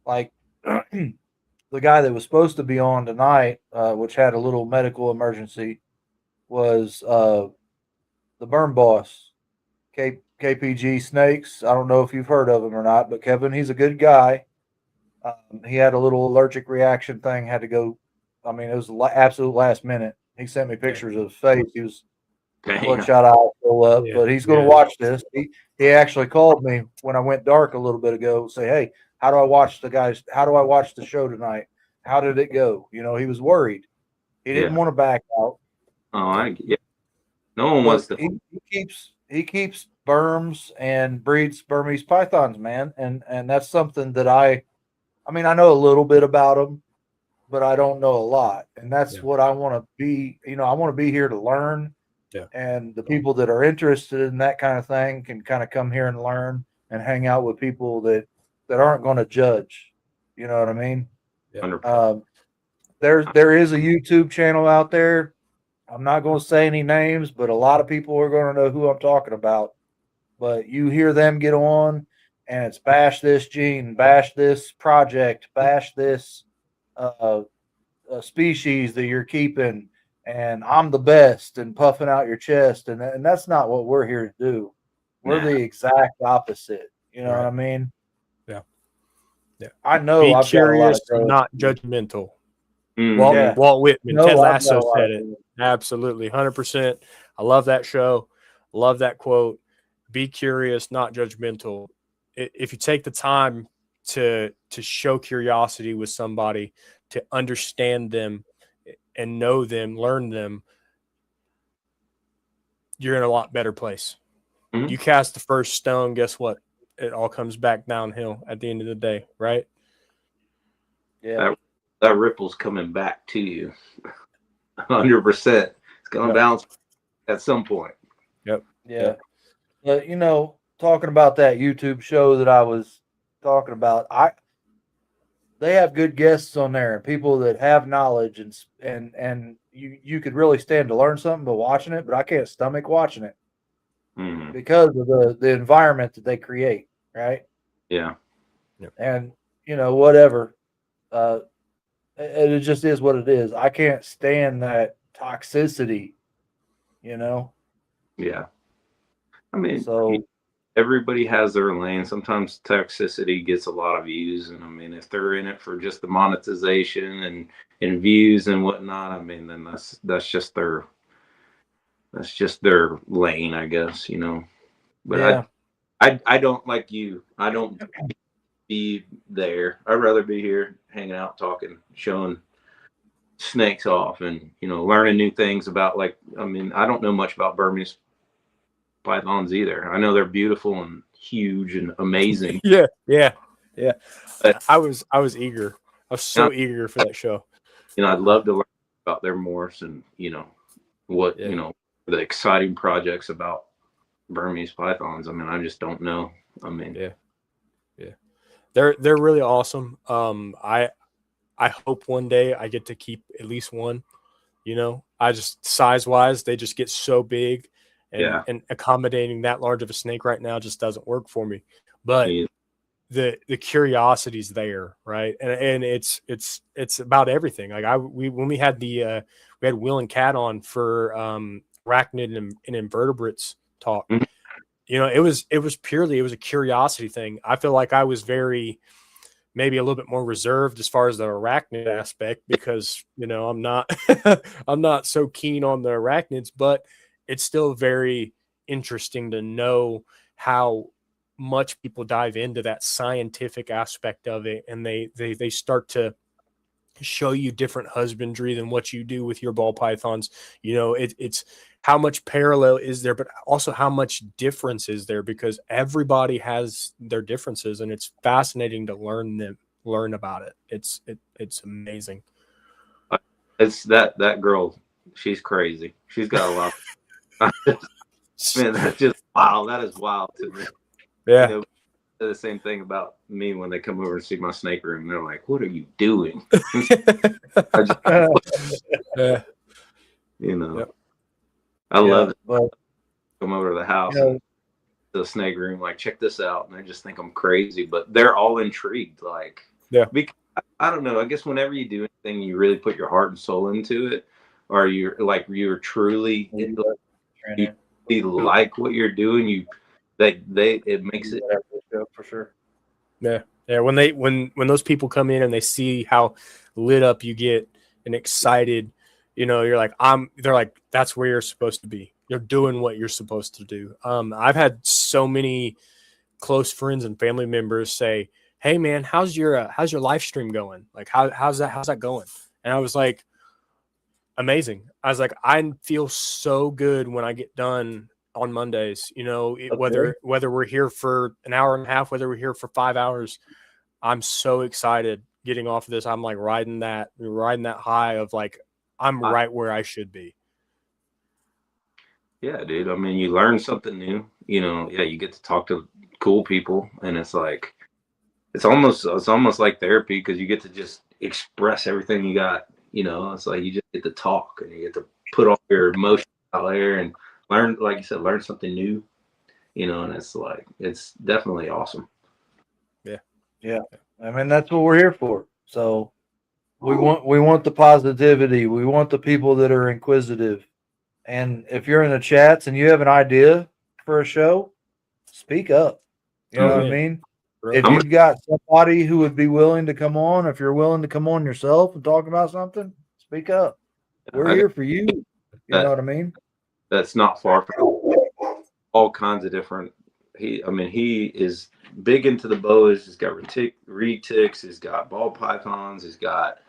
Like the guy that was supposed to be on tonight, which had a little medical emergency, was the Berm Boss, KPG Snakes. I don't know if you've heard of him or not, but Kevin, he's a good guy. He had a little allergic reaction thing, had to go. I mean, it was absolute last minute. He sent me pictures of his face. He was bloodshot eye full up, but he's going to watch this. He actually called me when I went dark a little bit ago, say, hey, how do I watch the show tonight? How did it go? He was worried. He didn't want to back out. Oh, no one wants to. He keeps berms and breeds Burmese pythons, man. And that's something that I mean, I know a little bit about them, but I don't know a lot. And that's what I want to be. I want to be here to learn. Yeah. And the people that are interested in that kind of thing can kind of come here and learn and hang out with people that aren't going to judge. You know what I mean? Yeah. There is a YouTube channel out there. I'm not going to say any names, but a lot of people are going to know who I'm talking about. But you hear them get on, and it's bash this gene, bash this project, bash this species that you're keeping, and I'm the best, and puffing out your chest, and that's not what we're here to do. We're the exact opposite. You know what I mean? Yeah. Yeah. I know. Be I've curious, got a lot of not judgmental. Mm-hmm. Walt Whitman, Ted Lasso said it. growth. Absolutely, 100%. I love that show. Love that quote. Be curious, not judgmental. If you take the time to show curiosity with somebody, to understand them and know them, learn them, you're in a lot better place. Mm-hmm. You cast the first stone, guess what? It all comes back downhill at the end of the day, right? Yeah. That ripple's coming back to you. 100%. It's going to bounce at some point. Yep. Yeah. But talking about that YouTube show that I was talking about, they have good guests on there and people that have knowledge, and you could really stand to learn something by watching it, but I can't stomach watching it because of the environment that they create, right? Yeah. And whatever. It just is what it is. I can't stand that toxicity, Yeah. I mean, so everybody has their lane. Sometimes toxicity gets a lot of views, and I mean, if they're in it for just the monetization and views and whatnot, I mean, then that's just their lane, I guess, But yeah. I don't, like you. I don't be there. I'd rather be here hanging out, talking, showing snakes off, and learning new things about, like, I mean, I don't know much about Burmese pythons either. I know they're beautiful and huge and amazing. Yeah. But I was eager. I was so eager for that show. I'd love to learn about their morphs and what the exciting projects about Burmese pythons. I mean, I just don't know. I mean, yeah, they're really awesome. I hope one day I get to keep at least one. I just, size wise, they just get so big, and accommodating that large of a snake right now just doesn't work for me. But the curiosity's there, right? And it's about everything. Like when we had we had Will and Kat on for arachnid and invertebrates talk. You know, it was purely a curiosity thing. I feel like I was maybe a little bit more reserved as far as the arachnid aspect because, you know, I'm not I'm not so keen on the arachnids, but it's still very interesting to know how much people dive into that scientific aspect of it, and they start to show you different husbandry than what you do with your ball pythons. You know, it's how much parallel is there, but also how much difference is there, because everybody has their differences, and it's fascinating to learn about it. It's amazing. It's that girl, she's crazy. She's got a lot. Man, that's just wild. That is wild to me. Yeah. You know, the same thing about me when they come over and see my snake room. They're like, "What are you doing?" You know, yep. I love it. But, come over to the house, you know, and the snake room, like, check this out, and they just think I'm crazy, but they're all intrigued. Like, because, I don't know. I guess whenever you do anything, you really put your heart and soul into it, or you're truly you like what you're doing. It makes it for sure. Yeah. When those people come in and they see how lit up you get and excited, you know, they're like, that's where you're supposed to be. You're doing what you're supposed to do. I've had so many close friends and family members say, "Hey man, how's your live stream going? Like, how's that going?" And I was like, amazing. I was like, I feel so good when I get done on Mondays, you know, whether we're here for an hour and a half, whether we're here for 5 hours, I'm so excited getting off of this. I'm like riding that high of like, I'm right where I should be. Yeah, dude. I mean, you learn something new, you know. Yeah, you get to talk to cool people, and it's like, it's almost like therapy, because you get to just express everything you got. You know, it's like you just get to talk, and you get to put all your emotions out there and learn, like you said, learn something new. You know, and it's like, it's definitely awesome. Yeah. I mean, that's what we're here for. So we want the positivity. We want the people that are inquisitive. And if you're in the chats and you have an idea for a show, speak up. You know what I mean? If you've got somebody who would be willing to come on, if you're willing to come on yourself and talk about something, speak up. We're here for you. You know what I mean? That's not far from all kinds of different. He is big into the boas. He's got retics. He's got ball pythons. He's got,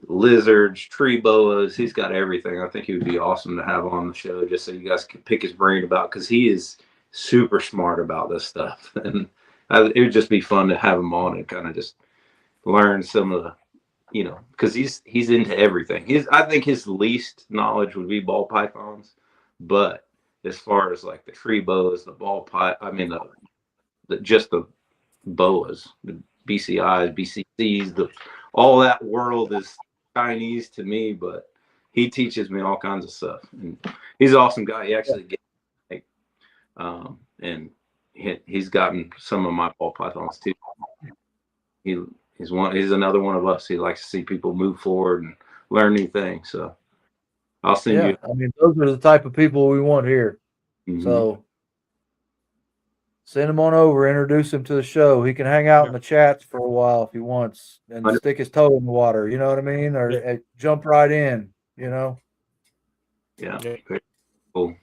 lizards, tree boas. He's got everything. I think he would be awesome to have on the show, just so you guys could pick his brain about, because he is super smart about this stuff, and it would just be fun to have him on and kind of just learn some of the, you know, because he's into everything. I think his least knowledge would be ball pythons, but as far as like the tree boas, the just the boas, the BCIs, BCCs, all that world is Chinese to me, but he teaches me all kinds of stuff, and he's an awesome guy. He actually gets, and he's gotten some of my ball pythons too. He's another one of us. He likes to see people move forward and learn new things. So I'll send you. I mean, those are the type of people we want here. Mm-hmm. So send him on over, introduce him to the show. He can hang out in the chats for a while if he wants and stick his toe in the water. You know what I mean? Or jump right in, you know? Yeah. Very cool.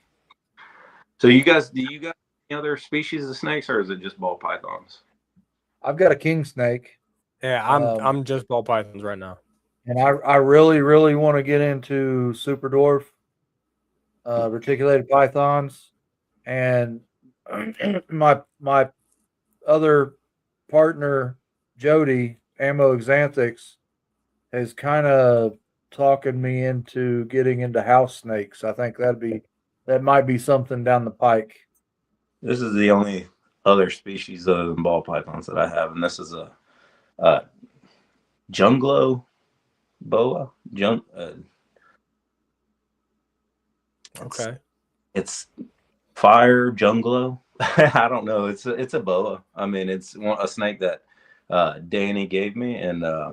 So do you guys any other species of snakes, or is it just ball pythons? I've got a king snake. Yeah, I'm just ball pythons right now. And I really, really want to get into super dwarf reticulated pythons, and my other partner Jody Ammo Exanthics has kind of talking me into getting into house snakes. I think that might be something down the pike. This is the only other species other than ball pythons that I have, and this is a junglo boa. Okay. It's fire junglo. I don't know. It's a boa. I mean, it's a snake that Danny gave me, and I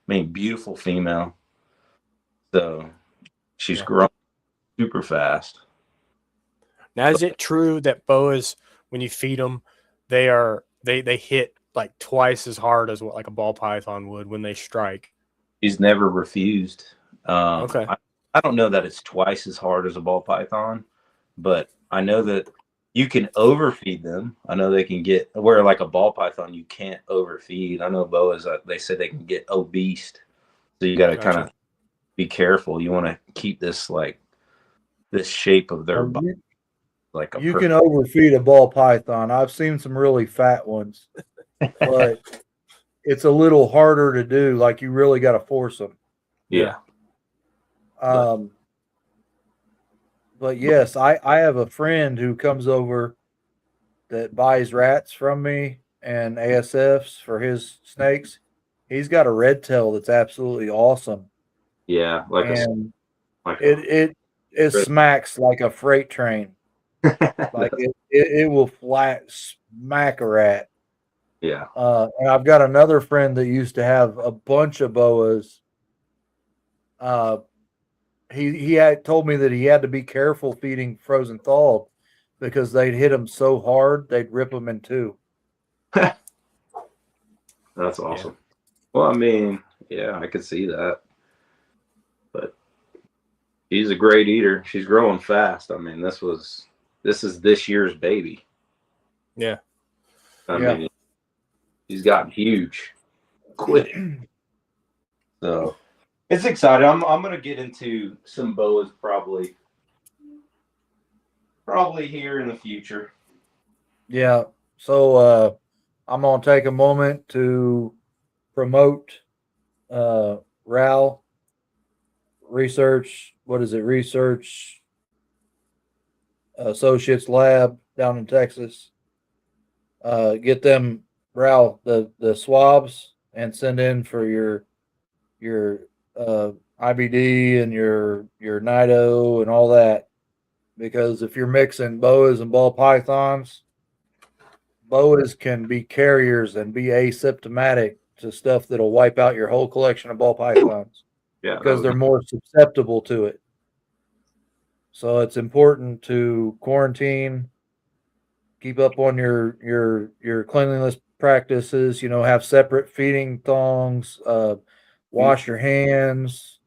mean, beautiful female. So she's grown super fast. Now, is it true that boas, when you feed them, they hit like twice as hard as what like a ball python would when they strike? She's never refused. Okay. I don't know that it's twice as hard as a ball python, but I know that you can overfeed them. I know they can get where like a ball python you can't overfeed. I know boas they say they can get obese, so you got to kind of be careful. You want to keep this like this shape of their body. Like you can overfeed a ball python. I've seen some really fat ones, but it's a little harder to do. Like you really got to force them. Yeah. But yes, I have a friend who comes over that buys rats from me and ASFs for his snakes. He's got a red tail that's absolutely awesome. Yeah, it smacks like a freight train. Like it will flat smack a rat. Yeah. And I've got another friend that used to have a bunch of boas. He had told me that he had to be careful feeding frozen thawed because they'd hit him so hard they'd rip him in two. That's awesome. Yeah. Well, I mean, yeah, I could see that. But she's a great eater. She's growing fast. I mean, this is this year's baby. Yeah. I mean, she's gotten huge quick. So it's exciting. I'm gonna get into some boas probably here in the future. Yeah. So I'm gonna take a moment to promote RAL Research. What is it? Research Associates Lab down in Texas. Get them RAL the swabs and send in for your IBD and your Nido and all that, because if you're mixing boas and ball pythons, boas can be carriers and be asymptomatic to stuff that'll wipe out your whole collection of ball pythons. Yeah, because they're more susceptible to it. So it's important to quarantine, keep up on your cleanliness practices, have separate feeding thongs, wash your hands,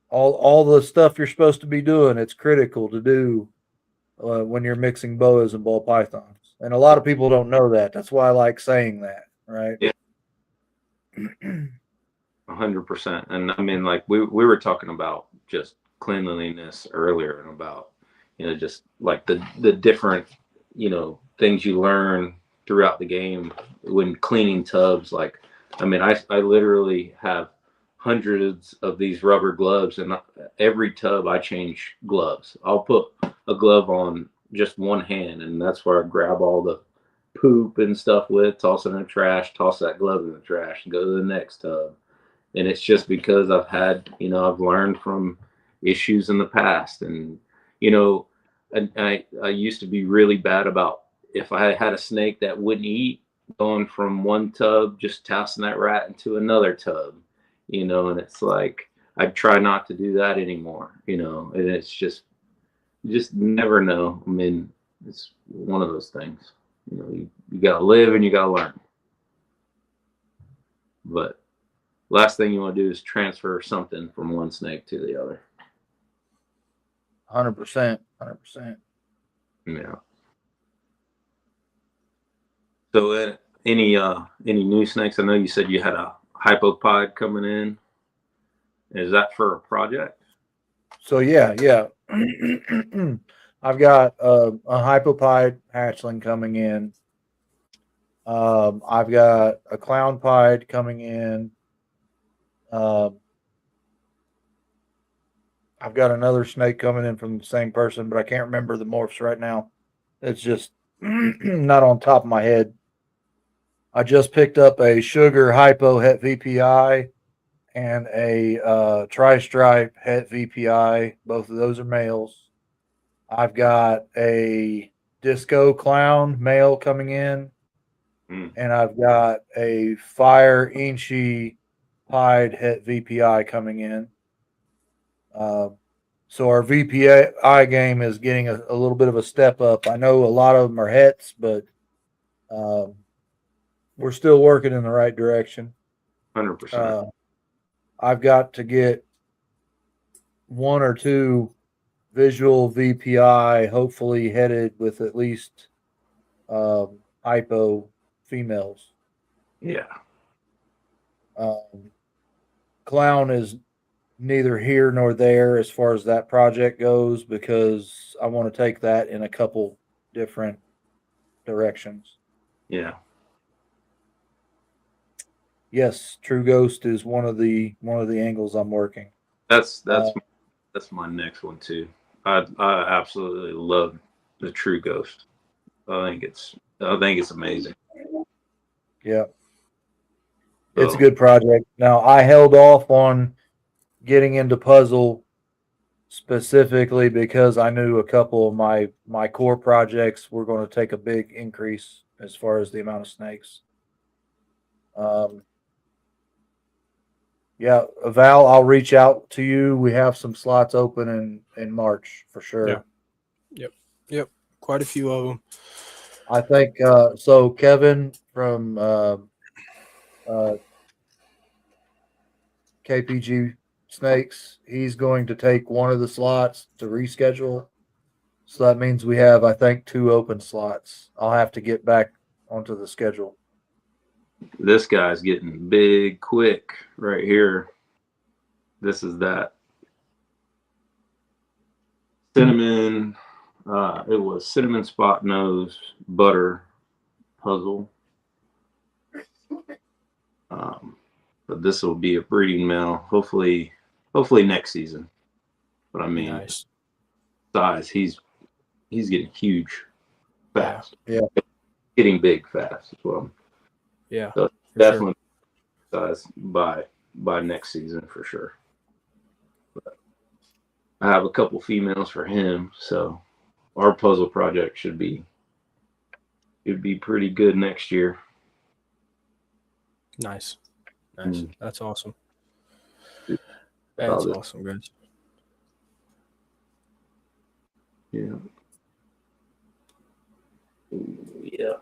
all the stuff you're supposed to be doing. It's critical to do when you're mixing boas and ball pythons. And a lot of people don't know that. That's why I like saying that, right? Yeah. 100%. And I mean, like we were talking about just cleanliness earlier and about, just like the different, things you learn throughout the game when cleaning tubs. Like, I mean, I literally have hundreds of these rubber gloves, and every tub I change gloves. I'll put a glove on just one hand, and that's where I grab all the poop and stuff with, toss it in the trash, toss that glove in the trash, and go to the next tub. And it's just because I've had, I've learned from issues in the past. And, I used to be really bad about if I had a snake that wouldn't eat, going from one tub, just tossing that rat into another tub, and it's like, I try not to do that anymore, and it's just, you just never know. I mean, it's one of those things, you got to live and you got to learn. But last thing you want to do is transfer something from one snake to the other. 100%. Yeah. So any new snakes? I know you said you had a hypopod coming in. Is that for a project? So yeah. I've got a hypopide hatchling coming in. I've got a clown pied coming in. I've got another snake coming in from the same person, but I can't remember the morphs right now. It's just not on top of my head. I just picked up a sugar hypo het VPI and a tri-stripe het VPI. Both of those are males. I've got a disco clown male coming in, and I've got a fire inchy pied het VPI coming in. So our VPI game is getting a little bit of a step up. I know a lot of them are hets, but we're still working in the right direction. 100%. I've got to get 1 or 2 visual VPI, hopefully headed with at least hypo females. Yeah. Clown is neither here nor there as far as that project goes, because I want to take that in a couple different directions. Yeah. Yes, True Ghost is one of the angles I'm working. That's my next one too. I absolutely love the True Ghost. I think it's amazing. Yeah. It's a good project. Now, I held off on getting into puzzle specifically because I knew a couple of my core projects were going to take a big increase as far as the amount of snakes. Yeah, Val, I'll reach out to you. We have some slots open in March for sure. Yeah. Yep. Quite a few of them. I think so. Kevin from KPG Snakes, he's going to take one of the slots to reschedule. So that means we have, I think, 2 open slots. I'll have to get back onto the schedule. This guy's getting big quick right here. This is that cinnamon. It was cinnamon spot nose butter puzzle. But this will be a breeding male. Hopefully next season. But I mean, nice size. He's getting huge fast. Yeah. Getting big fast as well. Yeah. So definitely size by next season for sure. But I have a couple females for him, so our puzzle project should be pretty good next year. Nice. That's awesome. That's awesome, guys. Yeah. Yeah.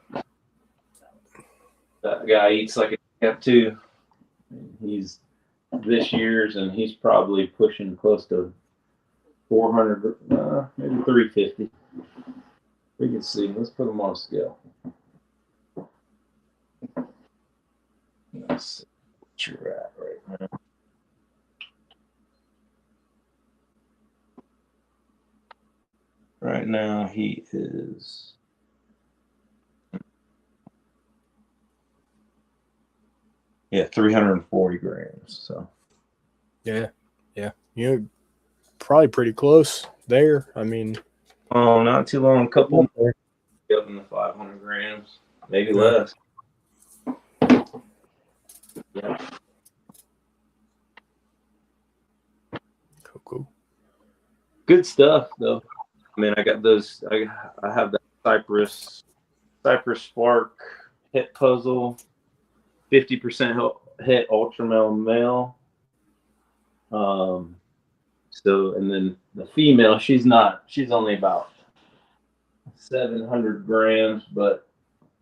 That guy eats like a champ too. He's this year's, and he's probably pushing close to 400, maybe 350. We can see. Let's put him on scale. Let's see what you're at right now. Right now, he is 340 grams. So yeah, you're probably pretty close there. I mean, not too long, a couple more up in the 500 grams, maybe less. Yeah. Cool. Good stuff though. I mean, I got those. I have that Cypress Spark hit puzzle, 50% hit ultramel male. So, and then the female, she's only about 700 grams, but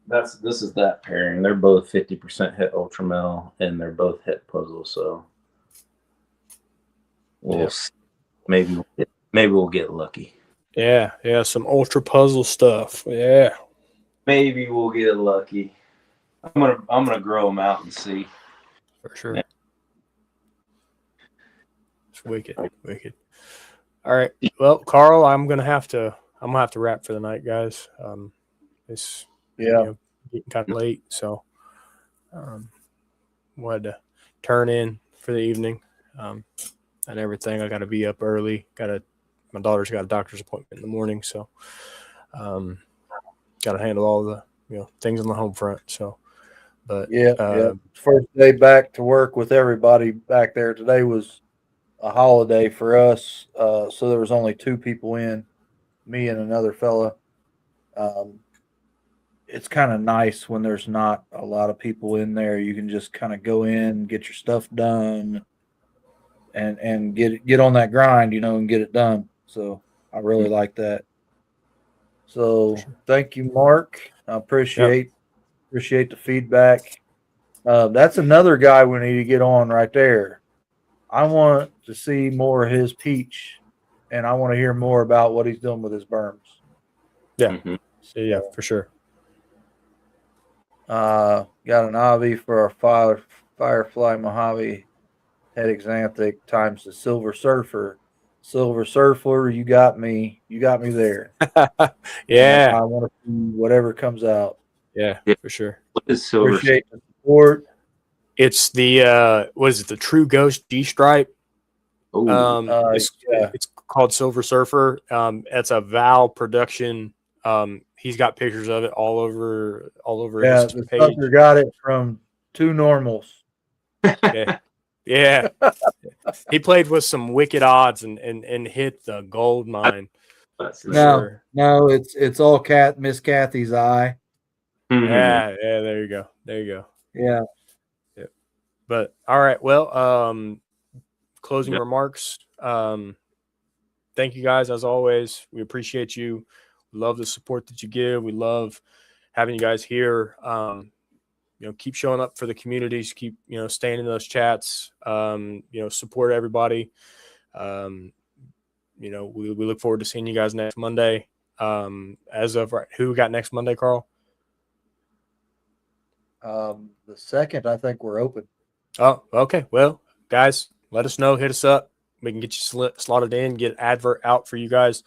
this is that pairing. They're both 50% hit ultramel, and they're both hit puzzle. So maybe we'll get lucky. Yeah, some ultra puzzle stuff. Yeah, maybe we'll get lucky. I'm gonna grow them out and see. For sure. Yeah. It's wicked. All right. Well, Carl, I'm gonna have to wrap for the night, guys. It's getting kind of late, so wanted to turn in for the evening and everything. I got to be up early. My daughter's got a doctor's appointment in the morning, so got to handle all the things on the home front. So, but first day back to work with everybody back there. Today was a holiday for us, so there was only 2 people in. me and another fella. It's kind of nice when there's not a lot of people in there. You can just kind of go in, get your stuff done, and get on that grind, and get it done. So I really like that. So thank you, Mark. I appreciate the feedback. That's another guy we need to get on right there. I want to see more of his peach, and I want to hear more about what he's doing with his berms. Yeah, yeah, for sure. Got an Avi for our Firefly Mojave head exanthic times the Silver Surfer. Silver Surfer, you got me there. Yeah, I want to see whatever comes out. Yeah, for sure. What is Silver? Appreciate the support. It's the what is it? The True Ghost G Stripe. It's called Silver Surfer. It's a Val production. He's got pictures of it all over Yeah, his the page. sucker got it from two normals. Yeah. He played with some wicked odds and hit the gold mine. No, it's all Miss Kathy's eye. Yeah, there you go. Yeah. But all right, well, closing remarks. Thank you guys as always. We appreciate you. We love the support that you give. We love having you guys here. Keep showing up for the communities. Keep staying in those chats. Support everybody. We look forward to seeing you guys next Monday. As of right, who we got next Monday, Carl? The 2nd, I think we're open. Oh, okay. Well, guys, let us know. Hit us up. We can get you slotted in, get an advert out for you guys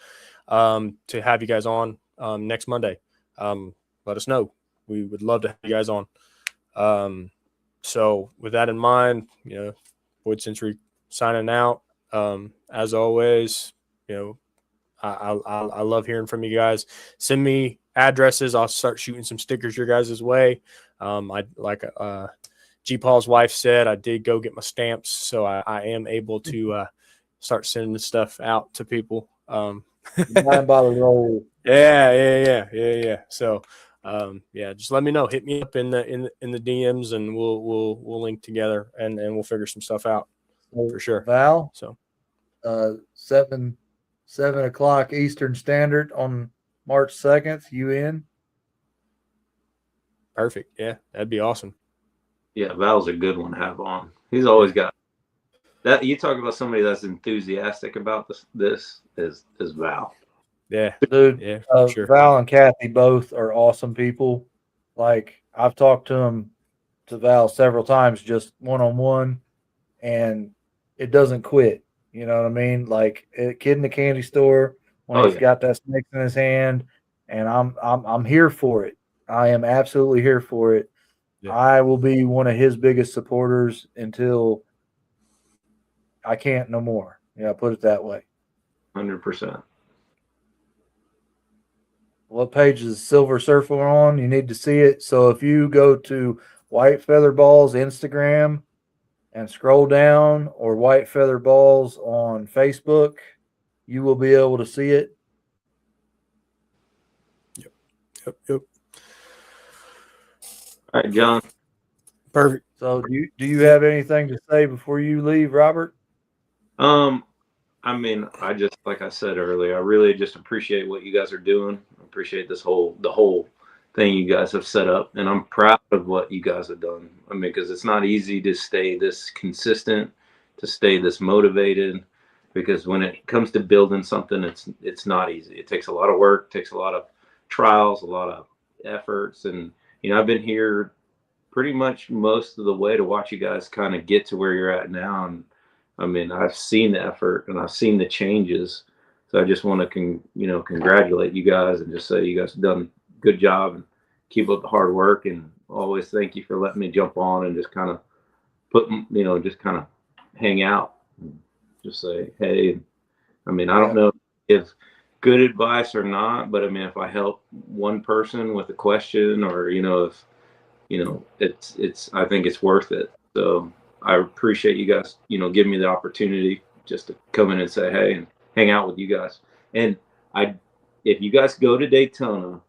to have you guys on next Monday. Let us know. We would love to have you guys on. So with that in mind, Void Century signing out. As always, I love hearing from you guys. Send me addresses. I'll start shooting some stickers your guys' way. G Paul's wife said, I did go get my stamps, so I am able to start sending this stuff out to people. By the roll. Yeah. So just let me know. Hit me up in the DMs, and we'll link together and we'll figure some stuff out for sure. Val. So 7 o'clock Eastern Standard on March 2nd. You in? Perfect. Yeah, that'd be awesome. Yeah, Val's a good one to have on. He's always got that. You talk about somebody that's enthusiastic about this is Val. Yeah, dude. Yeah, sure. Val and Kathy both are awesome people. Like, I've talked to Val several times, just one-on-one, and it doesn't quit. You know what I mean? Like a kid in the candy store when he's got that snake in his hand, and I'm here for it. I am absolutely here for it. Yeah. I will be one of his biggest supporters until I can't no more. Yeah, put it that way. 100%. What page is Silver Surfer on? You need to see it. So if you go to White Feather Balls Instagram and scroll down, or White Feather Balls on Facebook, you will be able to see it. Yep. All right, John. Perfect. So do you have anything to say before you leave, Robert? I mean, I just, like I said earlier, I really just appreciate what you guys are doing. I appreciate the whole thing you guys have set up, and I'm proud of what you guys have done. I mean, because it's not easy to stay this consistent, to stay this motivated, because when it comes to building something, it's not easy. It takes a lot of work, takes a lot of trials, a lot of efforts, and I've been here pretty much most of the way to watch you guys kind of get to where you're at now. And I mean, I've seen the effort and I've seen the changes. So I just want to, congratulate you guys and just say you guys have done a good job and keep up the hard work. And always thank you for letting me jump on and just kind of just kind of hang out and just say, hey, I mean, I don't know if good advice or not, but I mean, if I help one person with a question, or, if, it's, I think it's worth it. So I appreciate you guys, giving me the opportunity just to come in and say, hey, and hang out with you guys. And I if you guys go to Daytona,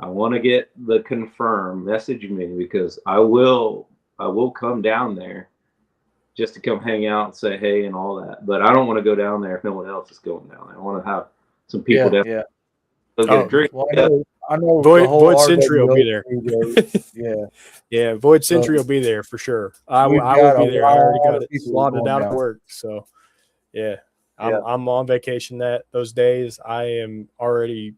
I want to get the confirm. Message me, because I will come down there just to come hang out and say hey and all that. But I don't want to go down there if no one else is going down there. I want to have some people down. Yeah. Go get a drink. Well, I know Void Sentry will be there. Yeah. Yeah, Void Sentry will be there for sure. I will be there. I already got it slotted out of work. So, yeah, I'm on vacation those days. I am already,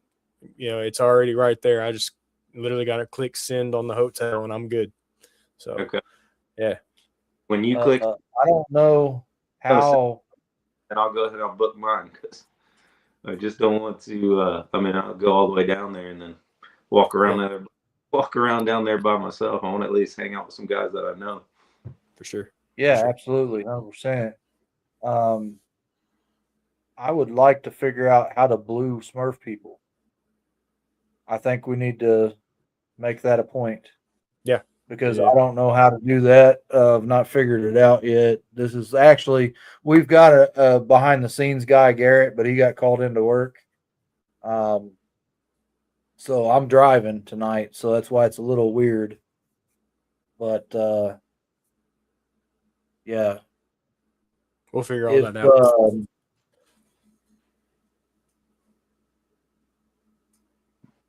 it's already right there. I just literally got to click send on the hotel and I'm good. So, okay. Yeah. When you click, I don't know how. And I'll go ahead and I'll book mine because I just don't want to. I'll go all the way down there and then walk around down there by myself. I want to at least hang out with some guys that I know. For sure. Yeah, absolutely, 100%. I would like to figure out how to blue Smurf people. I think we need to make that a point. Yeah. Because I don't know how to do that. I've not figured it out yet. This is actually, we've got a behind the scenes guy, Garrett, but he got called into work. So I'm driving tonight, so that's why it's a little weird. But yeah, we'll figure all that out.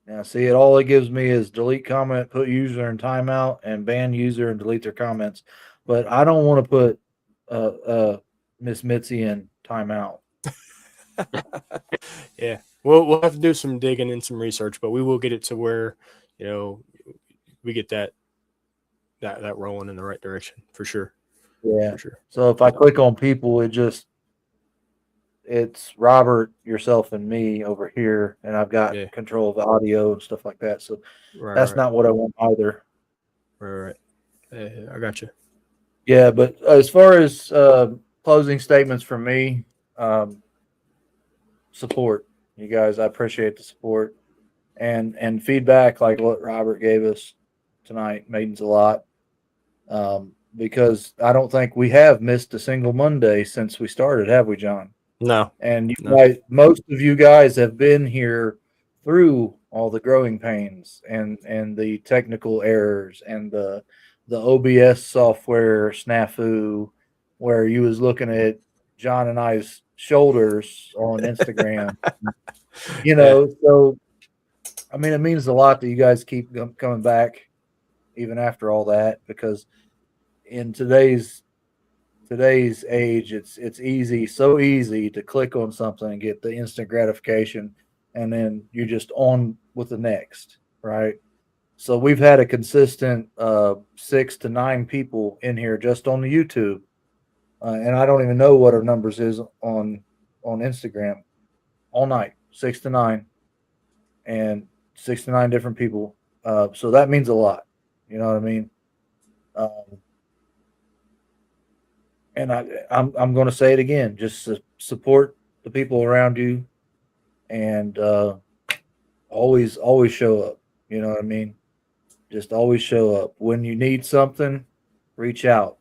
Yeah, see, all it gives me is delete comment, put user in timeout, and ban user and delete their comments. But I don't want to put Miss Mitzi in timeout. Yeah, we'll have to do some digging and some research, but we will get it to where we get that rolling in the right direction for sure. Yeah, for sure. So if I click on people, it's Robert, yourself, and me over here, and I've got control of the audio and stuff like that. So that's not what I want either. Right. I got you. Yeah, but as far as closing statements from me, support you guys. I appreciate the support and feedback like what Robert gave us tonight means a lot. Because I don't think we have missed a single Monday since we started, have we, John? No. And guys, most of you guys have been here through all the growing pains and the technical errors and the OBS software snafu, where you was looking at John and I's shoulders on Instagram. So I mean, it means a lot that you guys keep coming back even after all that, because in today's age, it's easy, so easy to click on something and get the instant gratification, and then you're just on with the next, right? So we've had a consistent 6 to 9 people in here just on the YouTube, and I don't even know what our numbers is on Instagram. All night, 6 to 9, and 6 to 9 different people. So that means a lot. You know what I mean? And I'm going to say it again. Just support the people around you, and always show up. You know what I mean? Just always show up. When you need something, reach out.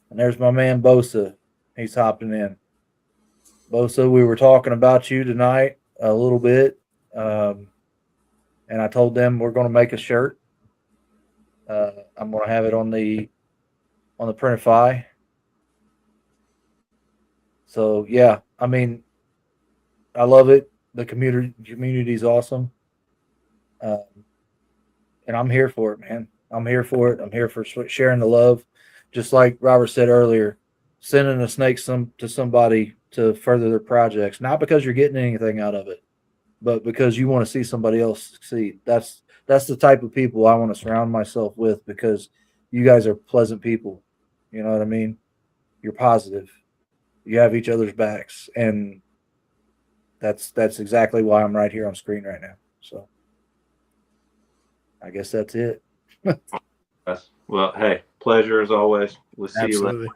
And there's my man Bosa. He's hopping in. Bosa, we were talking about you tonight a little bit, and I told them we're going to make a shirt. I'm going to have it on the Printify. So yeah, I mean, I love it. The community is awesome, and I'm here for it, man. I'm here for it. I'm here for sharing the love. Just like Robert said earlier, sending a snake to somebody to further their projects, not because you're getting anything out of it, but because you want to see somebody else succeed. That's the type of people I want to surround myself with, because you guys are pleasant people. You know what I mean? You're positive. You have each other's backs, and that's exactly why I'm right here on screen right now. So I guess that's it. Well, hey, pleasure as always. We'll see you later.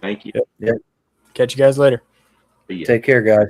Thank you. Yep. Catch you guys later. Take care, guys.